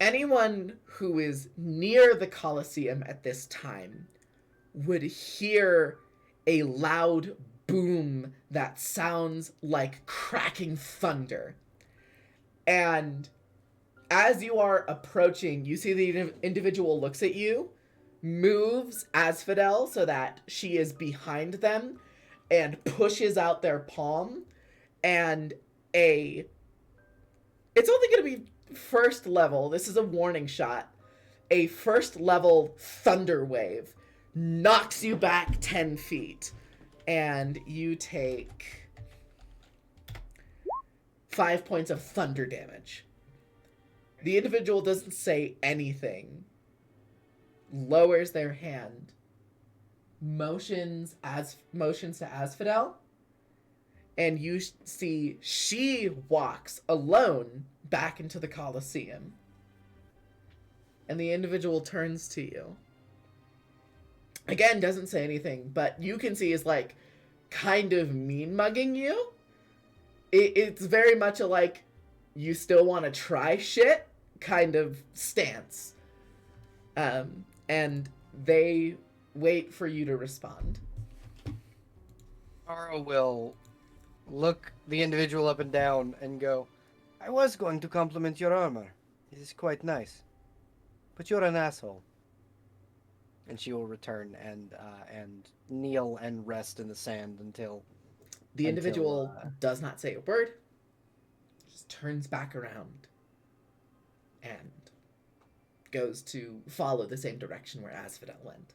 Anyone who is near the Colosseum at this time would hear a loud boom that sounds like cracking thunder. And as you are approaching, you see the individual looks at you, moves Asphodel so that she is behind them, and pushes out their palm, and it's only going to be first level. This is a warning shot. A first level thunder wave knocks you back 10 feet, and you take 5 points of thunder damage. The individual doesn't say anything, lowers their hand, motions to Asphodel, and you see she walks alone back into the Colosseum. And the individual turns to you. Again, doesn't say anything, but you can see is like kind of mean mugging you. It's very much a like, you still want to try shit kind of stance. And they wait for you to respond. Tara will look the individual up and down and go, I was going to compliment your armor. It is quite nice. But you're an asshole. And she will return and kneel and rest in the sand until The individual does not say a word, just turns back around and goes to follow the same direction where Asphodel went.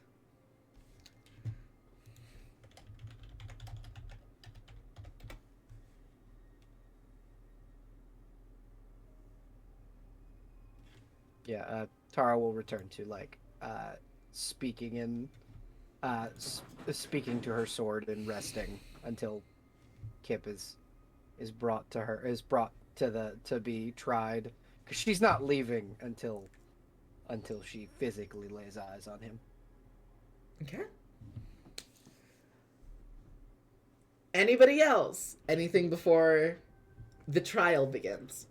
Yeah, Tara will return to like speaking in speaking to her sword and resting until Kip is brought to be tried, because she's not leaving until she physically lays eyes on him. Okay. Anybody else? Anything before the trial begins?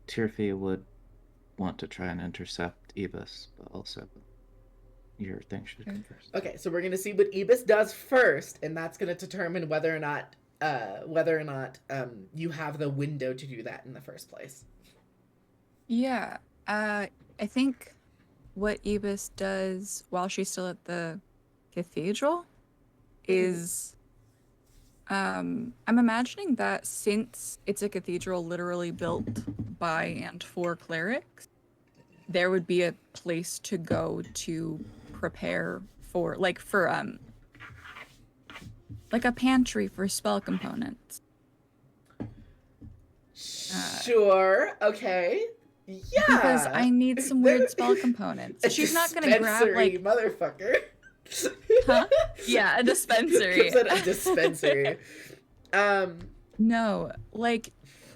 Tirfi would want to try and intercept Ibis, but also your thing should come first. Okay, so we're gonna see what Ibis does first, and that's gonna determine whether or not you have the window to do that in the first place. Yeah. I think what Ibis does while she's still at the cathedral is I'm imagining that since it's a cathedral literally built by and for clerics, there would be a place to go to prepare for like a pantry for spell components. Sure. Okay. Yeah. Because I need some weird spell components. A She's not gonna grab dispensary, like motherfucker. Huh? Yeah, a dispensary. A dispensary. No, like,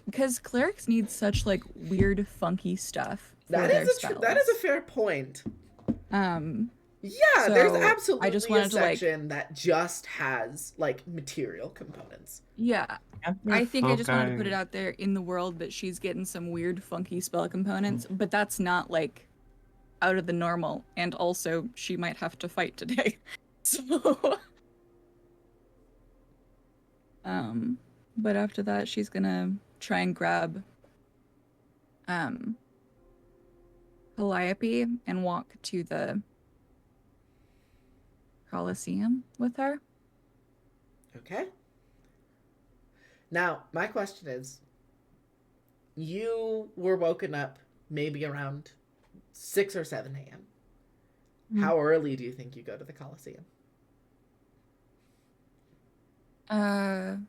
because clerics need such like weird, funky stuff for that their is spells. that is a fair point. Yeah, So there's absolutely I just a wanted to, like- section that just has like material components. Yeah, I think I just wanted to put it out there in the world that she's getting some weird, funky spell components, but that's not like out of the normal. And also, she might have to fight today, so. But after that, she's gonna try and grab Calliope and walk to the Colosseum with her. Okay. Now, my question is, you were woken up maybe around 6 or 7 a.m. How early do you think you go to the Colosseum? Or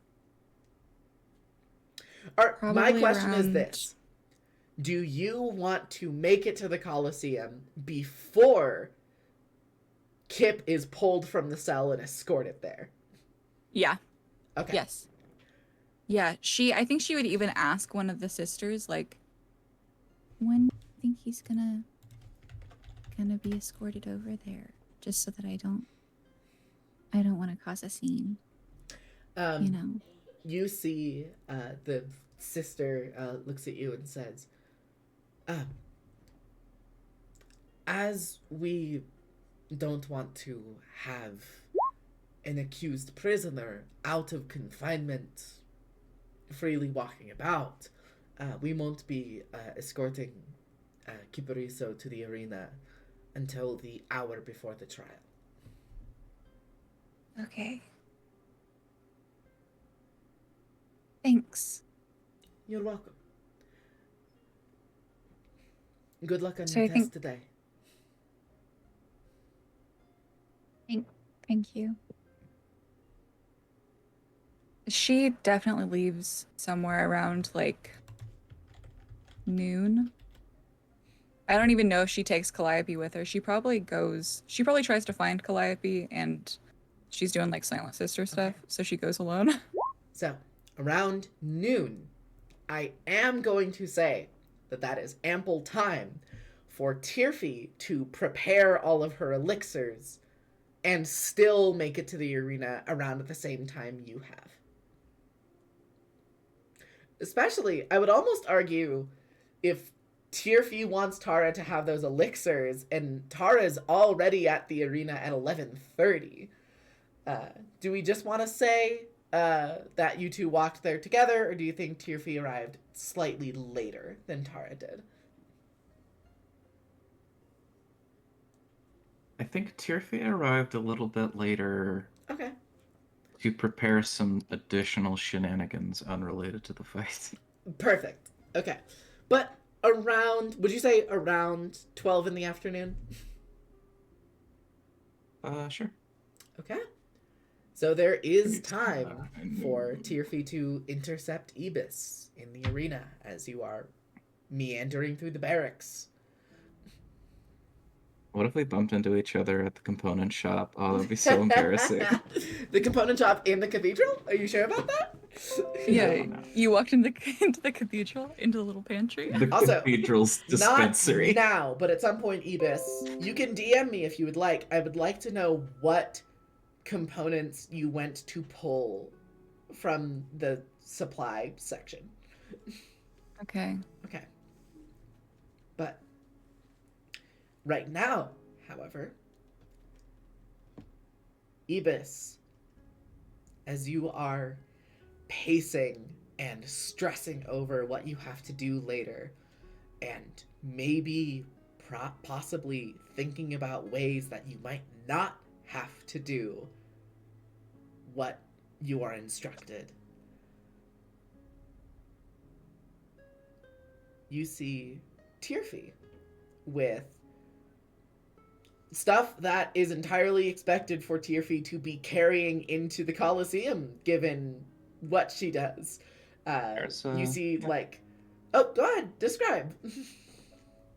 my Probably question is around- this. Do you want to make it to the Colosseum before Kip is pulled from the cell and escorted there? Yeah. Okay. Yes. Yeah, I think she would even ask one of the sisters, like, when do you think he's gonna be escorted over there? Just so that I don't want to cause a scene. You know. You see the sister looks at you and says, as we don't want to have an accused prisoner out of confinement freely walking about, we won't be escorting Kipariso to the arena until the hour before the trial. Okay. Thanks. You're welcome. Good luck on So your I test think- today. Thank you. She definitely leaves somewhere around like noon. I don't even know if she takes Calliope with her. She probably tries to find Calliope, and she's doing like Silent Sister stuff, so she goes alone. So, around noon, I am going to say that that is ample time for Tirfi to prepare all of her elixirs and still make it to the arena around at the same time you have. Especially, I would almost argue if Tirfi wants Tara to have those elixirs and Tara's already at the arena at 11:30. Do we just want to say that you two walked there together, or do you think Tirfi arrived slightly later than Tara did? I think Tirfi arrived a little bit later Okay. to prepare some additional shenanigans unrelated to the fight. Perfect. Okay. But around, would you say around 12 in the afternoon? Sure. Okay. So there is It's, time noon. for Tirfi to intercept Ibis in the arena as you are meandering through the barracks. What if we bumped into each other at the component shop? Oh, that'd be so embarrassing. The component shop in the cathedral? Are you sure about that? Yeah, No. you walked into the cathedral, into the little pantry. The Also, cathedral's dispensary. Not now, but at some point, Ibis, you can DM me if you would like. I would like to know what components you went to pull from the supply section. Okay. Okay. But right now, however, Ibis, as you are pacing and stressing over what you have to do later, and maybe possibly thinking about ways that you might not have to do what you are instructed, you see Tirfi with stuff that is entirely expected for Tirfi to be carrying into the Colosseum, given what she does. You see, yeah. like, oh, go ahead, describe.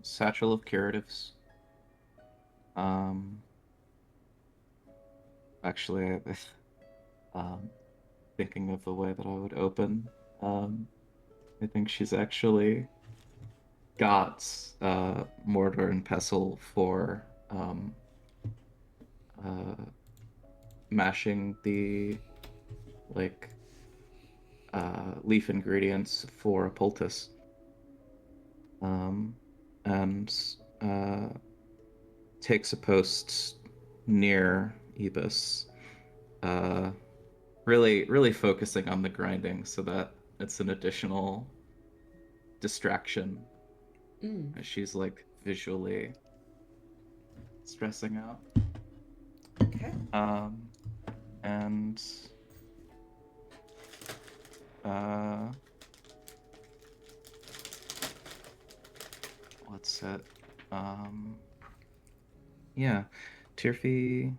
Satchel of curatives. Actually, thinking of the way that I would open, I think she's actually got mortar and pestle for mashing the leaf ingredients for a poultice. And takes a post near Ibis, really focusing on the grinding so that it's an additional distraction as she's like visually stressing out. Okay. And what's it? Yeah, Tirfi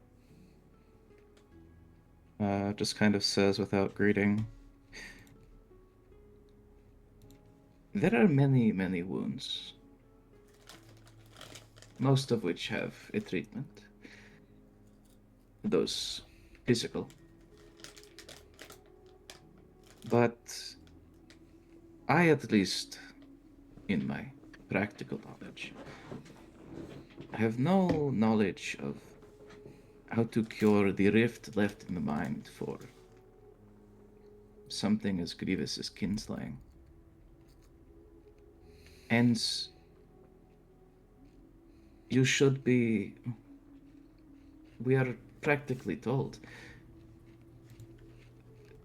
just kind of says without greeting, there are many, many wounds, most of which have a treatment. Those physical. But I, at least in my practical knowledge, have no knowledge of how to cure the rift left in the mind for something as grievous as kinslaying. Hence, you should be... We are practically told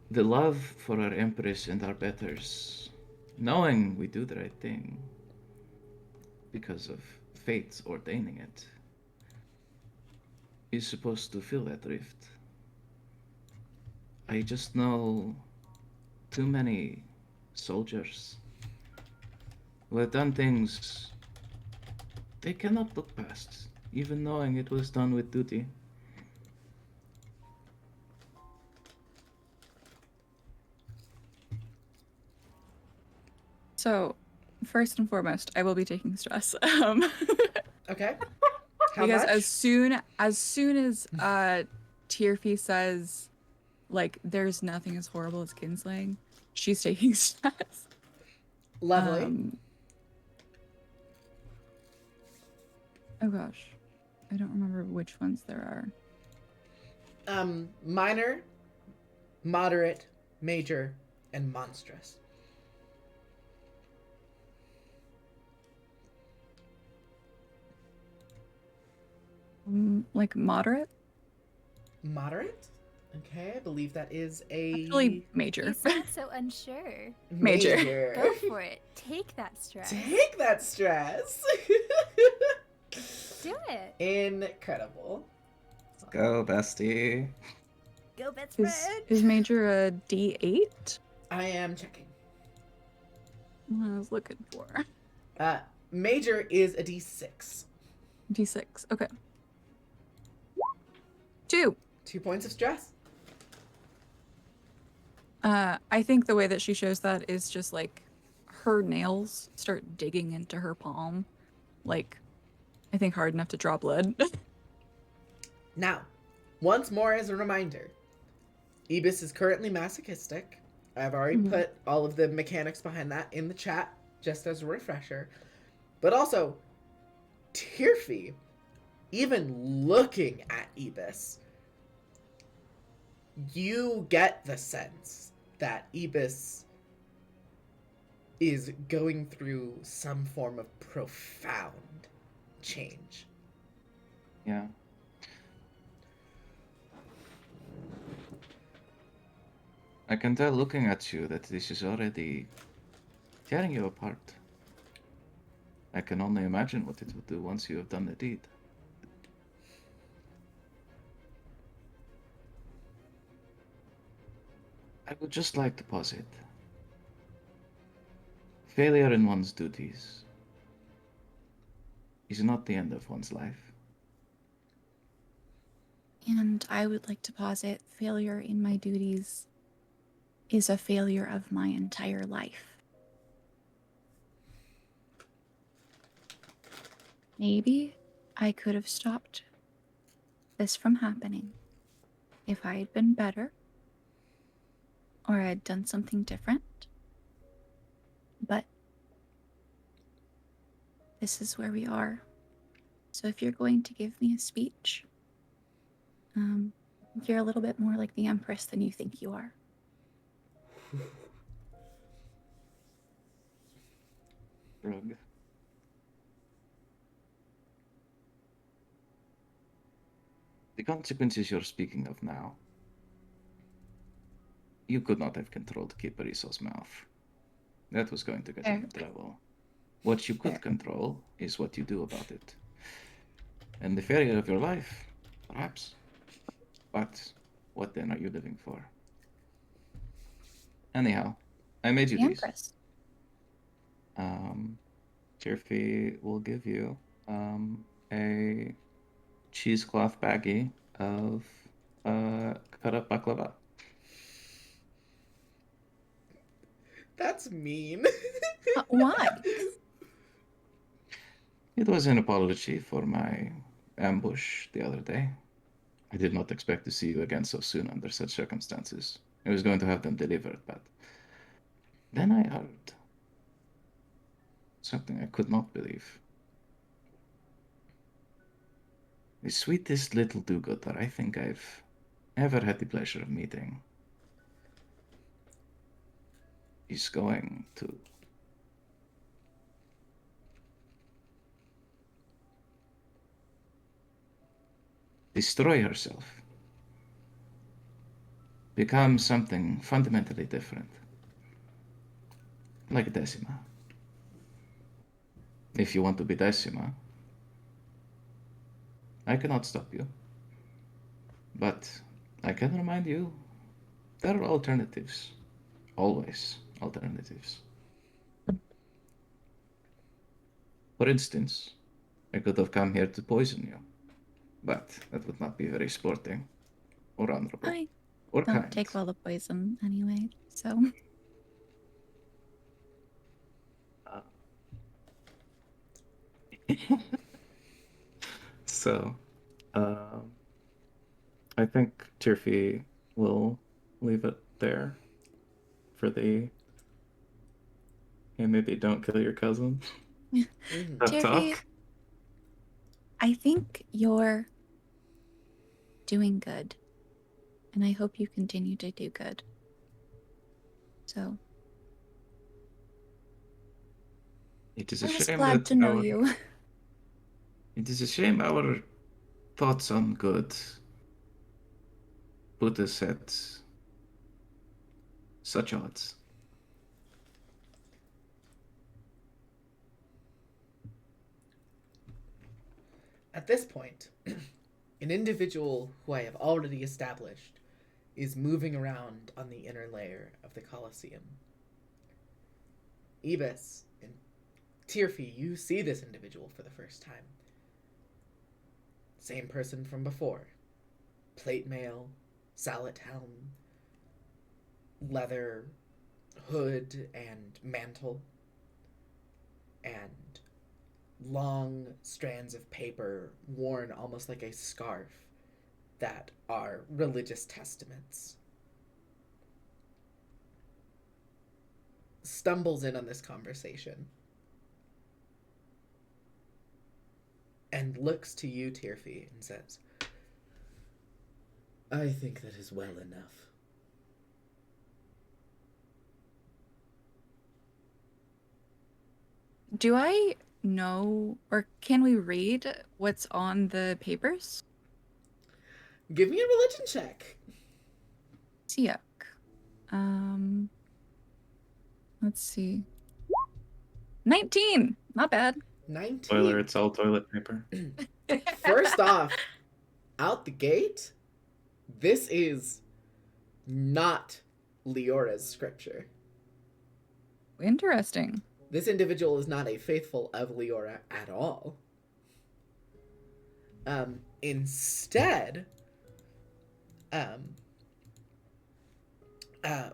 the love for our Empress and our betters, knowing we do the right thing because of fate ordaining it, is supposed to fill that rift. I just know too many soldiers who have done things they cannot look past, even knowing it was done with duty. So, first and foremost, I will be taking stress. Okay. How Because much? as soon as Tearfy says, like, there's nothing as horrible as kinslaying, she's taking stress. Lovely. Oh gosh, I don't remember which ones there are. Minor, moderate, major, and monstrous. Like moderate, Moderate? Okay, I believe that is a actually major. You sound so unsure. Major. Go for it. Take that stress. Take that stress. Do it. Incredible. Go, bestie. Go best Is friend. is major a D8? I am checking. What I was looking for. Major is a D6. D6. Okay. 2. 2 points of stress. I think the way that she shows that is just like her nails start digging into her palm, like I think hard enough to draw blood. Now, once more as a reminder, Ibis is currently masochistic. I've already put all of the mechanics behind that in the chat, just as a refresher. But also, Tearfy, even looking at Ibis, you get the sense that Ibis is going through some form of profound change. Yeah. I can tell looking at you that this is already tearing you apart. I can only imagine what it will do once you have done the deed. I would just like to posit. Failure in one's duties is not the end of one's life. And I would like to posit failure in my duties is a failure of my entire life. Maybe I could have stopped this from happening if I had been better or I had done something different. But this is where we are. So if you're going to give me a speech, you're a little bit more like the Empress than you think you are. Rug. The consequences you're speaking of now, you could not have controlled Kipariso's mouth. That was going to get you in trouble. What you could control is what you do about it. And the failure of your life, perhaps. But what then are you living for? Anyhow, I made you The these. Empress. Tearfy will give you a cheesecloth baggie of cut up baklava. That's mean. Why? It was an apology for my ambush the other day. I did not expect to see you again so soon under such circumstances. I was going to have them delivered, but then I heard something I could not believe. The sweetest little do-gooder I think I've ever had the pleasure of meeting is going to destroy herself, become something fundamentally different, like Decima. If you want to be Decima, I cannot stop you. But I can remind you, there are alternatives. Always alternatives. For instance, I could have come here to poison you, but that would not be very sporting or honorable I or don't kind. take well the poison anyway, so. So, I think Tirfi will leave it there for the "hey, maybe don't kill your cousin" Mhm. pep Tirfi, talk. I think you're doing good, and I hope you continue to do good. So, It is I a was shame glad that to know our you. it is a shame our thoughts on good put us at such odds. At this point, an individual who I have already established is moving around on the inner layer of the Colosseum. Ibis and Tirfi, you see this individual for the first time. Same person from before. Plate mail, sallet helm, leather hood and mantle, and long strands of paper worn almost like a scarf that are religious testaments. Stumbles in on this conversation and looks to you, Tirfi, and says, I think that is well enough. Do I know, or can we read what's on the papers? Give me a religion check. Yuck. Let's see. 19. Not bad. 19. Spoiler, it's all toilet paper. First off, out the gate, this is not Leora's scripture. Interesting. This individual is not a faithful of Leora at all. Instead,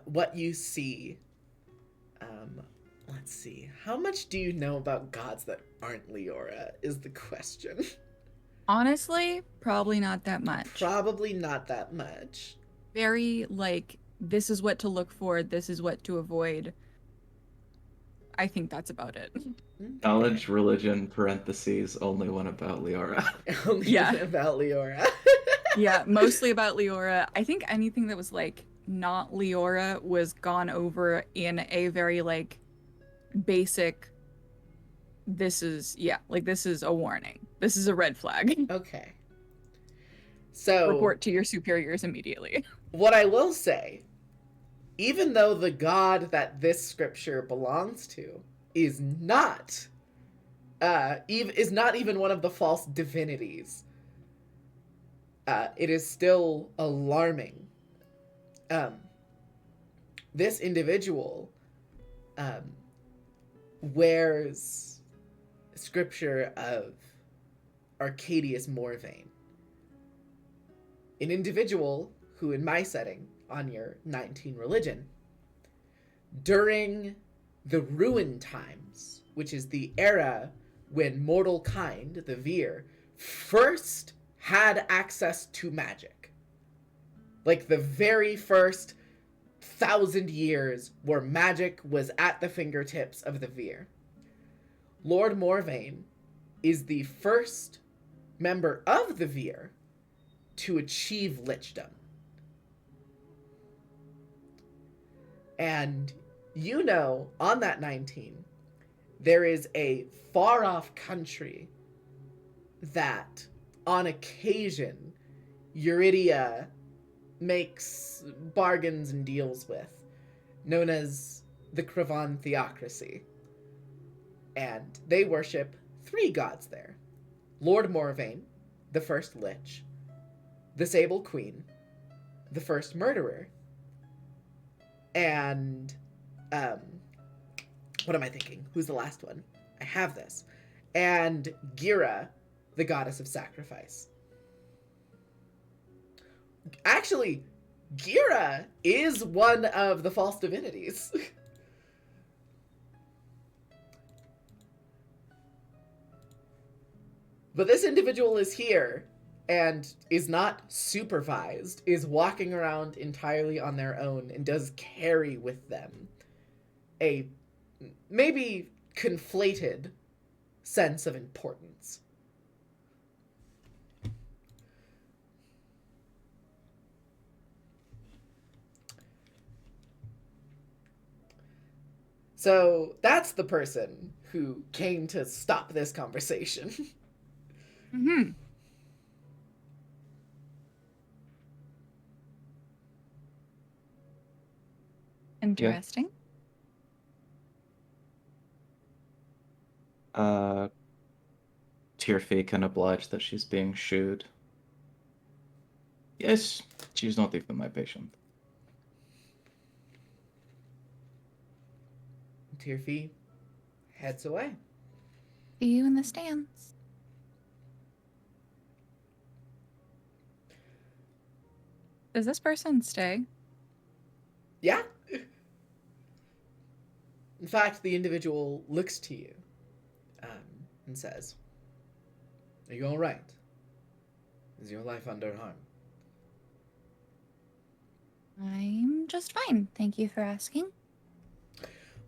what you see, let's see, how much do you know about gods that aren't Leora is the question. Honestly, probably not that much. Probably not that much. Very like, this is what to look for, this is what to avoid. I think that's about it. Knowledge, religion, parentheses, only one about Leora. Only Yeah. about Leora. Yeah, mostly about Leora. I think anything that was like not Leora was gone over in a very like basic, this is a warning. This is a red flag. Okay. So Report to your superiors immediately. what I will say, even though the god that this scripture belongs to is not even one of the false divinities, it is still alarming. This individual wears scripture of Arcadius Morvain, an individual who, in my setting, on your 19 religion, during the Ruin Times, which is the era when mortal kind, the Vir, first had access to magic. Like the very first 1,000 years where magic was at the fingertips of the Vir. Lord Morvain is the first member of the Vir to achieve lichdom. And you know, on that 19, there is a far-off country that, on occasion, Eurydia makes bargains and deals with, known as the Kravan Theocracy. And they worship 3 gods there. Lord Morvain, the first Lich, the Sable Queen, the first Murderer, and, what am I thinking? Who's the last one? I have this. and Gira, the goddess of sacrifice. Actually, Gira is one of the false divinities. But this individual is here and is not supervised, is walking around entirely on their own, and does carry with them a maybe conflated sense of importance. So that's the person who came to stop this conversation. Mm-hmm. Interesting. Tearfey can oblige that she's being shooed. Yes, she's not even my patient. Tearfey heads away. See you in the stands. Does this person stay? Yeah. In fact, the individual looks to you and says, "Are you all right? Is your life under harm?" I'm just fine. Thank you for asking.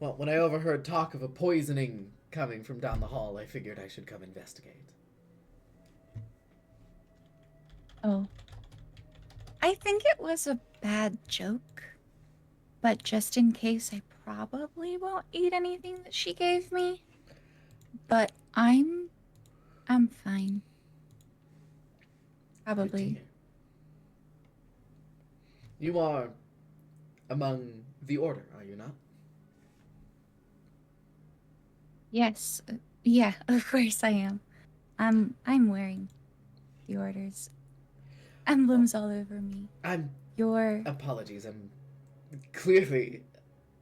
Well, when I overheard talk of a poisoning coming from down the hall, I figured I should come investigate. Oh. I think it was a bad joke. But just in case, I probably won't eat anything that she gave me. But I'm fine. Good to Probably. hear. You are among the order, are you not? Yes. Yeah, of course I am. I'm wearing the order's emblems all over me. Your Apologies, I'm clearly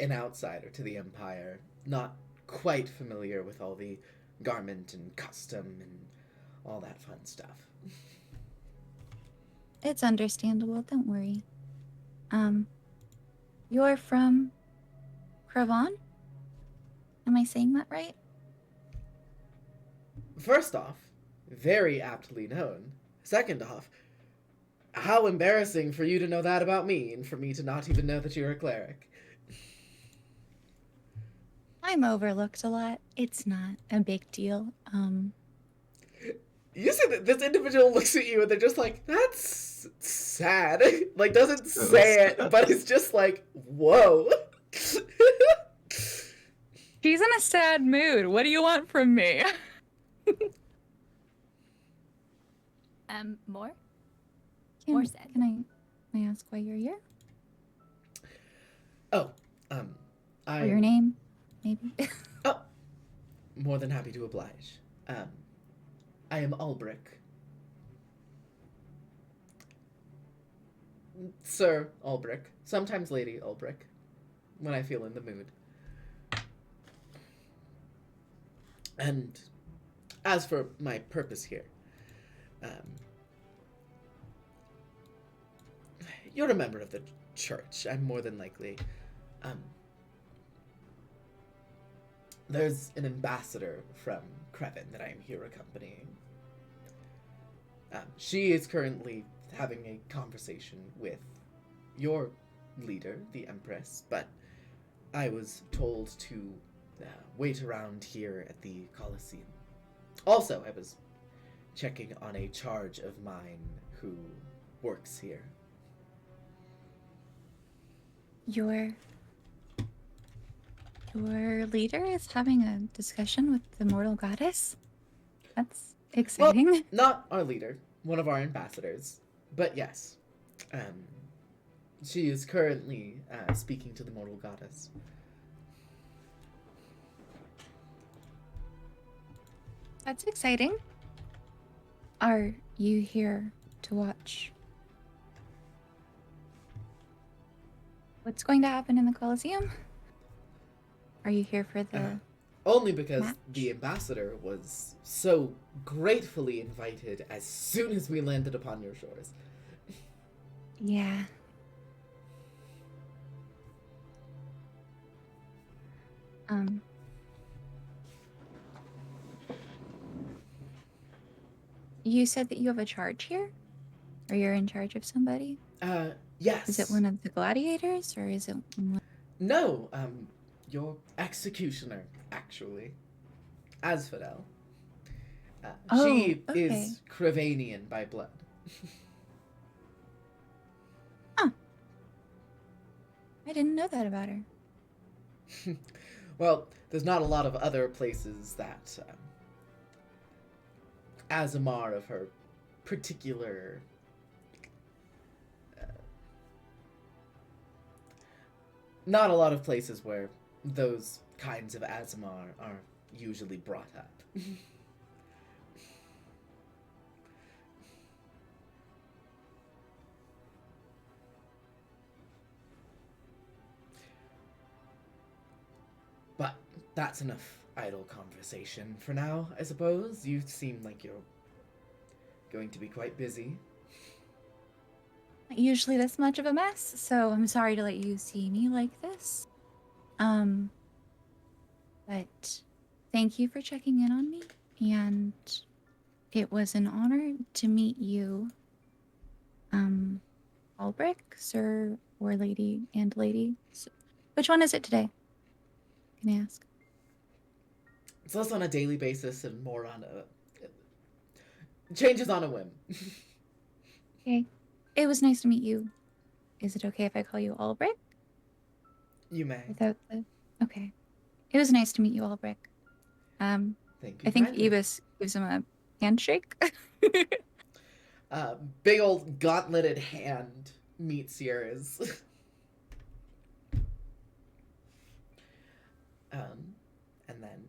an outsider to the Empire, not quite familiar with all the garment and custom and all that fun stuff. It's understandable, don't worry. You're from Cravan? Am I saying that right? First off, very aptly known. Second off, how embarrassing for you to know that about me and for me to not even know that you're a cleric. I'm overlooked a lot. It's not a big deal. You see that this individual looks at you and they're just like, "That's sad." Like, doesn't say it, but it's just like, whoa. She's in a sad mood. What do you want from me? More? Can, More sad. can I ask why you're here? Oh, Or your name, maybe? Oh, more than happy to oblige. I am Ulbrich. Sir Ulbrich. Sometimes Lady Ulbrich, when I feel in the mood. And as for my purpose here, you're a member of the church. I'm more than likely. There's an ambassador from Creven that I am here accompanying. She is currently having a conversation with your leader, the Empress, but I was told to wait around here at the Colosseum. Also, I was checking on a charge of mine who works here. Your leader is having a discussion with the mortal goddess? That's exciting. Well, not our leader, one of our ambassadors, but yes. She is currently speaking to the mortal goddess. That's exciting. Are you here to watch what's going to happen in the Colosseum? Are you here for the Only because Match. the ambassador was so gratefully invited as soon as we landed upon your shores. Yeah. Um. You said that you have a charge here? Or you're in charge of somebody? Yes. Is it one of the gladiators or is it one? No, your executioner, actually. Asphodel. She Oh, okay. is Crevanian by blood. I didn't know that about her. Well, there's not a lot of other places that Azamar of her particular not a lot of places where those kinds of Azamar are usually brought up. But that's enough idle conversation for now, I suppose. You seem like you're going to be quite busy. Not usually this much of a mess, so I'm sorry to let you see me like this. But thank you for checking in on me, and it was an honor to meet you, Albrecht, sir or lady and lady. Which one is it today? Can I ask? It's less on a daily basis and more on a changes on a whim. Okay. It was nice to meet you. Is it okay if I call you Albrecht? You may. Without the... Okay. It was nice to meet you, Albrecht. Thank you. I think kindly. Ebus gives him a handshake. Big old gauntleted hand meets yours. And then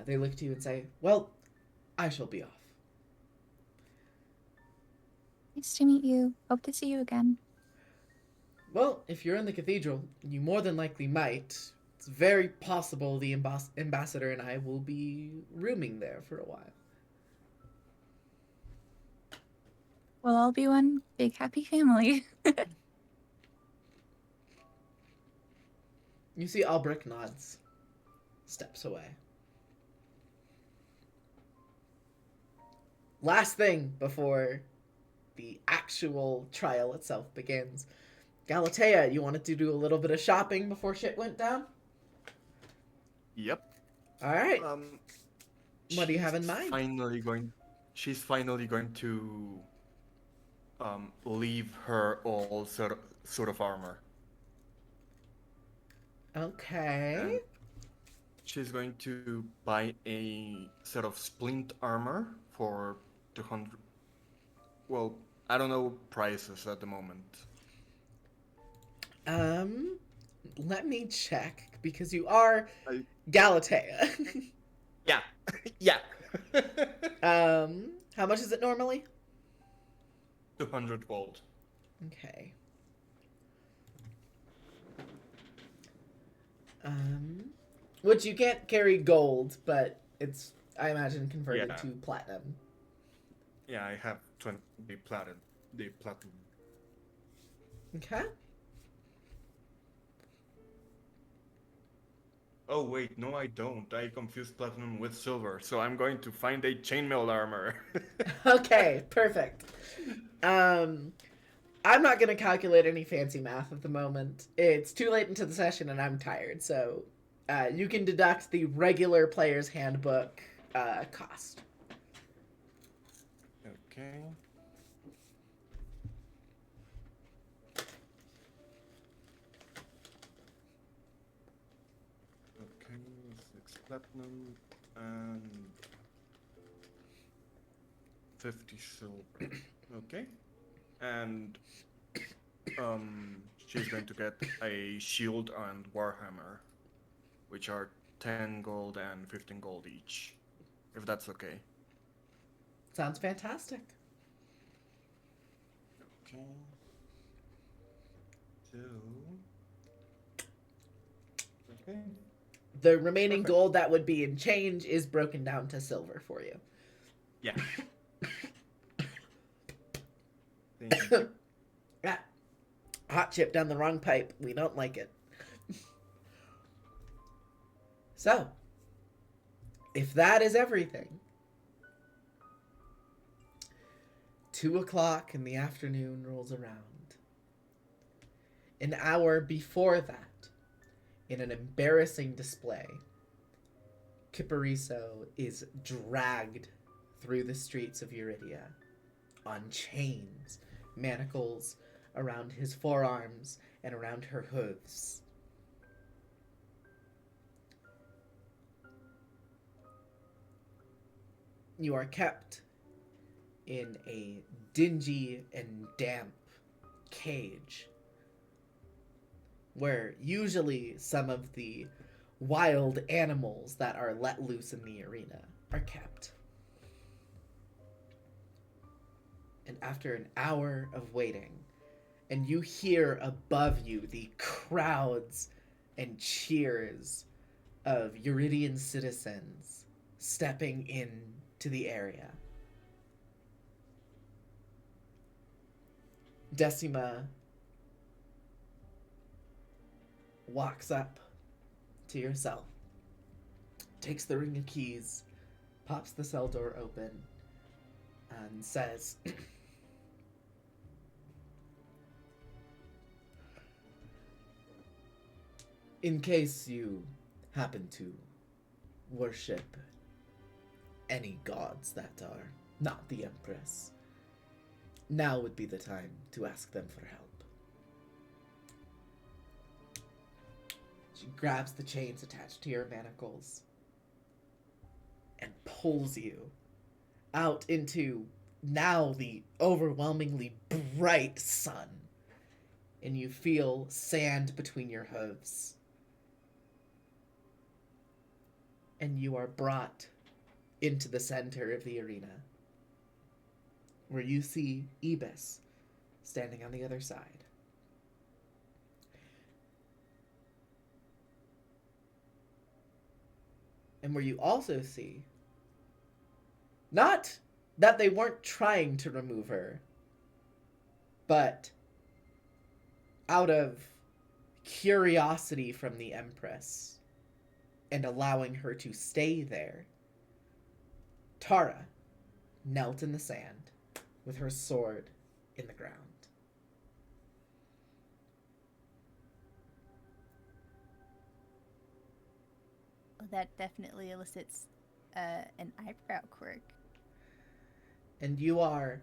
they look to you and say, "Well, I shall be off." Nice to meet you. Hope to see you again. Well, if you're in the cathedral, you more than likely might. It's very possible the ambassador and I will be rooming there for a while. We'll all be one big happy family. You see Albrecht nods, steps away. Last thing before the actual trial itself begins. Galatea, you wanted to do a little bit of shopping before shit went down? Yep. All right. What do you have in she's mind? She's finally going to leave her old sort of armor. Okay. And she's going to buy a set of splint armor for 200. Well, I don't know prices at the moment. Let me check because you are I- Galatea. Yeah. Yeah. How much is it normally? 200 gold. Okay. Which you can't carry gold, but it's, I imagine, converted Yeah. to platinum. Yeah, I have 20 platinum. The platinum. Okay. Oh wait, no, I don't. I confused platinum with silver, so I'm going to find a chainmail armor. Okay, perfect. I'm not gonna calculate any fancy math at the moment. It's too late into the session and I'm tired, so you can deduct the regular player's handbook cost. Okay. Okay, 6 platinum and 50 silver. Okay. And she's going to get a shield and warhammer, which are 10 gold and 15 gold each, if that's okay. Sounds fantastic. Okay. So. Okay. The remaining Perfect. gold that would be in change is broken down to silver for you. Yeah. Thank you. Ah, hot chip down the wrong pipe. We don't like it. So, if that is everything, 2:00 in the afternoon rolls around. An hour before that, in an embarrassing display, Kipariso is dragged through the streets of Eurydia on chains, manacles around his forearms and around her hooves. You are kept in a dingy and damp cage where usually some of the wild animals that are let loose in the arena are kept. And after an hour of waiting, and you hear above you the crowds and cheers of Eurydian citizens stepping into the area, Decima walks up to your cell, takes the ring of keys, pops the cell door open, and says, in case you happen to worship any gods that are not the Empress, now would be the time to ask them for help. She grabs the chains attached to your manacles and pulls you out into now the overwhelmingly bright sun. And you feel sand between your hooves. And you are brought into the center of the arena, where you see Ibis standing on the other side. And where you also see, not that they weren't trying to remove her, but out of curiosity from the Empress and allowing her to stay there, Tara knelt in the sand with her sword in the ground. Well, that definitely elicits an eyebrow quirk. And you are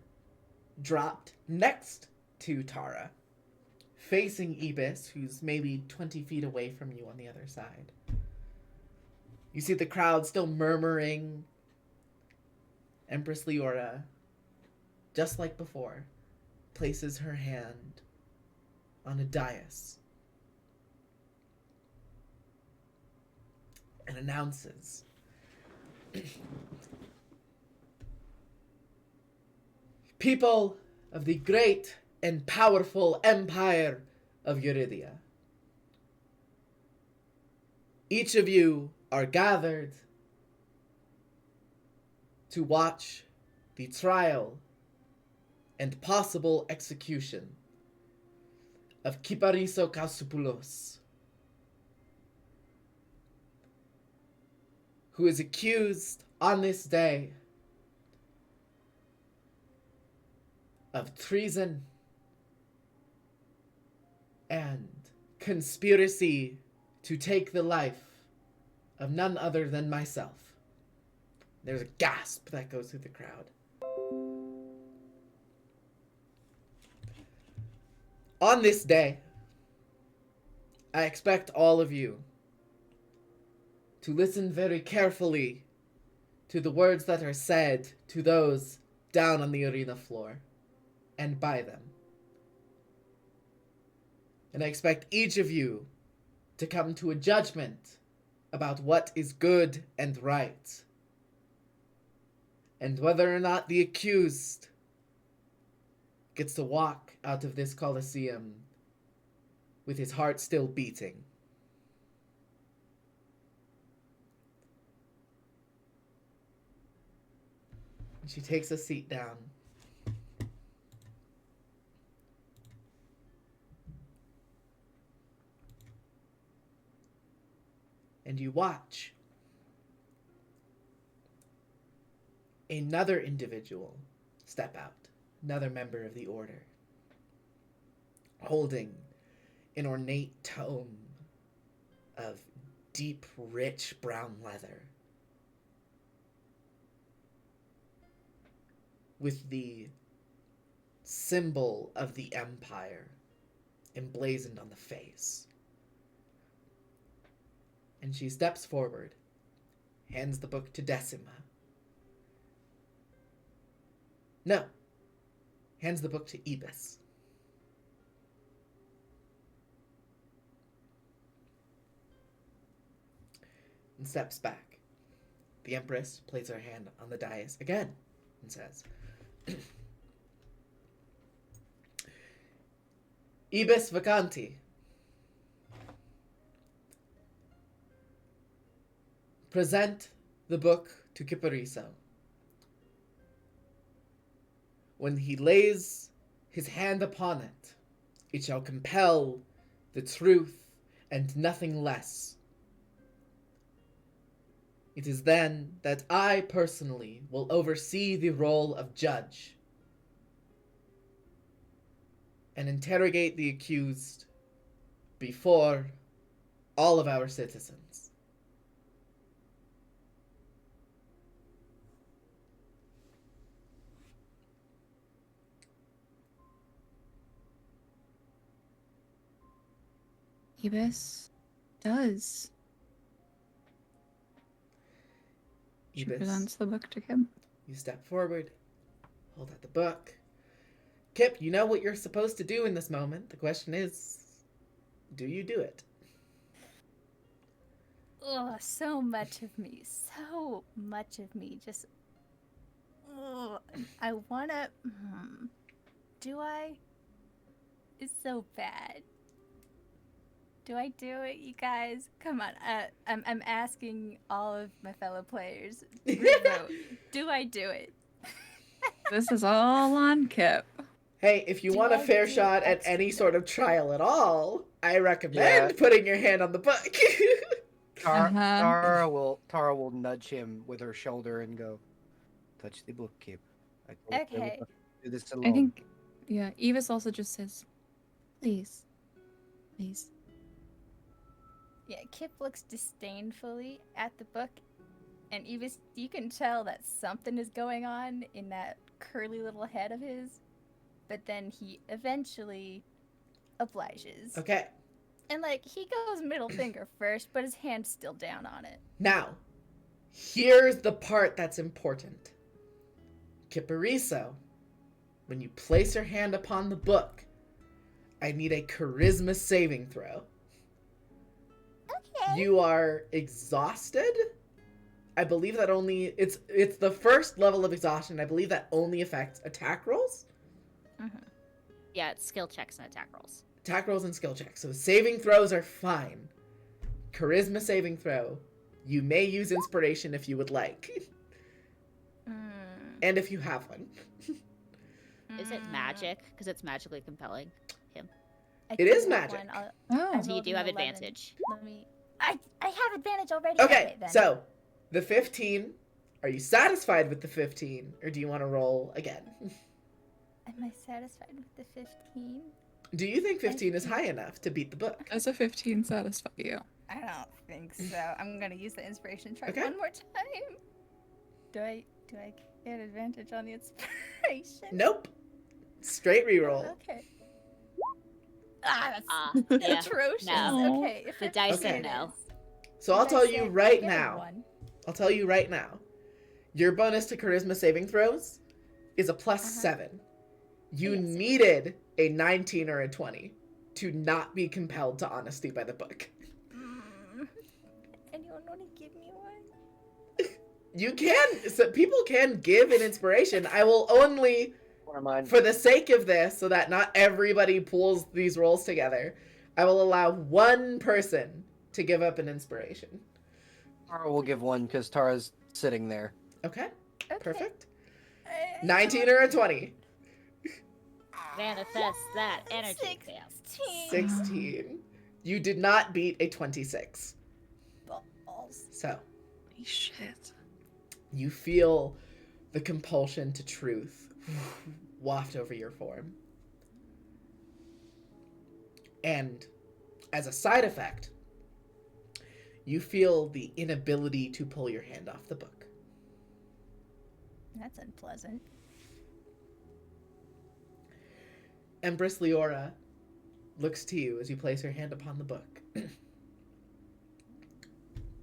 dropped next to Tara, facing Ibis, who's maybe 20 feet away from you on the other side. You see the crowd still murmuring. Empress Leora, just like before, places her hand on a dais and announces, people of the great and powerful empire of Eurydia, each of you are gathered to watch the trial and possible execution of Kipariso Kasupoulos, who is accused on this day of treason and conspiracy to take the life of none other than myself. There's a gasp that goes through the crowd. On this day, I expect all of you to listen very carefully to the words that are said to those down on the arena floor and by them. And I expect each of you to come to a judgment about what is good and right, and whether or not the accused gets to walk out of this Colosseum with his heart still beating. She takes a seat down. And you watch another individual step out, another member of the order, holding an ornate tome of deep, rich brown leather with the symbol of the Empire emblazoned on the face. And she steps forward, hands the book to Decima. No, hands the book to Ibis. And steps back. The Empress places her hand on the dais again and says, Ibis vacanti. Present the book to Kipariso. When he lays his hand upon it, it shall compel the truth and nothing less. It is then that I personally will oversee the role of judge and interrogate the accused before all of our citizens. Ibis does. She Ibis, presents the book to him. you step forward, hold out the book. Kip, you know what you're supposed to do in this moment. The question is, do you do it? Oh, so much of me. So much of me. Just. Oh, I wanna. Do I? It's so bad. Do I do it, you guys? Come on. I'm asking all of my fellow players. Revote. Do I do it? This is all on Kip. Hey, if you Do want a I fair do shot at extra? any sort of trial at all, I recommend Yeah. putting your hand on the book. Tara will nudge him with her shoulder and go, "Touch the book, Kip. I told you I would Okay. not do this alone." I think, yeah, Evis also just says, please. Please. Yeah, Kip looks disdainfully at the book, and Evis, you can tell that something is going on in that curly little head of his, but then he eventually obliges. Okay, And, like, he goes middle finger first, but his hand's still down on it. now, here's the part that's important. Kipariso, when you place your hand upon the book, I need a charisma saving throw. Okay. You are exhausted. I believe that only it's the first level of exhaustion. I believe that only affects attack rolls. Yeah, it's skill checks and attack rolls. Attack rolls and skill checks. So saving throws are fine. Charisma saving throw. You may use inspiration if you would like. And if you have one. Is it magic? Because it's magically compelling. I It is do have magic. one. I Oh. So you rolled do an have 11. advantage. Let me. I have advantage already. Okay, then. so the 15. Are you satisfied with the 15? Or do you want to roll again? Am I satisfied with the 15? Do you think 15 is high enough to beat the book? Does a 15 satisfy you? I don't think so. I'm gonna use the inspiration check Okay. one more time. Do I get advantage on the inspiration? Nope. Straight reroll. Okay. Ah, Yeah. that's atrocious. No. Okay. If The it's dice say what it no. is. So I'll If I tell you say I right get a now. one, I'll tell you right now. Your bonus to charisma saving throws is a plus 7. You Yes. needed a 19 or a 20 to not be compelled to honesty by the book. Anyone want to give me one? You can, so people can give an inspiration. I will only, One of mine. for the sake of this, so that not everybody pulls these rolls together, I will allow one person to give up an inspiration. Tara will give one because Tara's sitting there. Okay, Okay. perfect. 19 or a 20? Manifest that energy, fam. 16. You did not beat a 26. Balls. So, Holy shit. you feel the compulsion to truth waft over your form. And as a side effect, you feel the inability to pull your hand off the book. That's unpleasant. Empress Leora looks to you as you place her hand upon the book,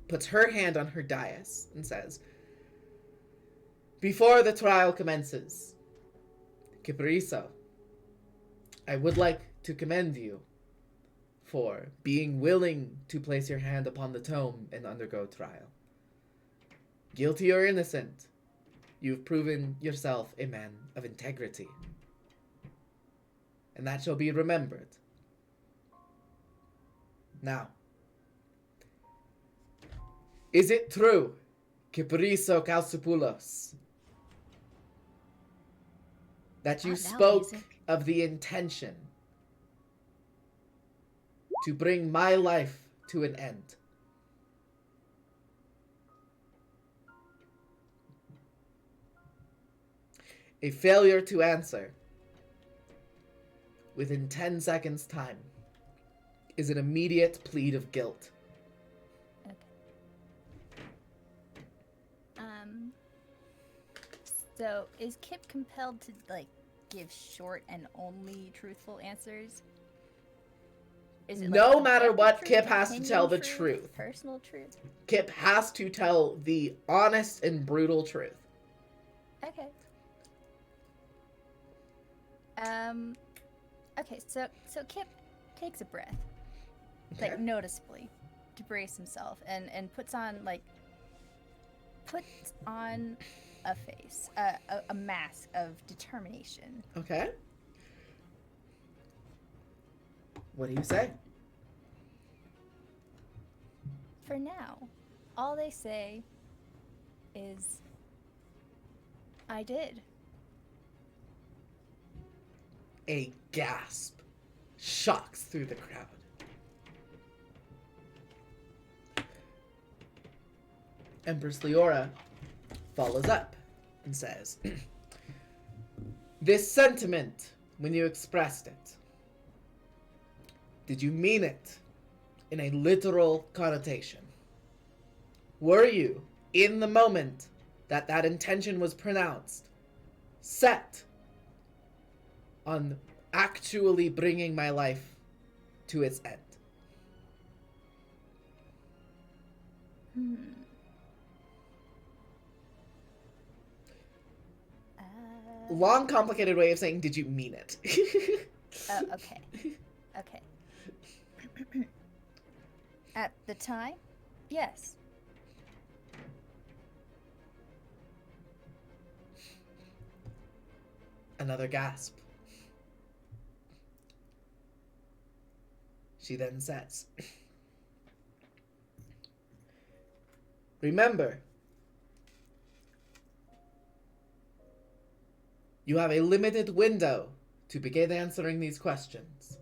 puts her hand on her dais, and says, "Before the trial commences, Kipariso, I would like to commend you for being willing to place your hand upon the tome and undergo trial. Guilty or innocent, you've proven yourself a man of integrity. And that shall be remembered. Now, is it true, Kipariso Kalsopoulos, that you Not now, spoke music. of the intention to bring my life to an end?" A failure to answer within 10 seconds' time is an immediate plead of guilt. So is Kip compelled to like give short and only truthful answers? Is it No like matter objective what, truth, Kip has to opinion tell the truth. personal truth? Kip has to tell the honest and brutal truth. Okay. Okay, so Kip takes a breath, Okay. like noticeably, to brace himself, and puts on a face, a mask of determination. Okay. What do you say? For now, all they say is, "I did." A gasp shocks through the crowd. Empress Leora follows up and says, "This sentiment, when you expressed it, did you mean it in a literal connotation? Were you, in the moment that that intention was pronounced, set on actually bringing my life to its end?" Long, complicated way of saying, did you mean it? Okay. Okay. At the time, yes. Another gasp. She then says, "Remember, you have a limited window to begin answering these questions.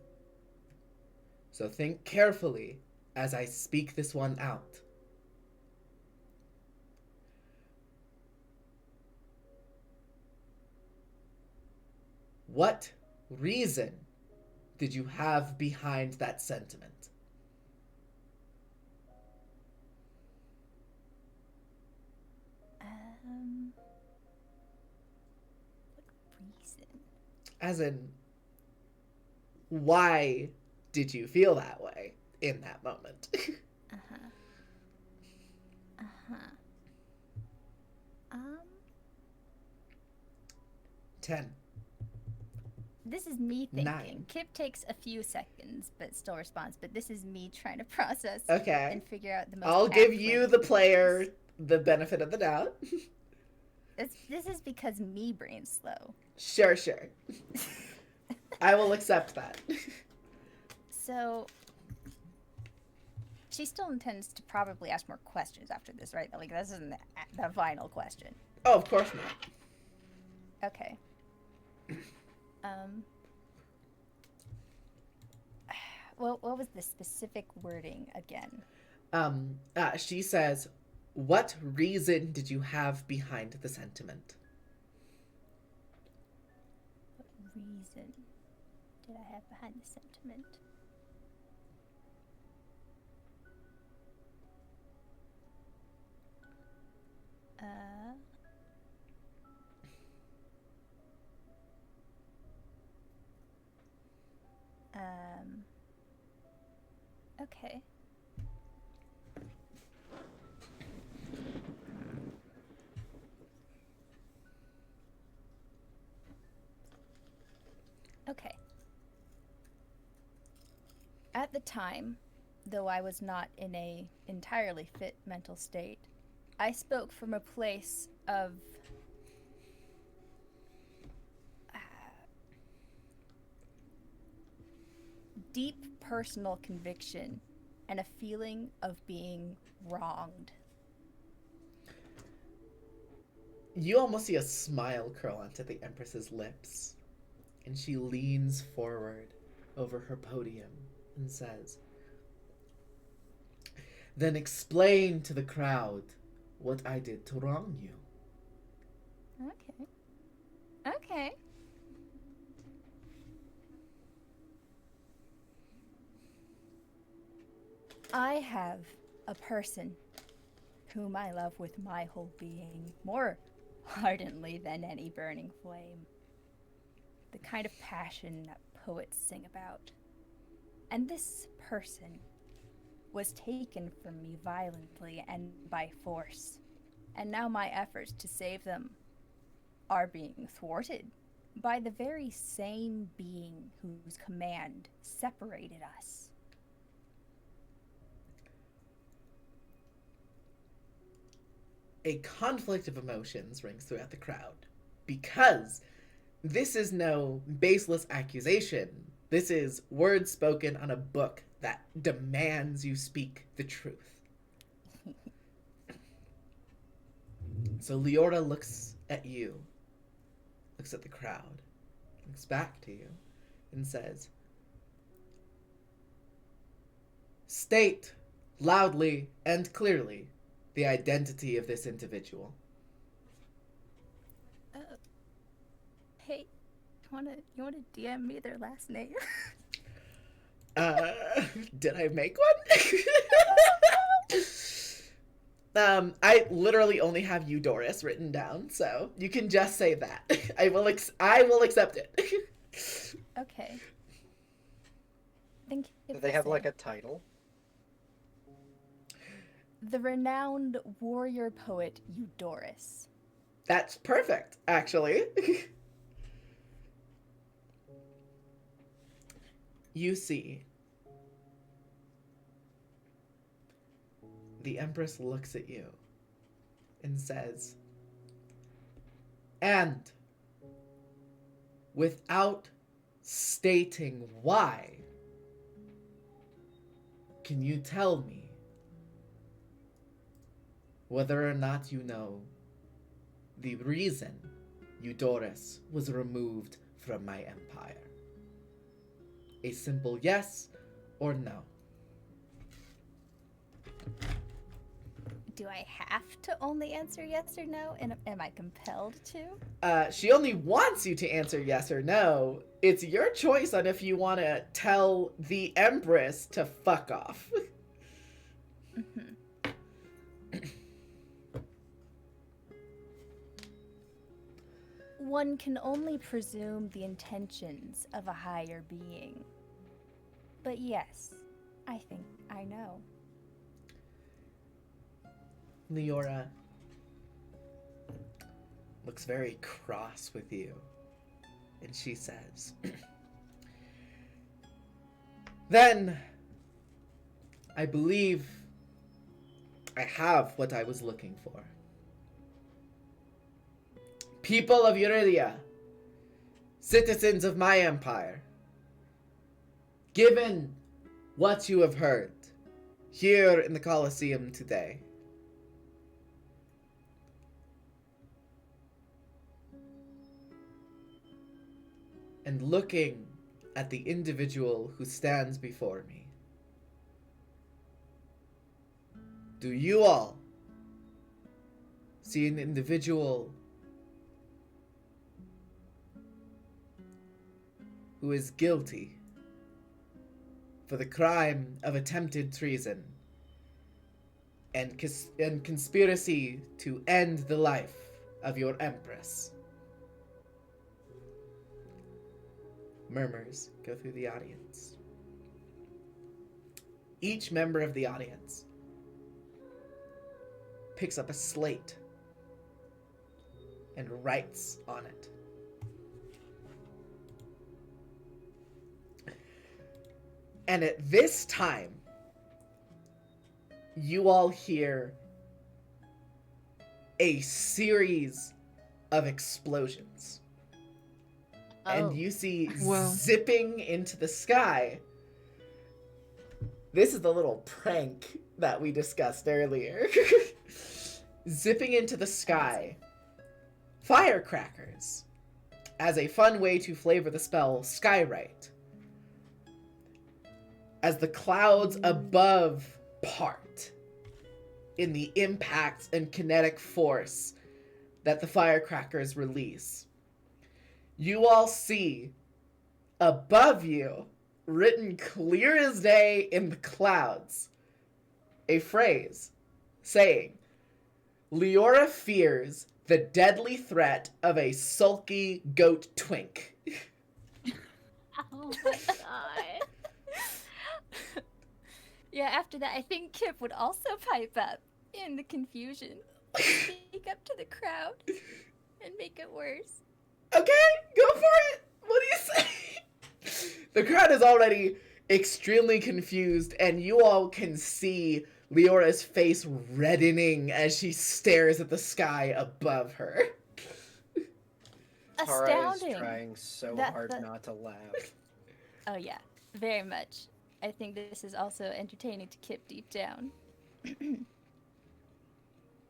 So think carefully as I speak this one out. What reason did you have behind that sentiment?" What reason? As in, why did you feel that way in that moment? Uh-huh. Uh-huh. 10. This is me thinking. 9. Kip takes a few seconds, but still responds. But this is me trying to process Okay. and figure out the most. I'll give apt way you to the do player this. the benefit of the doubt. This is because me brain's slow. Sure. I will accept that. So she still intends to probably ask more questions after this, right? Like this isn't the final question. Oh, of course not. Okay. What was the specific wording again? She says, "What reason did you have behind the sentiment?" What reason did I have behind the sentiment? Okay. Okay. At the time, though I was not in a entirely fit mental state, I spoke from a place of deep personal conviction and a feeling of being wronged. You almost see a smile curl onto the Empress's lips, and she leans forward over her podium and says, "Then explain to the crowd what I did to wrong you." Okay. Okay. I have a person whom I love with my whole being, more ardently than any burning flame. The kind of passion that poets sing about. And this person was taken from me violently and by force. And now my efforts to save them are being thwarted by the very same being whose command separated us. A conflict of emotions rings throughout the crowd, because this is no baseless accusation. This is words spoken on a book that demands you speak the truth. So Leora looks at you, looks at the crowd, looks back to you, and says, "State loudly and clearly the identity of this individual." Hey, you wanna DM me their last name? Did I make one? I literally only have Eudorus written down, so you can just say that. I will accept it. Okay. Think Do they have like a title? the renowned warrior poet Eudorus. That's perfect, actually. You see, the Empress looks at you and says, "And without stating why, can you tell me whether or not you know the reason Eudorus was removed from my empire? A simple yes or no." Do I have to only answer yes or no? And am I compelled to? She only wants you to answer yes or no. It's your choice on if you want to tell the Empress to fuck off. One can only presume the intentions of a higher being. But yes, I think I know. Leora looks very cross with you, and she says, "Then, I believe I have what I was looking for. People of Eurydia, citizens of my empire, given what you have heard here in the Colosseum today, and looking at the individual who stands before me. Do you all see an individual who is guilty for the crime of attempted treason and conspiracy to end the life of your empress? Murmurs go through the audience. Each member of the audience picks up a slate and writes on it. And at this time, you all hear a series of explosions. And you see Whoa. zipping into the sky. This is the little prank that we discussed earlier. Zipping into the sky. Firecrackers. As a fun way to flavor the spell Skywrite. As the clouds above part in the impact and kinetic force that the firecrackers release. You all see above you, written clear as day in the clouds, a phrase saying, Leora fears the deadly threat of a sulky goat twink. Oh my god. Yeah, after that, I think Kip would also pipe up in the confusion. Speak up to the crowd and make it worse. Okay, go for it. What do you say? The crowd is already extremely confused, and you all can see Leora's face reddening as she stares at the sky above her. Tara is Astounding. trying so That- hard that- not to laugh. Oh yeah, very much. I think this is also entertaining to Kip deep down.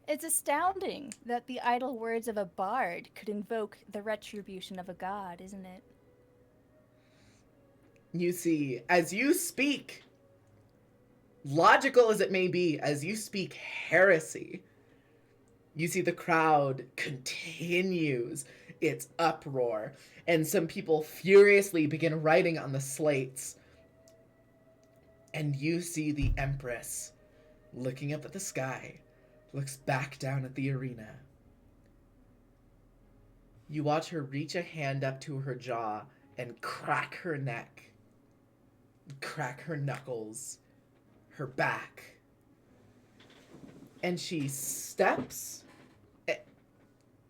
It's astounding that the idle words of a bard could invoke the retribution of a god, isn't it? You see, as you speak, logical as it may be, as you speak heresy, you see the crowd continues its uproar, and some people furiously begin writing on the slates. And you see the Empress looking up at the sky, looks back down at the arena. You watch her reach a hand up to her jaw and crack her neck, crack her knuckles, her back. And she steps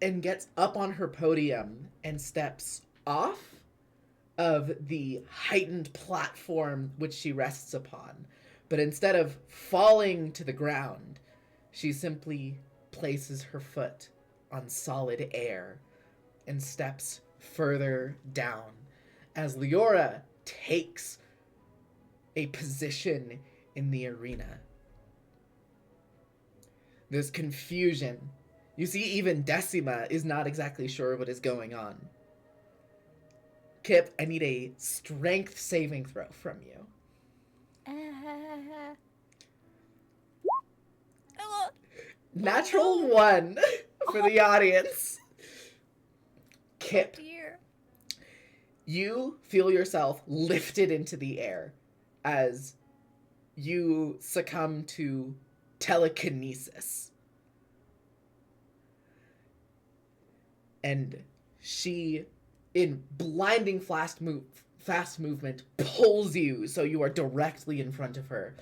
and gets up on her podium and steps off of the heightened platform which she rests upon. But instead of falling to the ground, she simply places her foot on solid air and steps further down as Leora takes a position in the arena. There's confusion. You see, even Decima is not exactly sure what is going on. Kip, I need a strength saving throw from you. Natural 1 for the audience. Kip, Dear. you feel yourself lifted into the air as you succumb to telekinesis. And she, in blinding fast movement, pulls you so you are directly in front of her.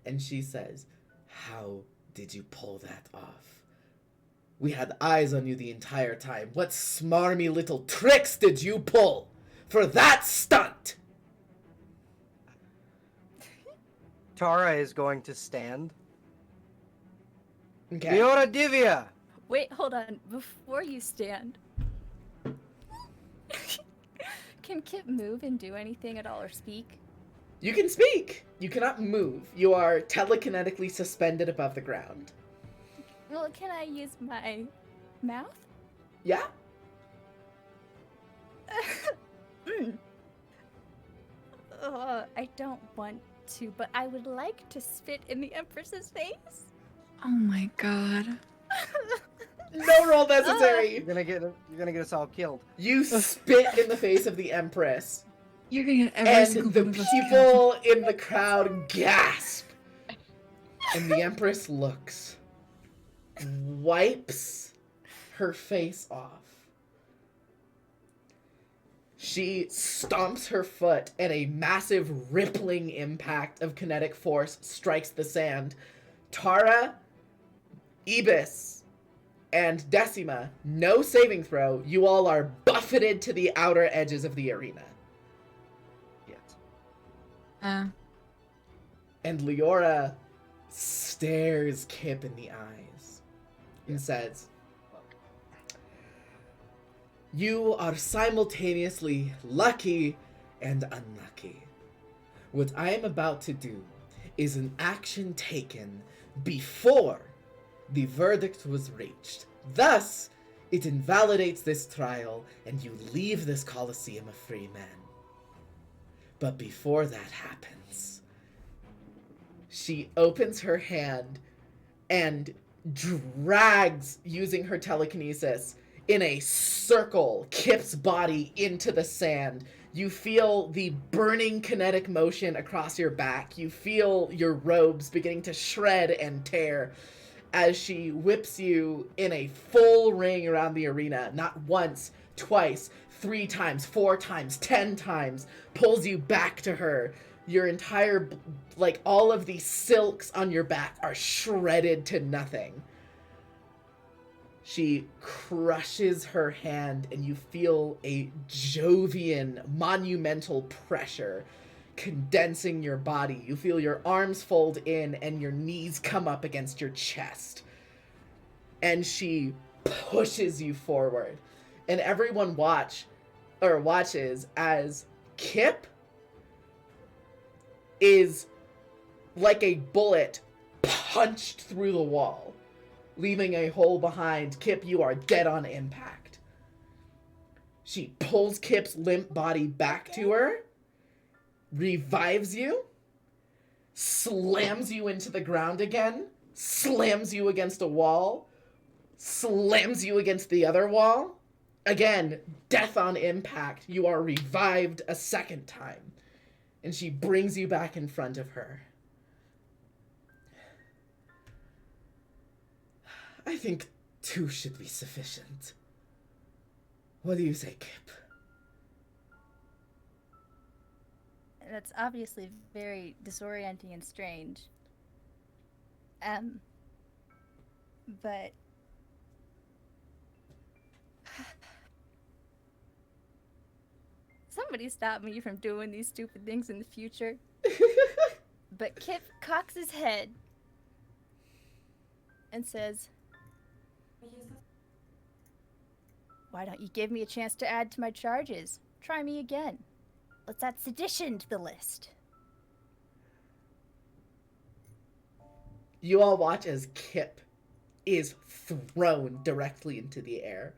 And she says, "How did you pull that off? We had eyes on you the entire time. What smarmy little tricks did you pull for that stunt?" Tara is going to stand. Okay. Leora Divya! Wait, hold on. Before you stand, can Kip move and do anything at all or speak? You can speak. You cannot move. You are telekinetically suspended above the ground. Well, can I use my mouth? Yeah? I don't want to, but I would like to spit in the Empress's face. Oh my god. No roll necessary. You're gonna get us all killed. You spit in the face of the Empress, You're gonna get every and single the one of us people in the crowd gasp. And the Empress looks, wipes her face off. She stomps her foot, and a massive rippling impact of kinetic force strikes the sand. Tara, Ibis, and Decima, no saving throw. You all are buffeted to the outer edges of the arena. Yes. And Leora stares Kip in the eyes and says, "You are simultaneously lucky and unlucky. What I am about to do is an action taken before the verdict was reached. Thus, it invalidates this trial and you leave this Colosseum a free man. But before that happens," she opens her hand and drags, using her telekinesis, in a circle, Kip's body into the sand. You feel the burning kinetic motion across your back. You feel your robes beginning to shred and tear as she whips you in a full ring around the arena. Not once, twice, 3 times, 4 times, 10 times. Pulls you back to her. Your entire, like, all of the silks on your back are shredded to nothing. She crushes her hand, and you feel a Jovian, monumental pressure condensing your body. You feel your arms fold in, and your knees come up against your chest. And she pushes you forward. And everyone watches as Kip is like a bullet punched through the wall, leaving a hole behind. Kip, you are dead on impact. She pulls Kip's limp body back to her, revives you, slams you into the ground again, slams you against a wall, slams you against the other wall. Again, death on impact. You are revived a second time. And she brings you back in front of her. "I think 2 should be sufficient. What do you say, Kip?" That's obviously very disorienting and strange. But somebody stop me from doing these stupid things in the future. But Kip cocks his head and says, "Why don't you give me a chance to add to my charges? Try me again. Let's add sedition to the list." You all watch as Kip is thrown directly into the air,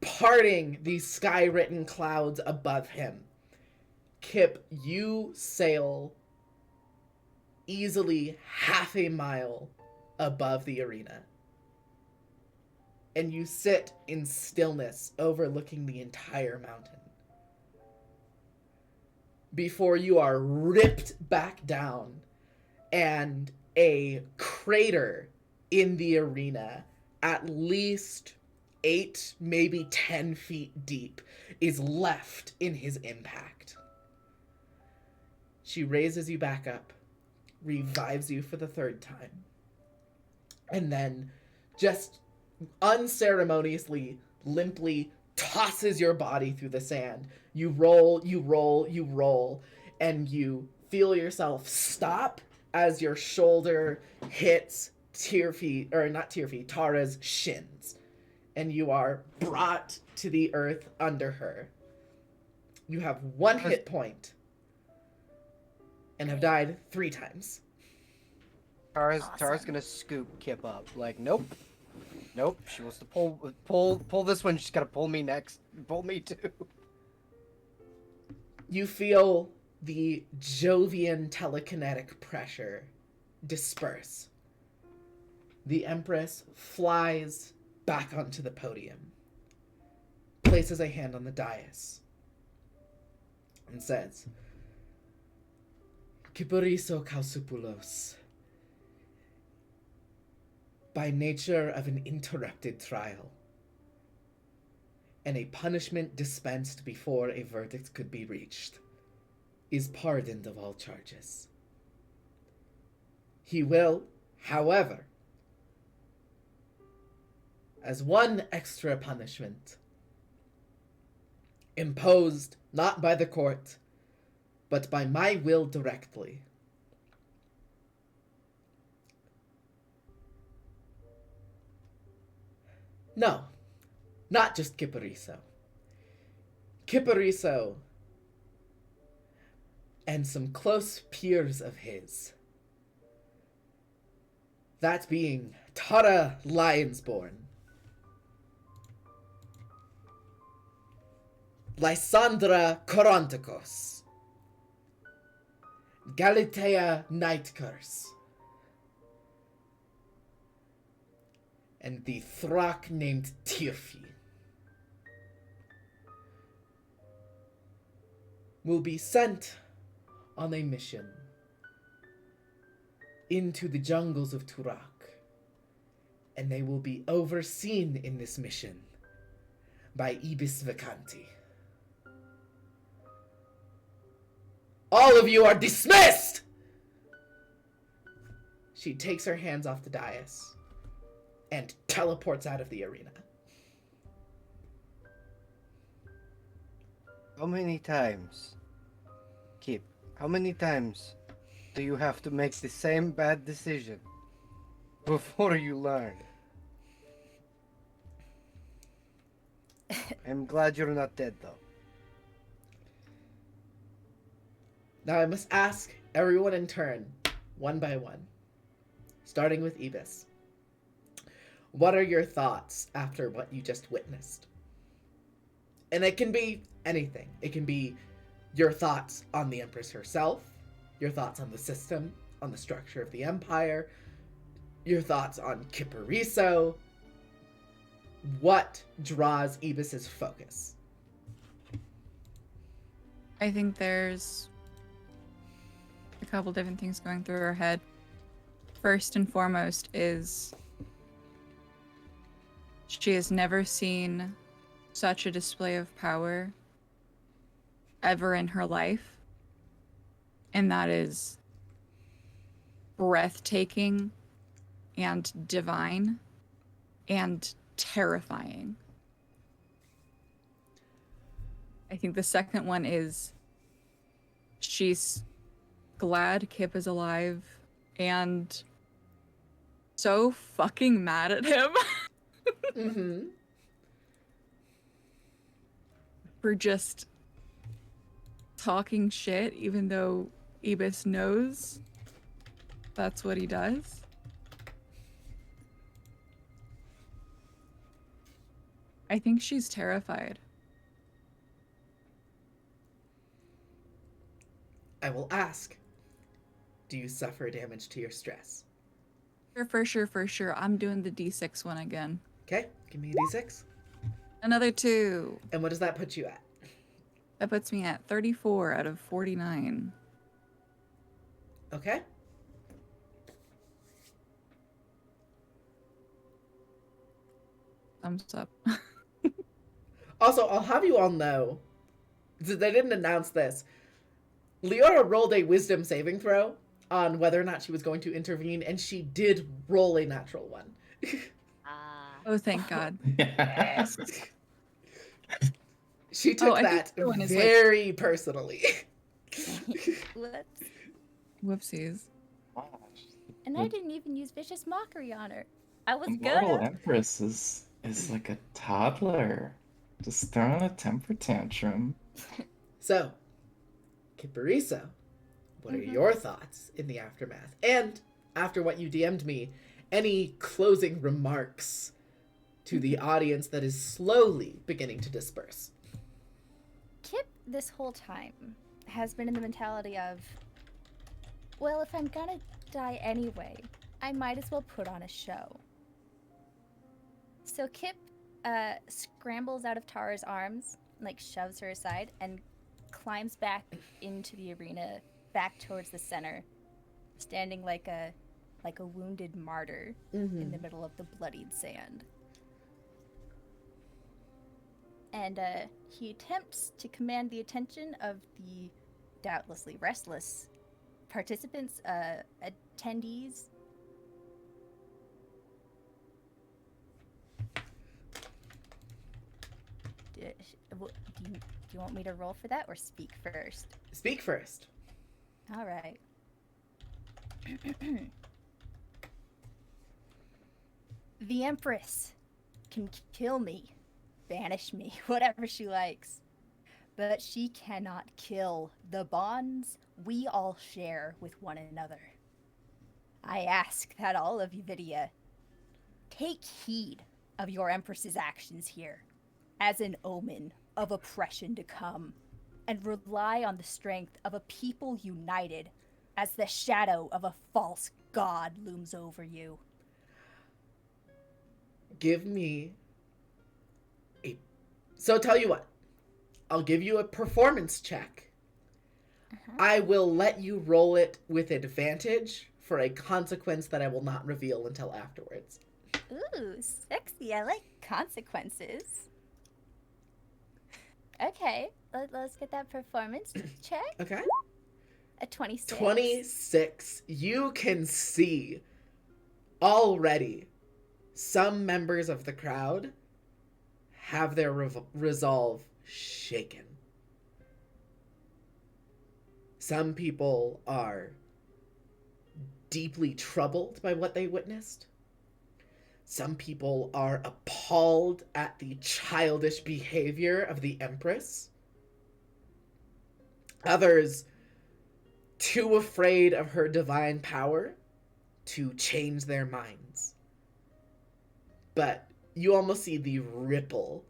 parting the sky-written clouds above him. Kip, you sail easily half a mile above the arena. And you sit in stillness overlooking the entire mountain. Before you are ripped back down, and a crater in the arena, at least 8, maybe 10 feet deep, is left in his impact. She raises you back up, revives you for the 3rd time, and then just unceremoniously, limply tosses your body through the sand. You roll, you roll, you roll, and you feel yourself stop as your shoulder hits Tara's shins. And you are brought to the earth under her. You have 1 hit point and have died 3 times. Tara's gonna scoop Kip up. Like, nope. She wants to pull this one. She's gotta pull me next. Pull me too. You feel the Jovian telekinetic pressure disperse, the Empress flies back onto the podium, places a hand on the dais, and says, Kyperiso Kausupoulos, by nature of an interrupted trial, and a punishment dispensed before a verdict could be reached, is pardoned of all charges. He will, however, as one extra punishment, imposed not by the court, but by my will directly, no, not just Kyperiso. Kyperiso and some close peers of his, that being Tara Lionsborn, Lysandra Korontikos, Galatea Nightcurse, and the Thrak named Tirfi will be sent on a mission into the jungles of Turak, and they will be overseen in this mission by Ibis Vacanti. All of you are dismissed! She takes her hands off the dais and teleports out of the arena. How many times, Kip, how many times do you have to make the same bad decision before you learn? I'm glad you're not dead, though. Now I must ask everyone in turn, one by one, starting with Ibis. What are your thoughts after what you just witnessed? And it can be anything. It can be your thoughts on the Empress herself, your thoughts on the system, on the structure of the Empire, your thoughts on Kyperiso. What draws Ibis's focus? I think there's a couple different things going through her head. First and foremost is she has never seen such a display of power ever in her life. And that is breathtaking and divine and terrifying. I think the second one is she's glad Kip is alive and so fucking mad at him Mm-hmm. for just talking shit, even though Ibis knows that's what he does. I think she's terrified. I will ask, do you suffer damage to your stress? For sure. I'm doing the D6 one again. Okay, give me a d6. Another 2. And what does that put you at? That puts me at 34 out of 49. Okay. Thumbs up. Also, I'll have you all know, they didn't announce this. Leora rolled a wisdom saving throw on whether or not she was going to intervene, and she did roll a natural one. Oh, thank God. Yes. She took I think that the other one is, like- very personally. Whoops. Whoopsies. And I didn't even use vicious mockery on her. I was Immortal gonna. Empress is like a toddler, just throwing a temper tantrum. So, Kyperiso, what are your thoughts in the aftermath? And after what you DM'd me, any closing remarks to the audience that is slowly beginning to disperse? Kip, this whole time, has been in the mentality of, well, if I'm gonna die anyway, I might as well put on a show. So Kip scrambles out of Tara's arms, like shoves her aside, and climbs back into the arena, back towards the center, standing like a wounded martyr in the middle of the bloodied sand. And he attempts to command the attention of the doubtlessly restless participants, attendees. Do you want me to roll for that or speak first? Speak first. All right. The Empress can kill me, banish me, whatever she likes. But she cannot kill the bonds we all share with one another. I ask that all of you, Vidia, take heed of your Empress's actions here as an omen of oppression to come, and rely on the strength of a people united as the shadow of a false god looms over you. Give me a... So tell you what. I'll give you a performance check. I will let you roll it with advantage for a consequence that I will not reveal until afterwards. Ooh, sexy. I like consequences. Okay, let's get that performance check. Okay. A 26. 26. You can see already some members of the crowd have their resolve shaken. Some people are deeply troubled by what they witnessed. Some people are appalled at the childish behavior of the Empress. Others too afraid of her divine power to change their minds. But you almost see the ripple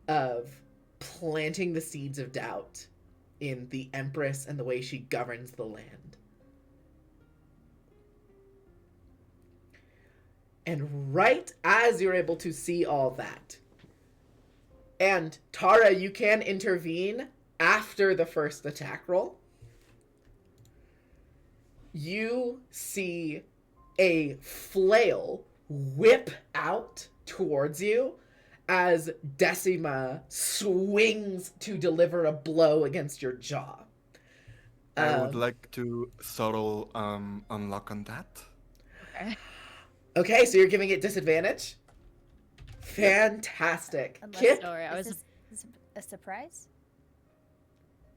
of planting the seeds of doubt in the Empress and the way she governs the land. And right as you're able to see all that, and Tara, you can intervene after the first attack roll, you see a flail whip out towards you as Decima swings to deliver a blow against your jaw. I would like to subtle unlock on that. Okay. Okay, so you're giving it disadvantage? Fantastic. Unless- Kip? Sorry, I Is was. this a surprise?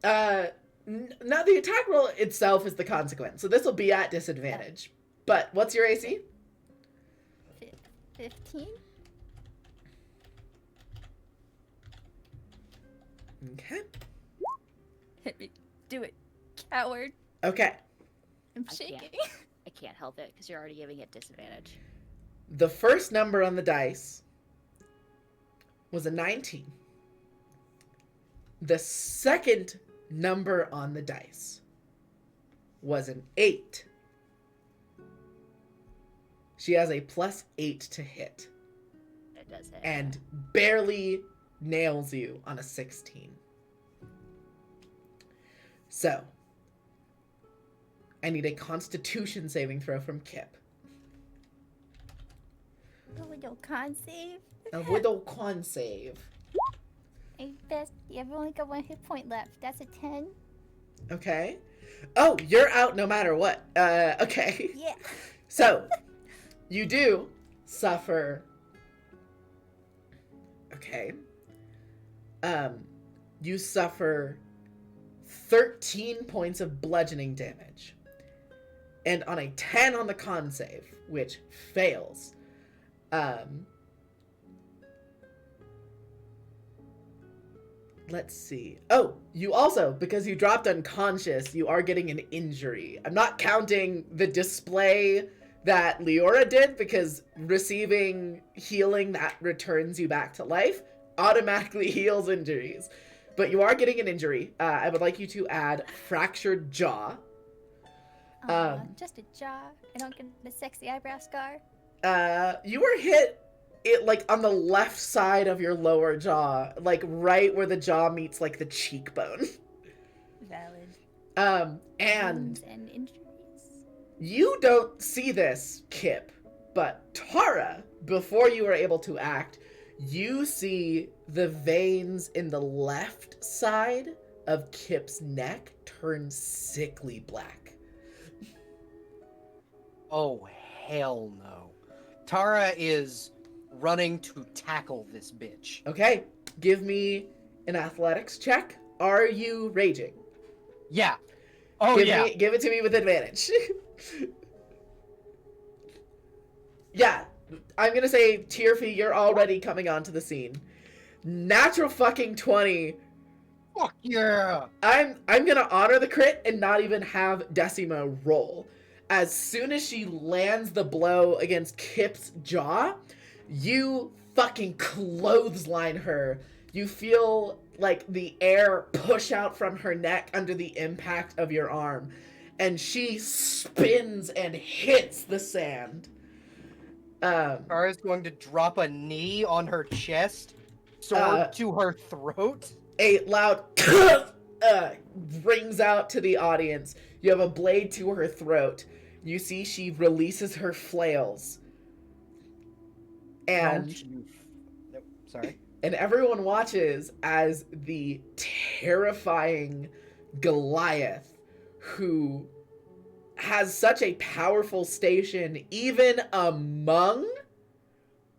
No, the attack roll itself is the consequence, so this will be at disadvantage. But what's your AC? 15? Okay. Hit me. Do it. Coward. Okay. I'm I shaking. can't. I can't help it because you're already giving it disadvantage. The first number on the dice was a 19. The second number on the dice was an 8. She has a +8 to hit It does hit. and barely nails you on a 16. So, I need a Constitution saving throw from Kip. Oh, no con save. A Widow Con save. I've only got 1 hit point left. That's a 10. Okay. Oh, you're out no matter what. Okay. Yeah. So, you do suffer. Okay. You suffer 13 points of bludgeoning damage. And on a 10 on the con save, which fails, let's see. Oh, you also, because you dropped unconscious, you are getting an injury. I'm not counting the display that Leora did, because receiving healing that returns you back to life automatically heals injuries. but you are getting an injury. I would like you to add fractured jaw. Just a jaw. I don't get a sexy eyebrow scar. You were hit like on the left side of your lower jaw, like right where the jaw meets like the cheekbone. Valid. And Wounds and injuries. you don't see this, Kip, but Tara, before you were able to act, you see the veins in the left side of Kip's neck turn sickly black. Oh, hell no. Tara is running to tackle this bitch. Okay, give me an athletics check. Are you raging? Yeah. Oh, yeah. Give it to me with advantage. Yeah, I'm gonna say, Tearfy, you're already coming onto the scene. Natural fucking 20. Fuck yeah. I'm gonna honor the crit and not even have Decima roll. As soon as she lands the blow against Kip's jaw, you fucking clothesline her. You feel like the air push out from her neck under the impact of your arm, and she spins and hits the sand. Tara's going to drop a knee on her chest, sword to her throat. A loud rings out to the audience. You have a blade to her throat. You see she releases her flails. And Nope, sorry. and everyone watches as the terrifying Goliath, who has such a powerful station even among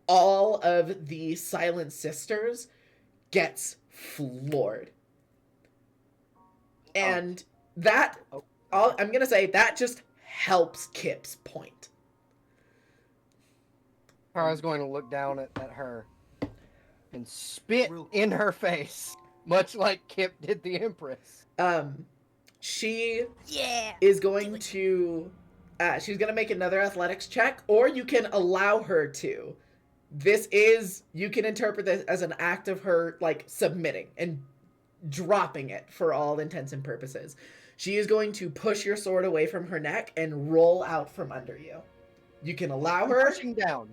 all of the Silent Sisters, gets floored. And that, I'm gonna say, that just helps Kip's point. Tara's going to look down at her and spit in her face, much like Kip did the Empress. She Yeah. is going to, she's gonna make another athletics check, or you can allow her to. This is, you can interpret this as an act of her, like, submitting and dropping it for all intents and purposes. She is going to push your sword away from her neck and roll out from under you. You can allow her. Pushing down.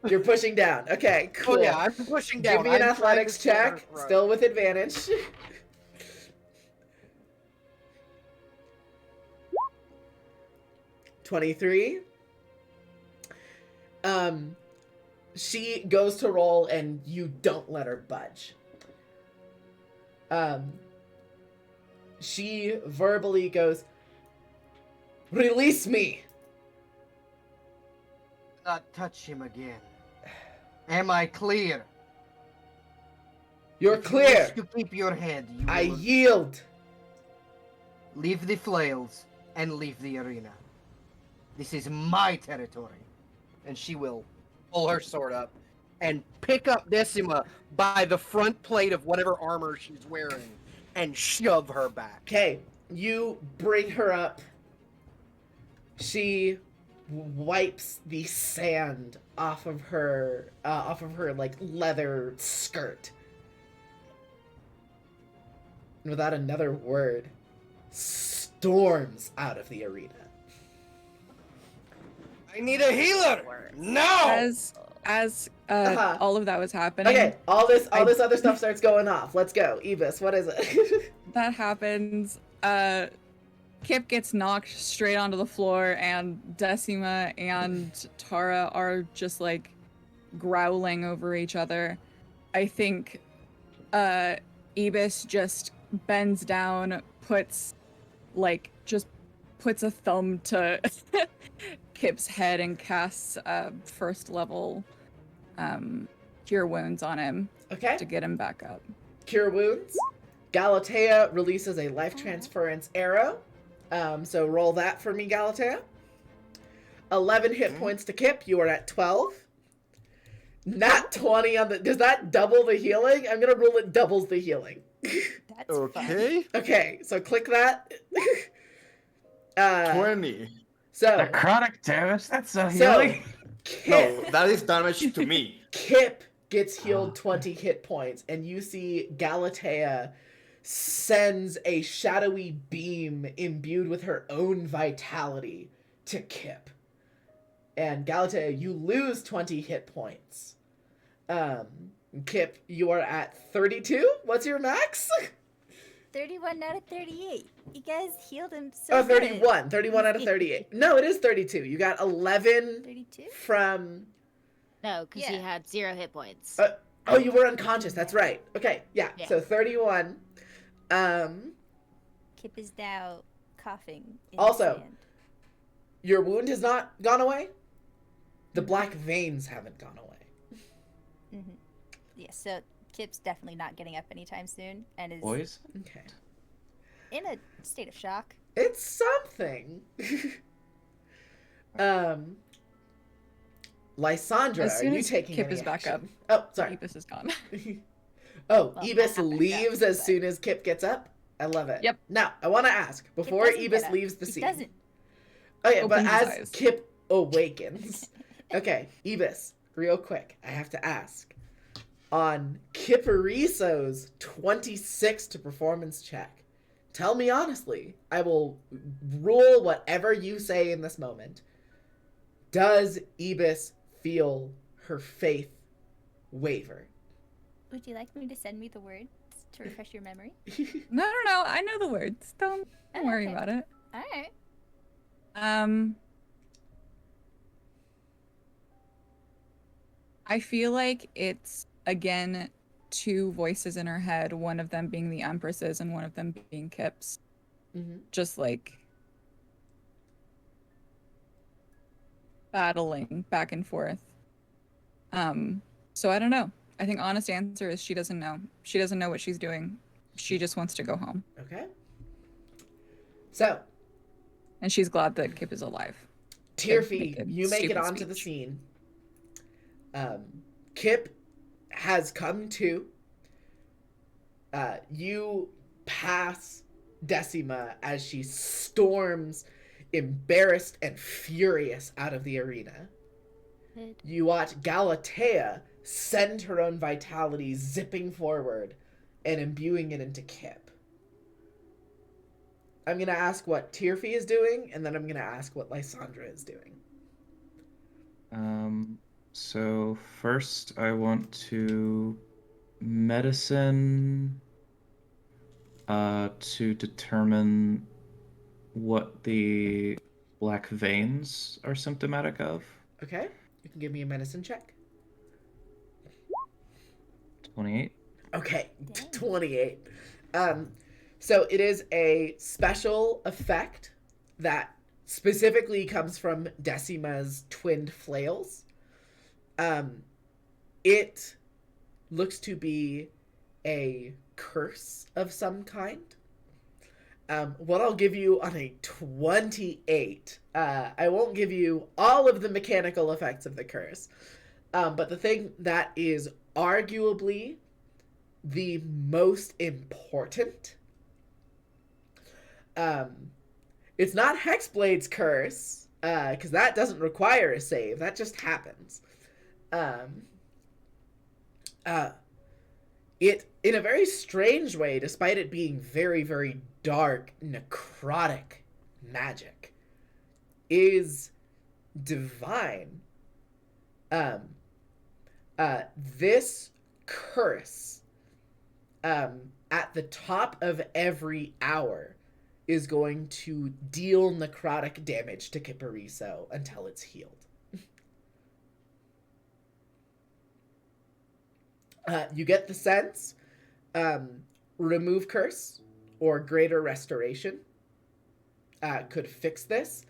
You're pushing down. Okay, cool. Oh yeah, I'm pushing down. Give me an I'm trying athletics to slit her check, throat. still with advantage. 23. She goes to roll and you don't let her budge. She verbally goes, "Release me!" Not touch him again. Am I clear? You're If you clear. wish to keep your head. You I will yield. leave the flails and leave the arena. This is my territory. And she will pull her sword up and pick up Decima by the front plate of whatever armor she's wearing and shove her back. Okay, you bring her up. She wipes the sand off of her like leather skirt. And without another word, storms out of the arena. I need a healer! No! As Uh-huh. all of that was happening, Okay, all this other stuff starts going off. Let's go. Ebis, what is it? that happens. Kip gets knocked straight onto the floor, and Decima and Tara are just like growling over each other. I think Ebis just bends down, puts a thumb to Kip's head and casts first level cure wounds on him Okay. to get him back up. Cure wounds. Galatea releases a life transference arrow. So roll that for me, Galatea. 11 hit points to Kip. You are at 12. Not 20 on the... Does that double the healing? I'm gonna rule it doubles the healing. That's fun. Okay. Okay, so click that. 20. So, Necrotic damage? That's so so healing. Kip, No, that is damage to me. Kip gets healed 20 hit points, and you see Galatea sends a shadowy beam imbued with her own vitality to Kip. And Galatea, you lose 20 hit points. Kip, you are at 32. What's your max? 31 out of 38. You guys healed him so Oh, good. 31. 31 out of 38. No, it is 32. You got 11 32? from... No, because he Yeah. had 0 hit points. Oh, you were unconscious. That's right. Okay, yeah. Yeah. So 31. Kip is now coughing. In Also- his hand. Your wound has not gone away. The black veins haven't gone away. Mhm. Yeah, so Kip's definitely not getting up anytime soon and is Boys? Okay. in a state of shock. It's something. Lysandra, As soon are you as taking Kip any is back action? Oh, sorry. Ibis is gone. Oh, Well, Ibis not back up, leaves as but- soon as Kip gets up? I love it. Yep. Now, I want to ask, before doesn't Ibis get up. leaves the He scene. doesn't. Oh, yeah, but Opens his as eyes. Kip awakens. Okay, Ibis, real quick, I have to ask. On Kipariso's 26 to performance check, tell me honestly, I will rule whatever you say in this moment. Does Ibis feel her faith waver? Would you like me to send me the words to refresh your memory? No. I know the words. Don't worry Okay. about it. All right. I feel like it's again 2 voices in her head, one of them being the Empress's and one of them being Kip's. Mhm. Just like battling back and forth. So I don't know. I think honest answer is she doesn't know. She doesn't know what she's doing. She just wants to go home. Okay. So, And she's glad that Kip is alive. Tearfie, Make a you make it stupid onto the speech. scene. Kip has come to. You pass Decima as she storms, embarrassed and furious, out of the arena. Good. You watch Galatea send her own vitality zipping forward and imbuing it into Kip. I'm going to ask what Tearfie is doing, and then I'm going to ask what Lysandra is doing. So first I want to medicine to determine what the black veins are symptomatic of. Okay? You can give me a medicine check. 28. Okay, Dang. 28. So it is a special effect that specifically comes from Decima's twinned flails. It looks to be a curse of some kind. What I'll give you on a 28, I won't give you all of the mechanical effects of the curse, but the thing that is arguably the most important, it's not Hexblade's curse, because that doesn't require a save, that just happens. It, in a very strange way, despite it being very, very dark, necrotic magic, is divine. This curse, at the top of every hour, is going to deal necrotic damage to Kipariso until it's healed. You get the sense, remove curse or greater restoration could fix this.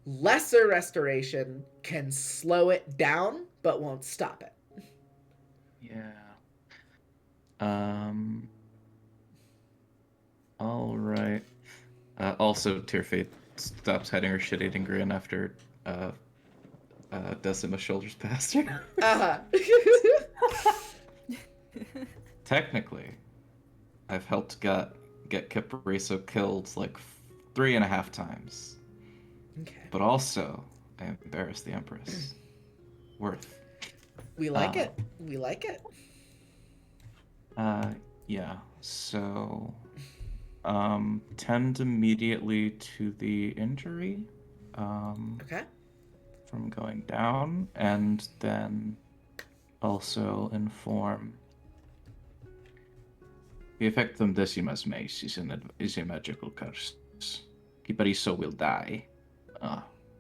Lesser restoration can slow it down, but won't stop it. Yeah. All right. Also, Tearfate stops hiding her shit-eating grin after Decima shoulders past her. Uh-huh. Technically, I've helped get Kipariso killed like 3.5 times. Okay. But also, I embarrassed the Empress. Worth. We like it. We like it. Yeah. So Tend immediately to the injury Okay. from going down, and then also inform the effect on Decima's mace is a magical curse. Kipariso will die.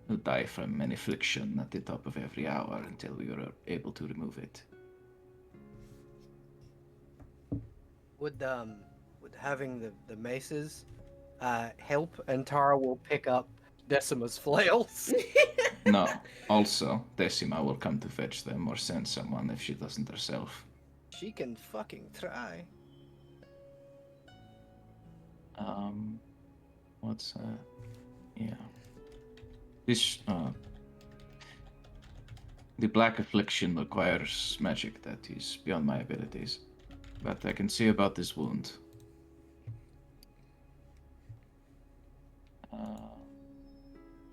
Will die from an affliction at the top of every hour until we are able to remove it. Would having the maces help? And Tara will pick up Decima's flails. No. Also, Decima will come to fetch them or send someone if she doesn't herself. She can fucking try. What's yeah. This the Black Affliction requires magic that is beyond my abilities, but I can see about this wound.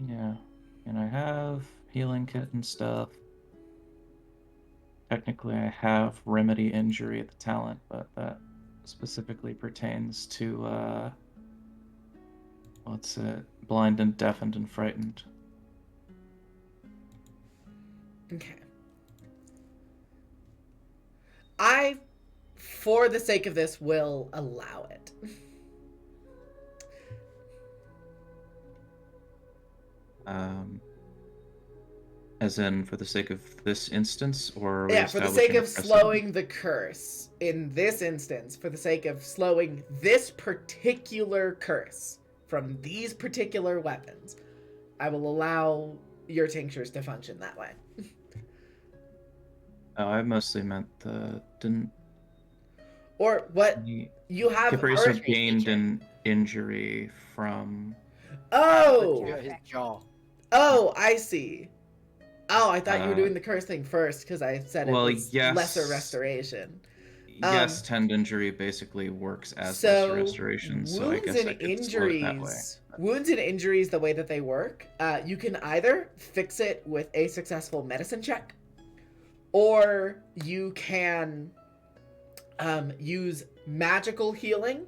Yeah, and I have healing kit and stuff. Technically, I have remedy injury at the talent, but that specifically pertains to what's it? Blind and deafened and frightened. Okay. I, for the sake of this, will allow it. As in, for the sake of this instance, or Yeah, for the sake reestablishing a of precedent? slowing the curse in this instance, for the sake of slowing this particular curse from these particular weapons, I will allow your tinctures to function that way. Oh, I mostly meant didn't Or what he... you have. Kipariso already- gained an injury from... Oh, His jaw. oh, I see. Oh, I thought you were Uh, doing the curse thing first because I said it well, was yes. lesser restoration. Yes, tend injury basically works as So lesser restoration, so I wounds guess and I could slow it that way. injuries, wounds and injuries, the way that they work, you can either fix it with a successful medicine check, or you can use magical healing.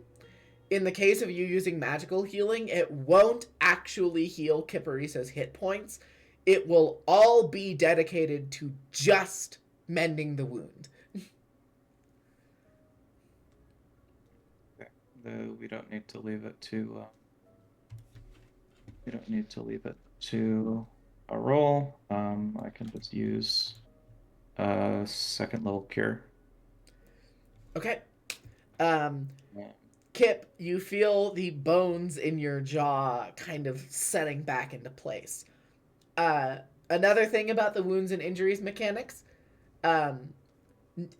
In the case of you using magical healing, it won't actually heal Kipariso's hit points. It will all be dedicated to just mending the wound. Though we don't need to leave it to we don't need to leave it to a roll. I can just use a second level cure. Okay. Yeah. Kip, you feel the bones in your jaw kind of setting back into place. Another thing about the wounds and injuries mechanics,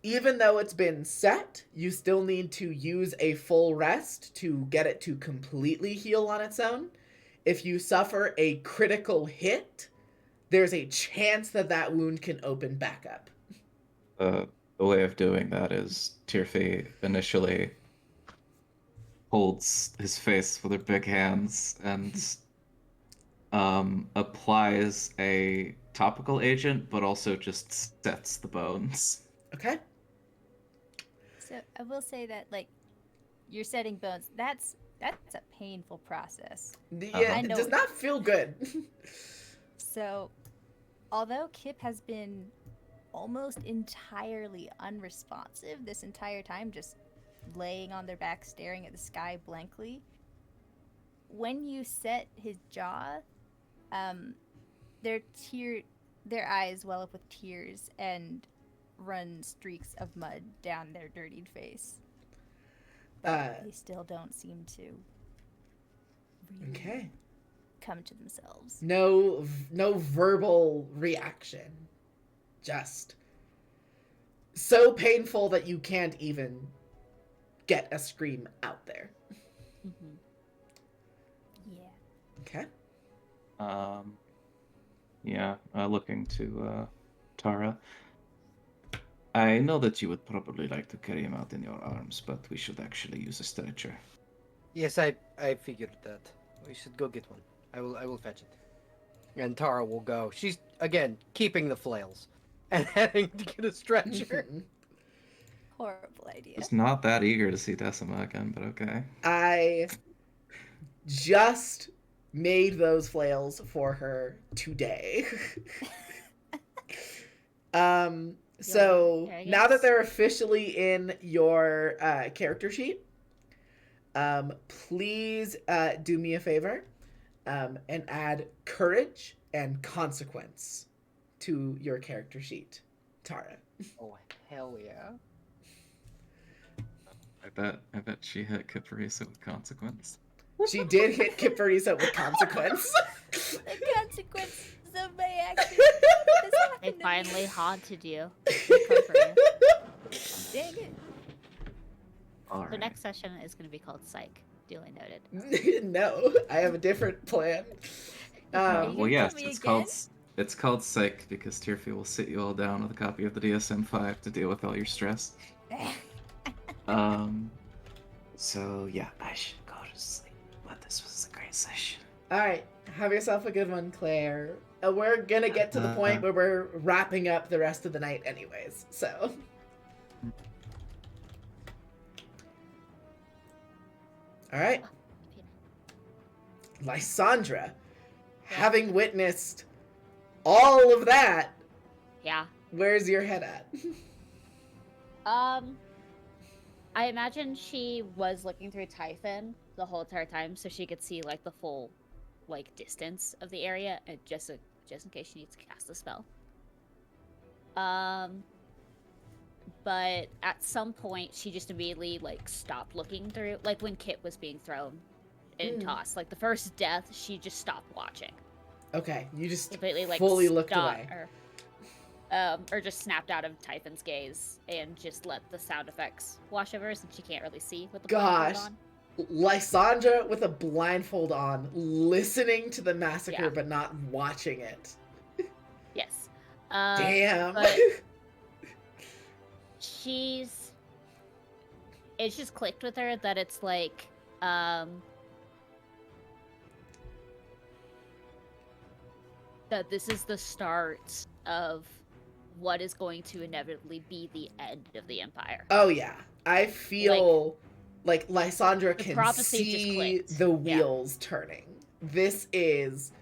even though it's been set, you still need to use a full rest to get it to completely heal on its own. If you suffer a critical hit, there's a chance that that wound can open back up. The way of doing that is Tirfi initially holds his face with her big hands and applies a topical agent, but also just sets the bones. Okay? So I will say that, like, you're setting bones. That's a painful process. Yeah, I it know does it. not feel good. So, although Kip has been almost entirely unresponsive this entire time, just laying on their back, staring at the sky blankly, when you set his jaw, their eyes well up with tears and run streaks of mud down their dirtied face. But they still don't seem to really Okay. come to themselves. No verbal reaction. Just so painful that you can't even get a scream out there. Mm-hmm. Yeah. Okay. Yeah, looking to Tara. I know that you would probably like to carry him out in your arms, but we should actually use a stretcher. Yes, I figured that. We should go get one. I will fetch it. And Tara will go. She's again keeping the flails and heading to get a stretcher. Horrible idea. Was not that eager to see Decima again, but okay. I just made those flails for her today. So Very now that nice. they're officially in your character sheet, please do me a favor and add courage and consequence to your character sheet, Tara. Oh hell yeah. I bet she hit Caprisa with consequence. She did hit Kiparisa with consequence. The consequences of my actions. This happened They to me. finally haunted you. They come for you. Dang it. All The right. next session is going to be called Psych. Duly noted. No, I have a different plan. Are you Well, gonna yes, tell me it's called Psych because Tirfi will sit you all down with a copy of the DSM-5 to deal with all your stress. So yeah, I should go to sleep. But this was a great session. All right, have yourself a good one, Claire. We're gonna get to the point where we're wrapping up the rest of the night, anyways. So. All right, Lysandra, having witnessed all of that, Yeah. where's your head at? I imagine she was looking through Typhon the whole entire time, so she could see like the full, like distance of the area, just in case she needs to cast a spell. But at some point, she just immediately like stopped looking through, like when Kit was being thrown and tossed. Like the first death, she just stopped watching. Okay, you just Completely like fully looked stopped- away. or just snapped out of Typhon's gaze and just let the sound effects wash over her since she can't really see with the blindfold Gosh. on. Lysandra with a blindfold on, listening to the massacre Yeah. but not watching it. Yes. Damn. but- It's just clicked with her that it's like, that this is the start of what is going to inevitably be the end of the Empire. Oh yeah, I feel like Lysandra The can prophecy just see clicked. the Yeah. wheels turning. This is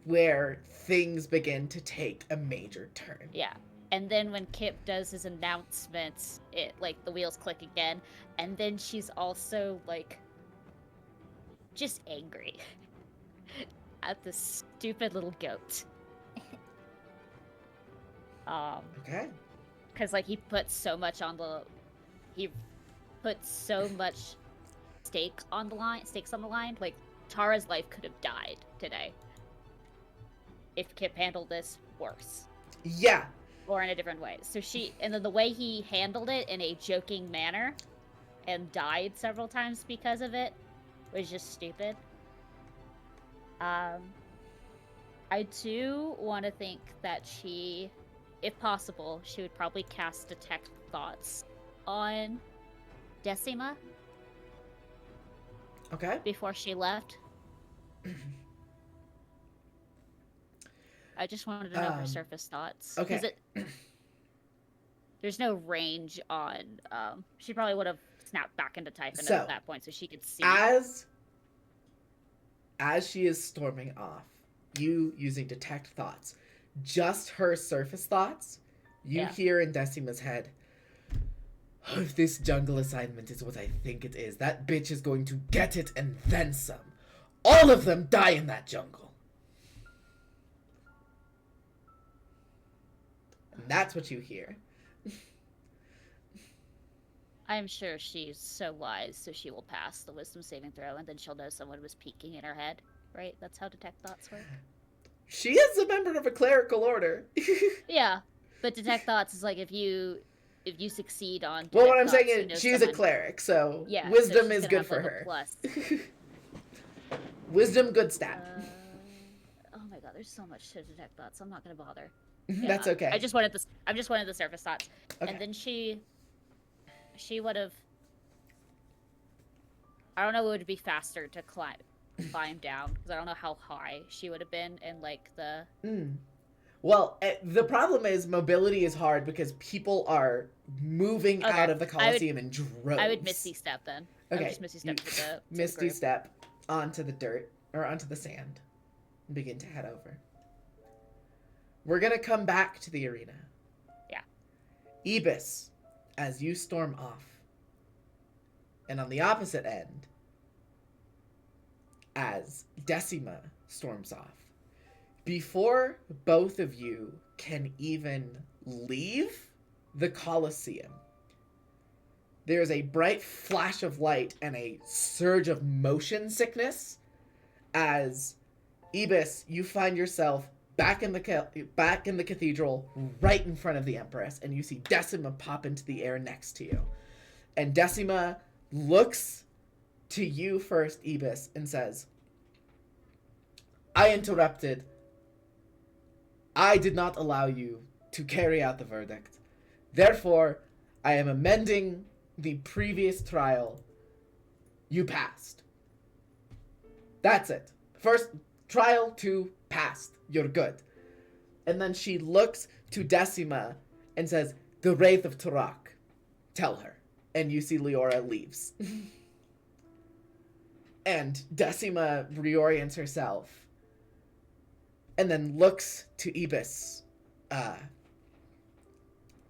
where things begin to take a major turn. Yeah. And then when Kip does his announcements, it like the wheels click again, and then she's also like just angry at this stupid little goat. Okay. Because like he put so much on the stakes on the line. Like Tara's life could have died today if Kip handled this worse Yeah. or in a different way. So and then the way he handled it in a joking manner and died several times because of it was just stupid. I do want to think that she, if possible, she would probably cast Detect Thoughts on Decima Okay. before she left. I just wanted to know her surface thoughts. 'Cause okay. there's no range on. She probably would have snapped back into Typhon So, at that point, so she could see. As she is storming off, you using Detect Thoughts, just her surface thoughts, you Yeah. hear in Decima's head, "Oh, if this jungle assignment is what I think it is, that bitch is going to get it and then some. All of them die in that jungle." And that's what you hear. I'm sure she's so wise, so she will pass the wisdom saving throw, and then she'll know someone was peeking in her head. Right? That's how Detect Thoughts work. She is a member of a clerical order. Yeah, but Detect Thoughts is like if you succeed on. Well, Detect what I'm Thoughts, you saying know is she's a someone- cleric, so Yeah, so wisdom she's is gonna good have, for like, a her. plus. Wisdom, good stat. Oh my god, there's so much to Detect Thoughts. I'm not gonna bother. That's Yeah, okay. I just wanted the surface thoughts, Okay. and then she would have. I don't know. It would be faster to climb down because I don't know how high she would have been in like the. Well, the problem is mobility is hard because people are moving Okay, out of the Colosseum in droves. I would Misty Step then. I would Okay, just Misty Step to the Misty group. step onto the dirt or onto the sand and begin to head over. We're gonna come back to the arena. Yeah. Ibis, as you storm off, and on the opposite end, as Decima storms off. Before both of you can even leave the Colosseum, there's a bright flash of light and a surge of motion sickness as Ibis, you find yourself back in the cathedral right in front of the Empress, and you see Decima pop into the air next to you. And Decima looks to you first, Ibis, and says, I interrupted. I did not allow you to carry out the verdict. Therefore, I am amending the previous trial. You passed. That's it. First trial 2 passed. You're good. And then she looks to Decima and says, the Wraith of Turok. Tell her. And you see Leora leaves. And Decima reorients herself and then looks to Ibis,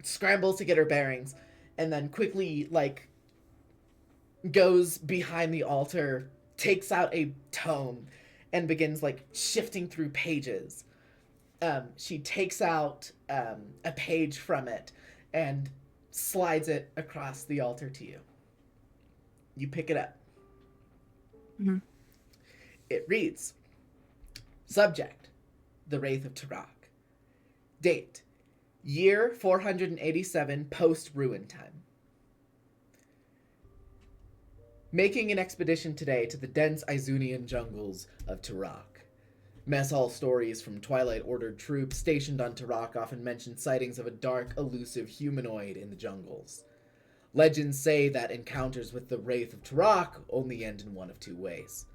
scrambles to get her bearings, and then quickly, like, goes behind the altar, takes out a tome, and begins, like, shifting through pages. She takes out a page from it and slides it across the altar to you. You pick it up. Mhm. It reads, Subject, the Wraith of Turok. Date, year 487 post-ruin time. Making an expedition today to the dense Izunian jungles of Turok. Mess hall stories from Twilight Ordered troops stationed on Turok often mention sightings of a dark, elusive humanoid in the jungles. Legends say that encounters with the Wraith of Turok only end in one of two ways.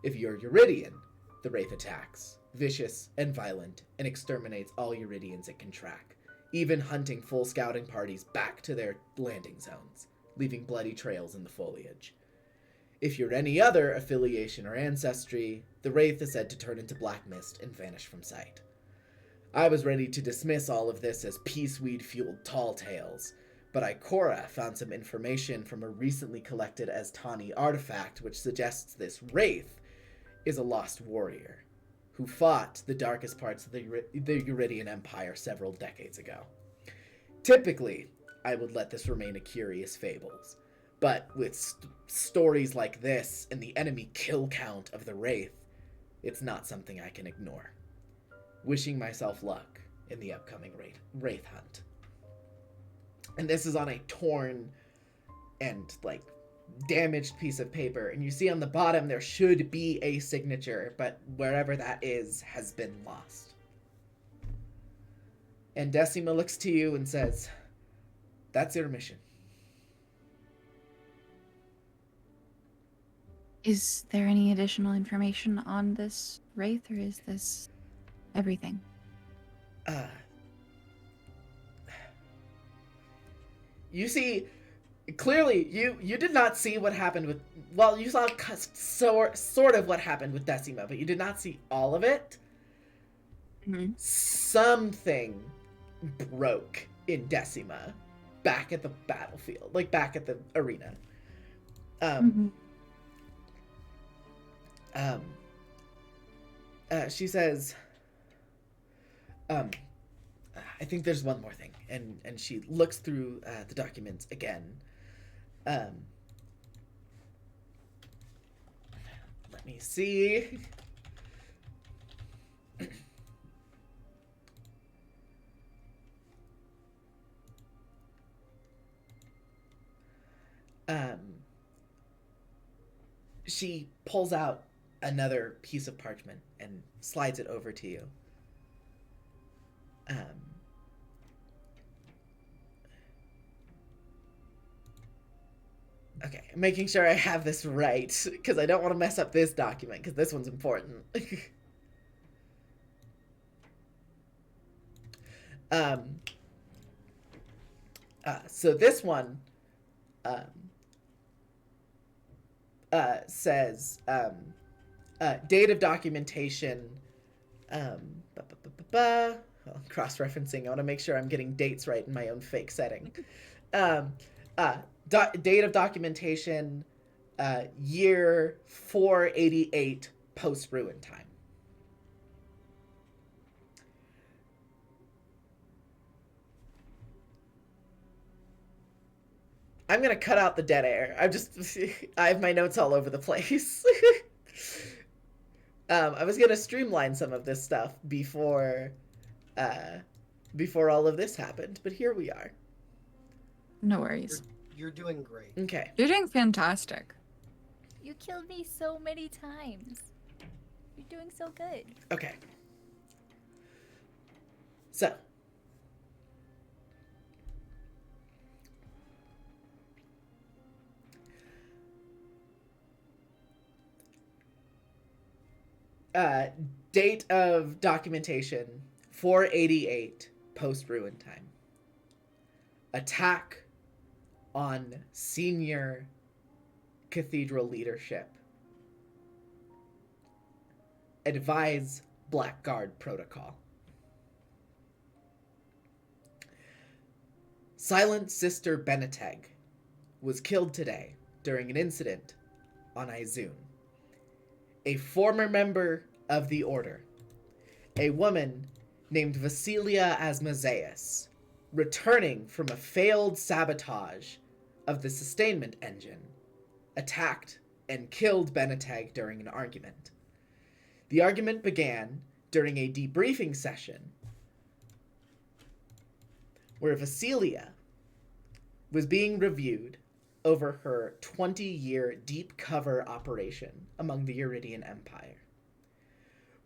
If you're Uridian, the Wraith attacks, vicious and violent, and exterminates all Uridians it can track, even hunting full scouting parties back to their landing zones, leaving bloody trails in the foliage. If you're any other affiliation or ancestry, the Wraith is said to turn into black mist and vanish from sight. I was ready to dismiss all of this as peaceweed-fueled tall tales, but Ikora found some information from a recently collected Aztani artifact which suggests this Wraith is a lost warrior who fought the darkest parts of the Uridian Empire several decades ago. Typically, I would let this remain a curious fables, but with stories like this and the enemy kill count of the Wraith, it's not something I can ignore. Wishing myself luck in the upcoming Wraith hunt. And this is on a torn and, like, damaged piece of paper. And you see on the bottom there should be a signature, but wherever that is has been lost. And Decima looks to you and says, that's your mission. Is there any additional information on this Wraith, or is this everything? You see, clearly, you did not see what happened with, well, you saw sort of what happened with Decima, but you did not see all of it. Mhm. Something broke in Decima back at the battlefield, like back at the arena. She says, I think there's one more thing, and she looks through the documents again. Let me see. She pulls out another piece of parchment and slides it over to you. Okay, I'm making sure I have this right, because I don't want to mess up this document, because this one's important. So this one says date of documentation. Well, cross-referencing. I want to make sure I'm getting dates right in my own fake setting. Date of documentation, year 488 post-ruin time. I'm gonna cut out the dead air. I have my notes all over the place. I was gonna streamline some of this stuff before all of this happened, but here we are. No worries. You're doing great. Okay. You're doing fantastic. You killed me so many times. You're doing so good. Okay. So. Date of documentation 488 post ruin time. Attack on senior cathedral leadership. Advise Blackguard protocol. Silent Sister Beneteg was killed today during an incident on Izun. A former member of the Order, a woman named Vasilia Asmodeus, returning from a failed sabotage of the sustainment engine, attacked and killed Beneteg during an argument. The argument began during a debriefing session where Vasilia was being reviewed over her 20-year deep cover operation among the Iridian Empire.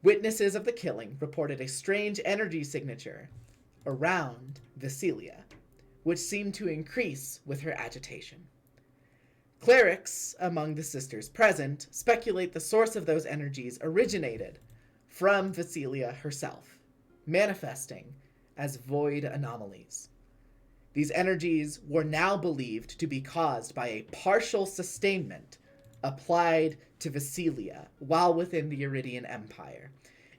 Witnesses of the killing reported a strange energy signature around Vasilia, which seemed to increase with her agitation. Clerics among the sisters present speculate the source of those energies originated from Vasilia herself, manifesting as void anomalies. These energies were now believed to be caused by a partial sustainment applied to Vasilia while within the Iridian Empire,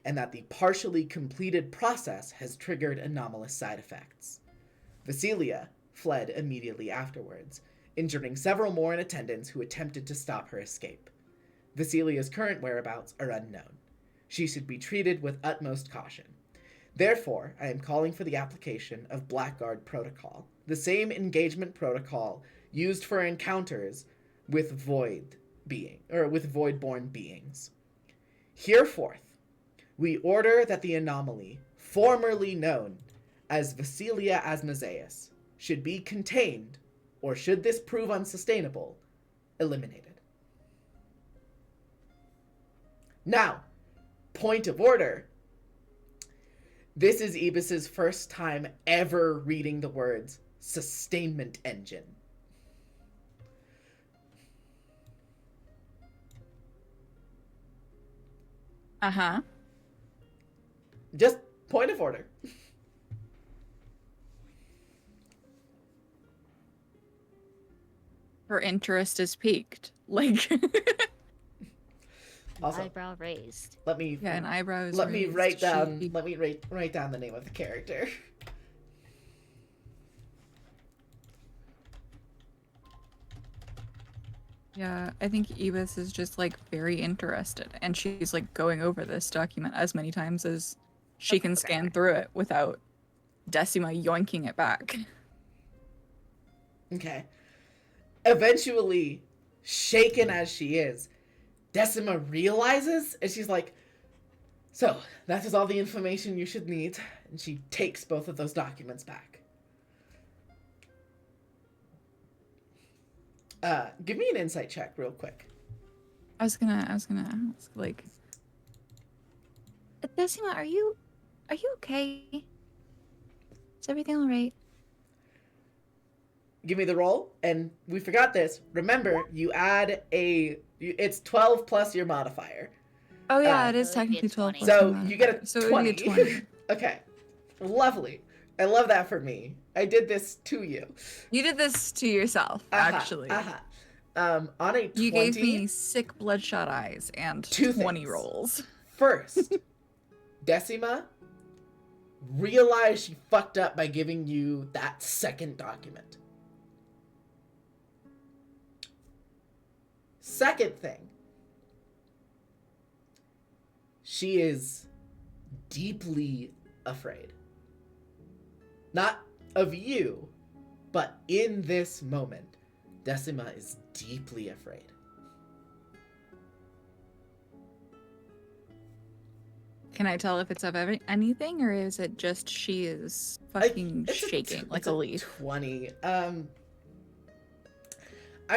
and that the partially completed process has triggered anomalous side effects. Vasilia fled immediately afterwards, injuring several more in attendance who attempted to stop her escape. Vasilia's current whereabouts are unknown. She should be treated with utmost caution. Therefore, I am calling for the application of Blackguard Protocol, the same engagement protocol used for encounters with void-born beings. Hereforth, we order that the anomaly, formerly known as Vasilia Asmodeus, should be contained, or should this prove unsustainable, eliminated. Now, point of order. This is Ibis's first time ever reading the words sustainment engine. Uh-huh. Just point of order. Her interest is piqued. Like, Also, Eyebrow raised. let me yeah, an eyebrow is let me raised. write down She- let me write down the name of the character. Yeah, I think Ibis is just like very interested, and she's like going over this document as many times as she can scan through it without Decima yoinking it back. Okay. Eventually, shaken as she is, Decima realizes, and she's like, so, that is all the information you should need. And she takes both of those documents back. Give me an insight check real quick. I was gonna ask, like, Decima, are you okay? Is everything all right? Give me the roll, and we forgot this. Remember, you add it's 12 plus your modifier. oh yeah, Uh, it is So it'd be a technically 12. 20. plus So the you get a modifier, so 20. it'd be a 20. Okay, lovely. I love that for me. I did this to you. You did this to yourself, actually. On a 20, You gave me sick bloodshot eyes and Two 20 things. rolls. First, Decima realized she fucked up by giving you that second document. Second thing, she is deeply afraid. Not of you, but in this moment, Decima is deeply afraid. Can I tell if it's of anything, or is it just she is fucking shaking like a leaf? 20. I'm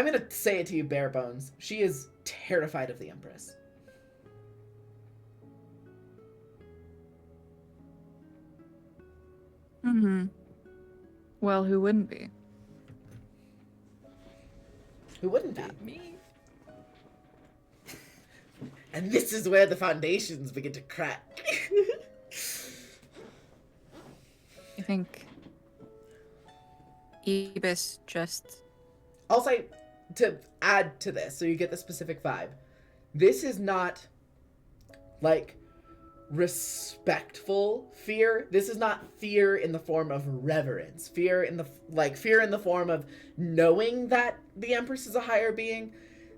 gonna say it to you bare bones. She is terrified of the Empress. Mm-hmm. Well, who wouldn't be? Who wouldn't be? Not me. And this is where the foundations begin to crack. I think Ibis just Also, to add to this, so you get the specific vibe, this is not like respectful fear. This is not fear in the form of reverence. Fear in the form of knowing that the Empress is a higher being.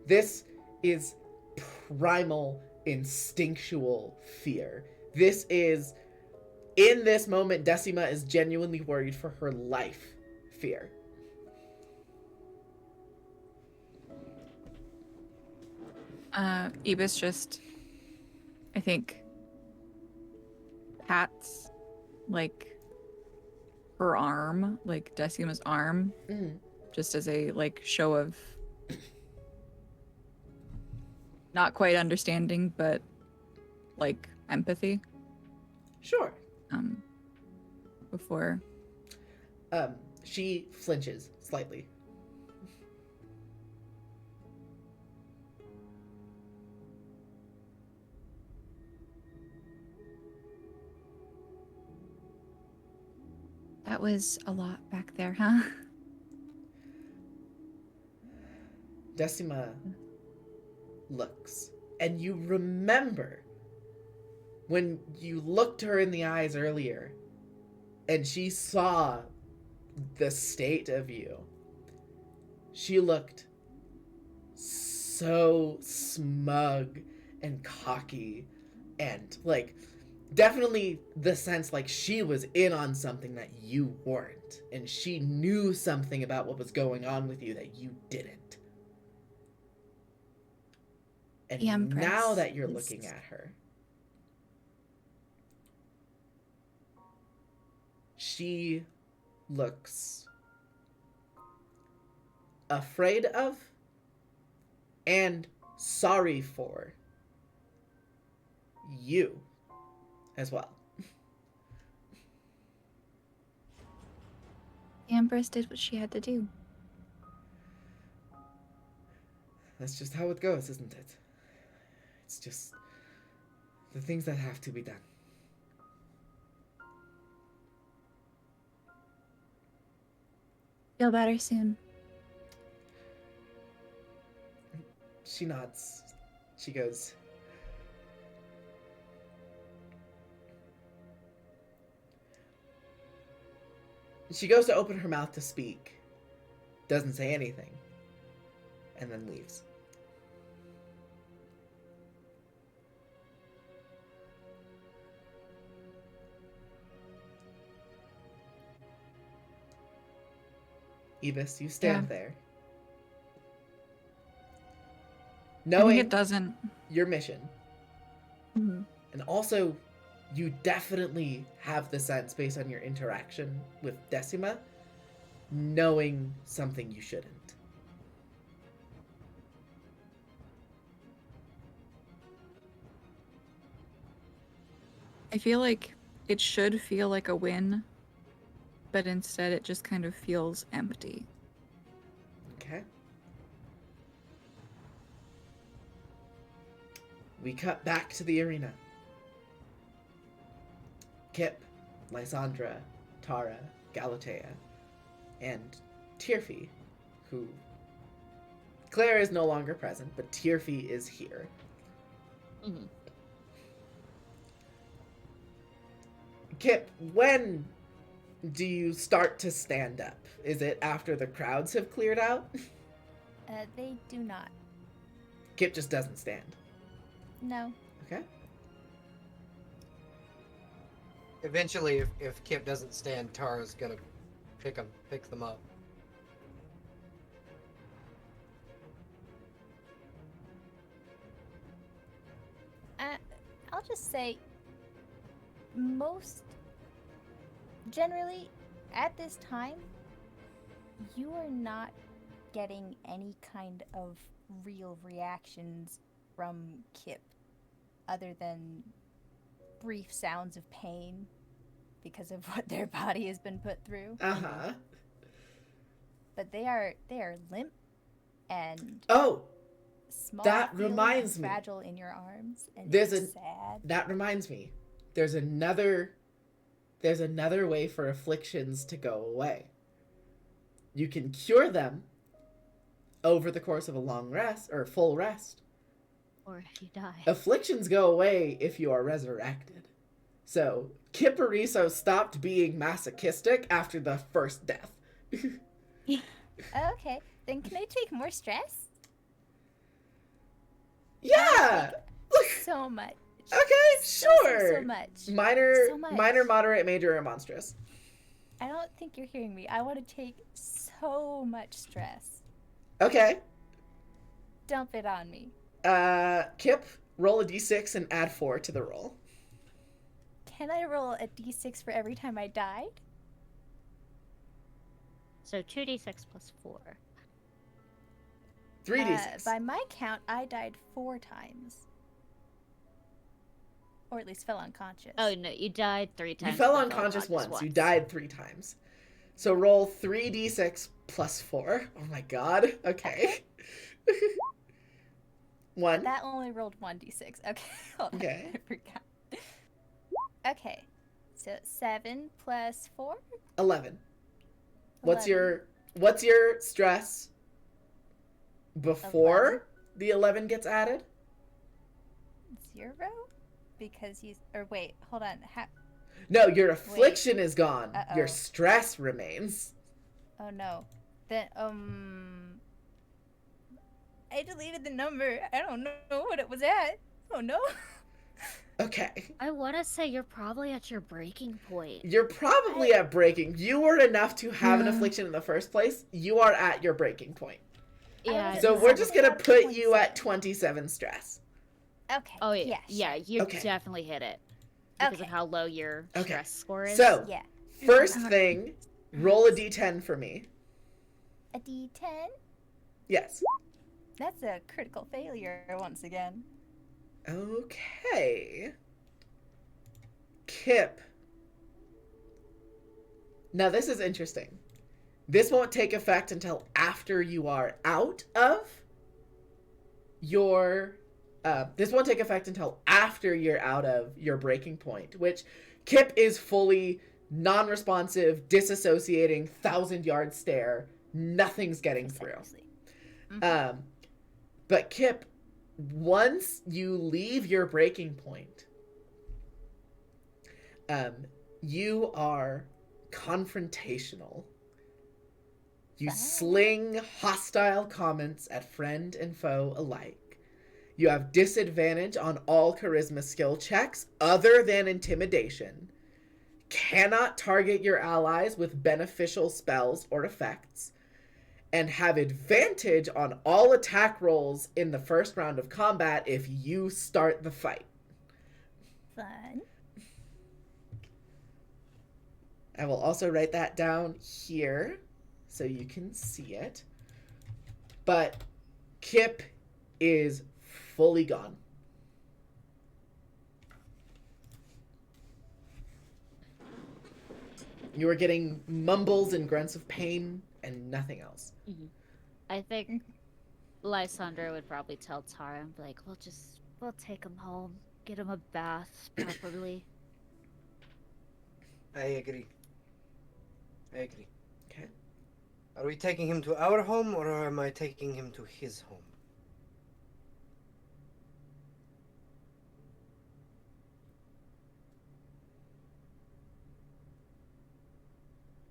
This is primal, instinctual fear. This is, in this moment, Decima is genuinely worried for her life fear. Ibis just, I think, pats like her arm, like Decima's arm, just as a like show of not quite understanding, but like empathy. Sure. Before She flinches slightly. That was a lot back there, huh? Decima looks, and you remember when you looked her in the eyes earlier and she saw the state of you. She looked so smug and cocky and like definitely the sense like she was in on something that you weren't, and she knew something about what was going on with you that you didn't. And The Empress now that you're is- looking at her, she looks afraid of and sorry for you as well. The Empress did what she had to do. That's just how it goes, isn't it? It's just the things that have to be done. Feel better soon. She nods. She goes, she goes to open her mouth to speak, doesn't say anything, and then leaves. Ibis, you stand there. I Knowing think it doesn't. your mission, Mhm. and also you definitely have the sense based on your interaction with Decima, knowing something you shouldn't. I feel like it should feel like a win, but instead it just kind of feels empty. Okay. We cut back to the arena. Kip, Lysandra, Tara, Galatea, and Tirfi, who Claire is no longer present, but Tirfi is here. Mhm. Kip, when do you start to stand up? Is it after the crowds have cleared out? They do not. Kip just doesn't stand. No. Okay. Eventually, if Kip doesn't stand, Tara's gonna pick them up. I'll just say, generally, at this time, you are not getting any kind of real reactions from Kip, other than brief sounds of pain because of what their body has been put through. Uh-huh. But they are limp and Oh, small, that feeling, and reminds me. fragile in your arms, and There's it's a- sad. that reminds me. There's another way for afflictions to go away. You can cure them over the course of a long rest or full rest. Or if you die. Afflictions go away if you are resurrected. So, Kipariso stopped being masochistic after the first death. Okay, then can I take more stress? Yeah! So much. Okay, sure. So much. Minor, So much. minor, moderate, major, or monstrous. I don't think you're hearing me. I want to take so much stress. Okay. Dump it on me. Kip, roll a d6 and add 4 to the roll. Can I roll a d6 for every time I died? So 2d6 plus 4. 3d6. By my count, I died 4 times. Or at least fell unconscious. Oh no, you died 3 You times. fell but unconscious once. You died 3 times. So roll 3d6 plus 4. Oh my god. Okay. 1. That only rolled 1d6. Okay, hold on. Okay. I forgot. Okay, so 7 plus 4? 11. What's 11. what's your stress before 11. the 11 gets added? 0? Because he's... Or wait, hold on. No, your affliction is gone. Your Uh-oh. stress remains. Oh no. Then, I deleted the number. I don't know what it was at. Oh no. Okay. I want to say you're probably at your breaking point. You're probably at breaking. You were enough to have an affliction in the first place. You are at your breaking point. Yeah. So we're just gonna Probably put you at 27. 27 stress. Okay. Oh yeah, yeah, sure. you Okay. definitely hit it because of Okay. how low your Okay. stress score is. So, Yeah. first thing, roll a d10 for me. A d10? Yes. That's a critical failure once again. Okay. Kip. Now, this is interesting. This won't take effect until after you are out of your... this won't take effect until after you're out of your breaking point, which Kip is fully non-responsive, disassociating, 1,000-yard stare. Nothing's getting through. Precisely. Mhm. But Kip, once you leave your breaking point, you are confrontational. You Wow. sling hostile comments at friend and foe alike. You have disadvantage on all charisma skill checks other than intimidation. Cannot target your allies with beneficial spells or effects. And have advantage on all attack rolls in the first round of combat if you start the fight. Fun. I will also write that down here so you can see it. But Kip is fully gone. You are getting mumbles and grunts of pain and nothing else. I think Lysandra would probably tell Tara and be like, we'll take him home, get him a bath properly. I agree. I agree. Okay. Are we taking him to our home, or am I taking him to his home?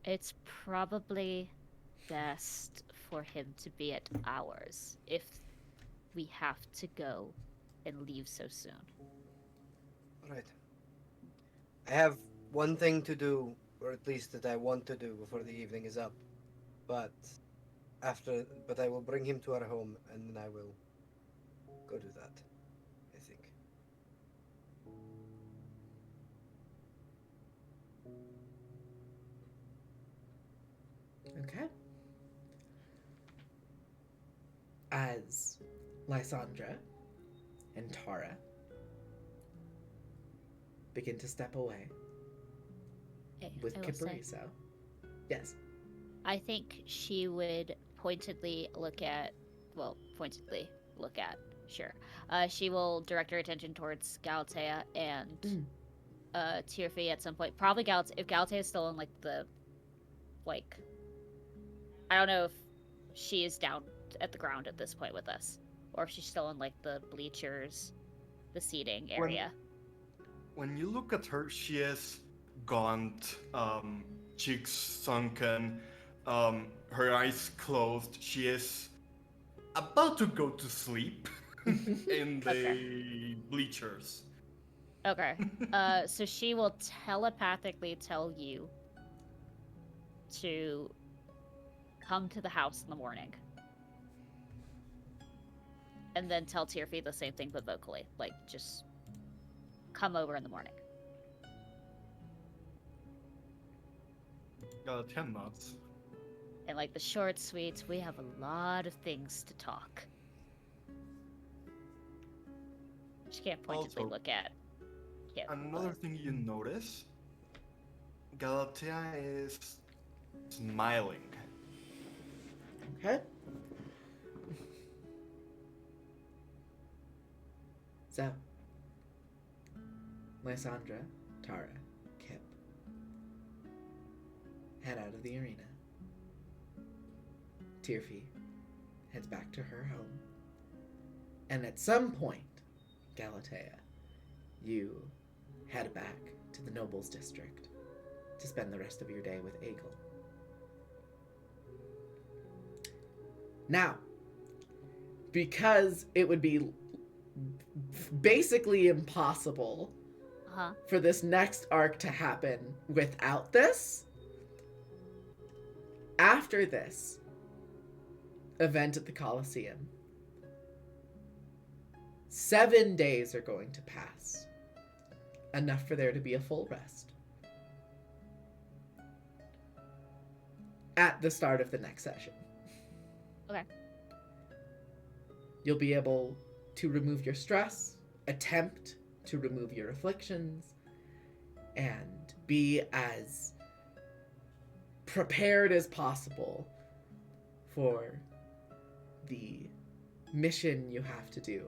It's probably best for him to be at ours if we have to go and leave so soon. All right. I have one thing to do, or at least that I want to do before the evening is up. But I will bring him to our home, and then I will go do that, I think. Okay. As Lysandra and Tara begin to step away with I will say, Capriso. Yes. I think she would pointedly look at, sure. She will direct her attention towards Galatea and Tirfi at some point. Probably if Galatea is still in I don't know if she is down at the ground at this point with us, or if she's still in the bleachers, the seating area. When you look at her, she is gaunt, cheeks sunken, her eyes closed. She is about to go to sleep in the bleachers. Okay. So she will telepathically tell you to come to the house in the morning. And then tell Tirfi the same thing, but vocally. Just come over in the morning. Got 10 nuts. And the short sweet, we have a lot of things to talk. She can't pointedly Also, look at Kip. Another thing you notice, Galatea is smiling. Okay. So, Lysandra, Tara, Kip head out of the arena. Tirfi heads back to her home. And at some point, Galatea, you head back to the Nobles District to spend the rest of your day with Aegle. Now, because it would be basically impossible for this next arc to happen without this, after this event at the Colosseum, 7 days are going to pass. Enough for there to be a full rest. At the start of the next session. Okay. You'll be able to remove your stress, attempt to remove your afflictions, and be as prepared as possible for the mission you have to do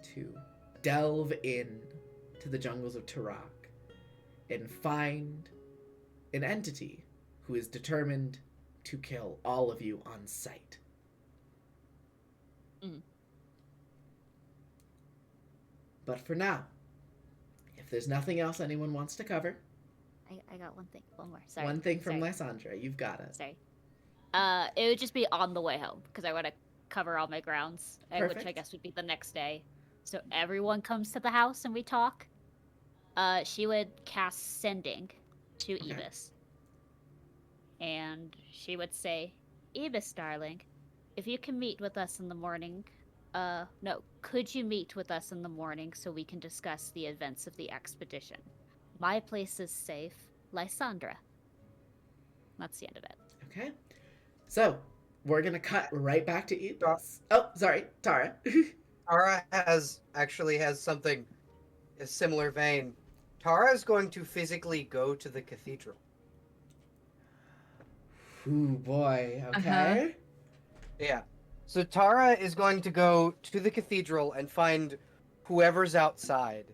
to delve in to the jungles of Turok and find an entity who is determined to kill all of you on sight. But for now, if there's nothing else anyone wants to cover, I got one thing. One more. Sorry. one thing from Sorry. Lysandra, you've got it. Sorry. It would just be on the way home because I want to cover all my grounds, which I Perfect. guess would be the next day. So everyone comes to the house and we talk. She would cast Sending to Okay. Ebis. And she would say, Ebis, darling, if you can meet with us in the morning, could you meet with us in the morning so we can discuss the events of the expedition? My place is safe, Lysandra. That's the end of it. Okay. So, we're going to cut right back to Ebis. Oh, sorry, Tara. Tara has something a similar vein. Tara is going to physically go to the cathedral. Ooh, boy. Okay. Yeah. So Tara is going to go to the cathedral and find whoever's outside.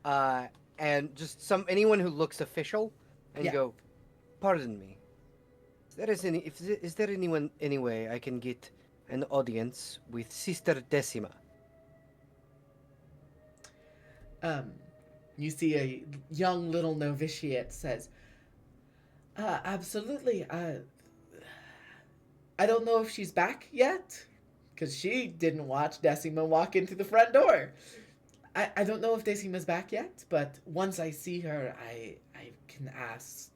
And just anyone who looks official and Yeah. go, pardon me. Is there any way I can get an audience with Sister Decima? You see a young little novitiate says, absolutely. I don't know if she's back yet, because she didn't watch Decima walk into the front door. I don't know if Decima's back yet, but once I see her, I can ask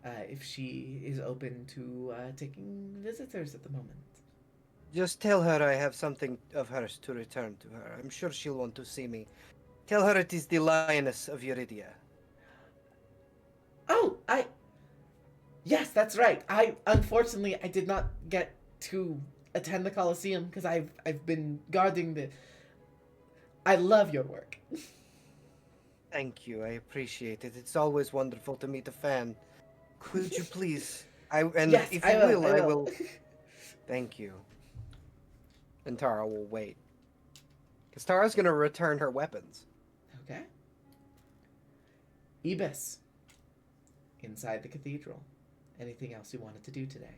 if she is open to taking visitors at the moment. Just tell her I have something of hers to return to her. I'm sure she'll want to see me. Tell her it is the Lioness of Eurydia. Oh, yes, that's right. Unfortunately I did not get to attend the Colosseum because I've been guarding the. I love your work. Thank you. I appreciate it. It's always wonderful to meet a fan. Could you please? If you I will. Thank you. And Tara will wait. Because Tara's going to return her weapons. Okay. Ibis. Inside the cathedral. Anything else you wanted to do today?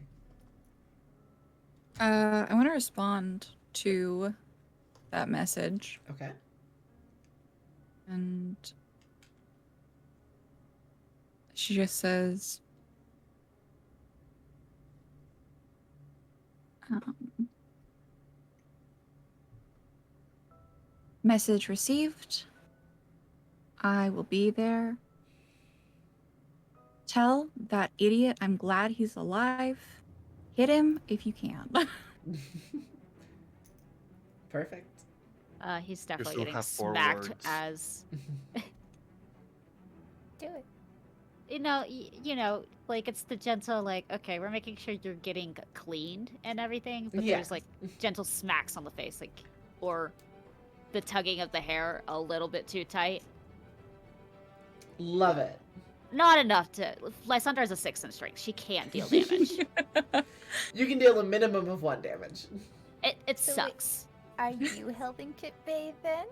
I want to respond to that message. Okay. And she just says, message received. I will be there. Tell that idiot I'm glad he's alive. Hit him if you can. Perfect. He's definitely still getting have 4 smacked words. as Do it. you know, like it's the gentle, like, okay, we're making sure you're getting cleaned and everything, but Yeah. there's like gentle smacks on the face, like, or the tugging of the hair a little bit too tight. Love it. Not enough to. Lysandra has a 6 in strength. She can't deal damage. You can deal a minimum of 1 damage. It So wait. sucks. Are you helping Kit bathe then?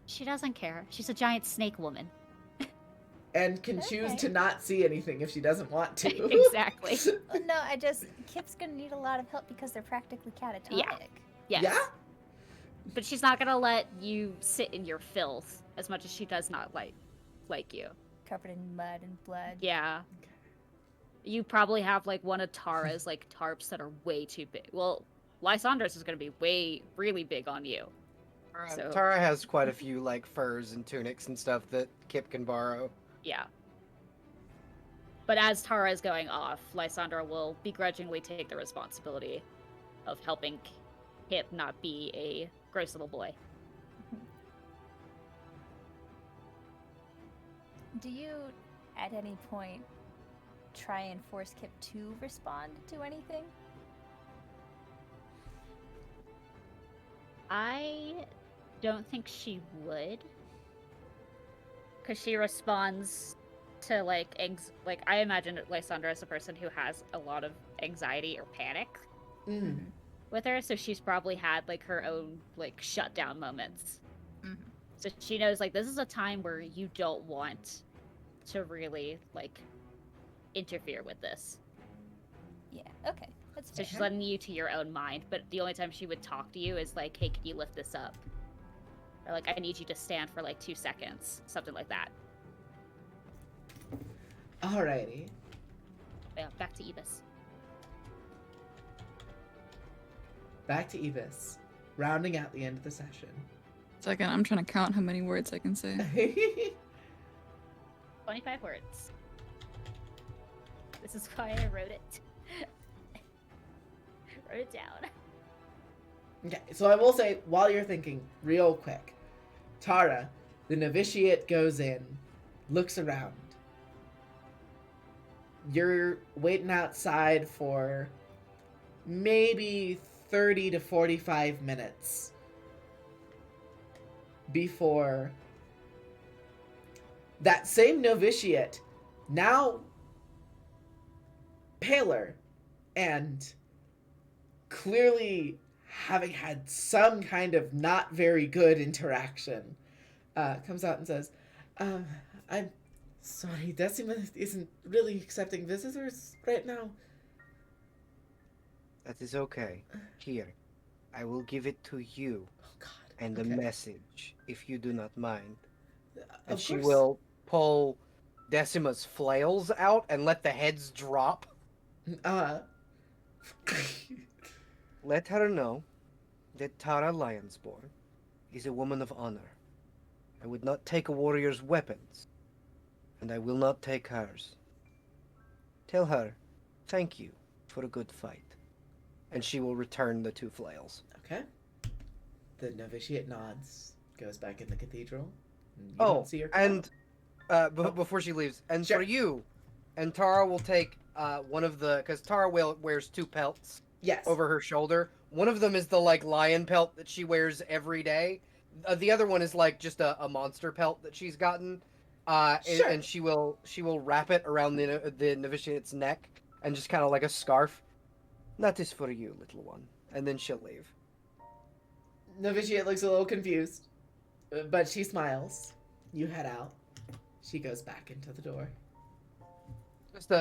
She doesn't care. She's a giant snake woman. And can choose Okay. to not see anything if she doesn't want to. Exactly. Oh, no, Kip's gonna need a lot of help because they're practically catatonic. Yes. Yeah? But she's not gonna let you sit in your filth as much as she does not like you. Covered in mud and blood. Yeah. You probably have like one of Tara's like tarps that are way too big. Well, Lysandra's is gonna be really big on you. So- Tara has quite a few like furs and tunics and stuff that Kip can borrow. Yeah. But as Tara is going off, Lysandra will begrudgingly take the responsibility of helping Kip not be a gross little boy. Do you, at any point, try and force Kip to respond to anything? I don't think she would. Because she responds to, like, I imagine Lysandra as a person who has a lot of anxiety or panic Mm. with her, so she's probably had, like, her own, like, shutdown moments. Mhm. So she knows, like, this is a time where you don't want to really, like, interfere with this. Yeah, okay. That's So fair. she's letting you to your own mind, but the only time she would talk to you is like, hey, can you lift this up? Or like, I need you to stand for like 2 seconds. Something like that. Alrighty. Yeah, back to Ibis. Back to Ibis. Rounding out the end of the session. Second, I'm trying to count how many words I can say. 25 words. This is why I wrote it. Wrote it down. Okay, so I will say, while you're thinking, real quick, Tara, the novitiate goes in, looks around. You're waiting outside for maybe 30 to 45 minutes before that same novitiate, now paler and clearly having had some kind of not very good interaction, comes out and says, I'm Sorry, Decima isn't really accepting visitors right now. That is okay. Here, I will give it to you Oh God. and a Okay. message, if you do not mind. And Of she course. will pull Decima's flails out and let the heads drop. Uh. Let her know that Tara Lionsborn is a woman of honor. I would not take a warrior's weapons, and I will not take hers. Tell her, thank you for a good fight. And she will return the 2 flails. Okay. The novitiate nods, goes back in the cathedral. And you Oh, don't see her. and before she leaves, and Sure. for you, and Tara will take one of the, because Tara wears 2 pelts Yes. over her shoulder. One of them is the like lion pelt that she wears every day. The other one is like just a monster pelt that she's gotten. Sure. And she will wrap it around the novitiate's neck and just kind of like a scarf. That is for you, little one. And then she'll leave. Novitiate looks a little confused, but she smiles. You head out. She goes back into the door.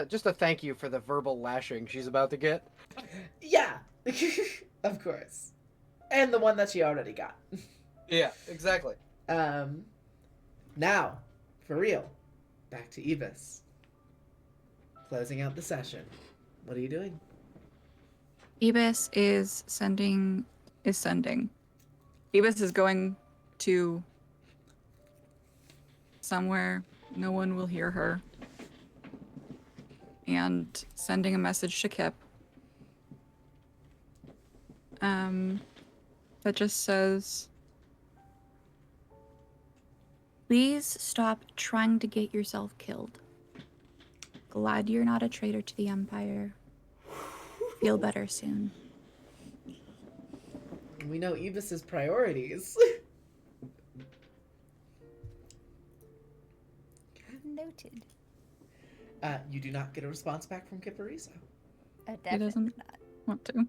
Just a thank you for the verbal lashing she's about to get. Yeah, of course. And the one that she already got. Yeah, exactly. Now, for real, back to Evis. Closing out the session. What are you doing? Ebis is sending. Ebis is going to somewhere no one will hear her. And sending a message to Kip. That just says, Please stop trying to get yourself killed. Glad you're not a traitor to the Empire. Feel better soon. We know Evis's priorities. Noted. You do not get a response back from Kiparisa. Definitely doesn't- not. want to.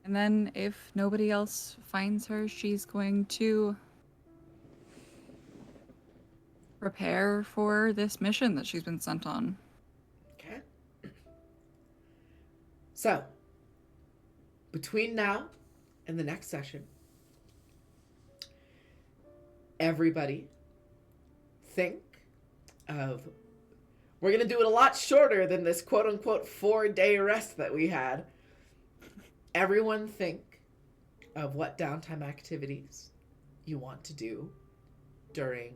And then if nobody else finds her, she's going to prepare for this mission that she's been sent on. Okay. So, between now and the next session, everybody think of. We're going to do it a lot shorter than this quote unquote 4-day rest that we had. Everyone think of what downtime activities you want to do during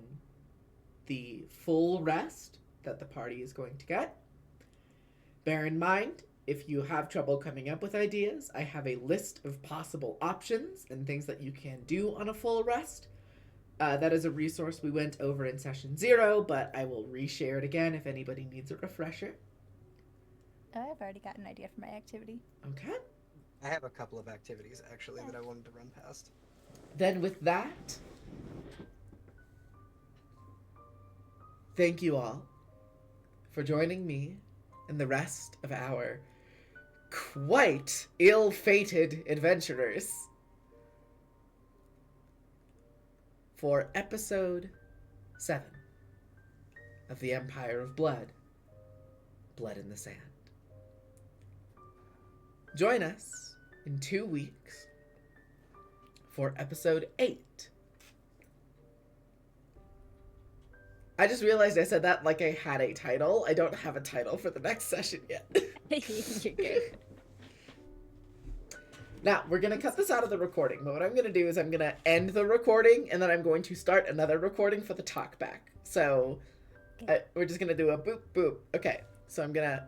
the full rest that the party is going to get. Bear in mind, if you have trouble coming up with ideas, I have a list of possible options and things that you can do on a full rest. That is a resource we went over in session 0, but I will reshare it again if anybody needs a refresher. Oh, I've already got an idea for my activity. Okay. I have a couple of activities, actually, that I wanted to run past. Then with that, thank you all for joining me and the rest of our quite ill-fated adventurers for episode 7 of the Empire of Blood, Blood in the Sand. Join us in 2 weeks for episode 8. I just realized I said that like I had a title. I don't have a title for the next session yet. You're good. Now, we're going to cut this out of the recording, but what I'm going to do is I'm going to end the recording, and then I'm going to start another recording for the talkback. So, we're just going to do a boop, boop. Okay, so I'm going to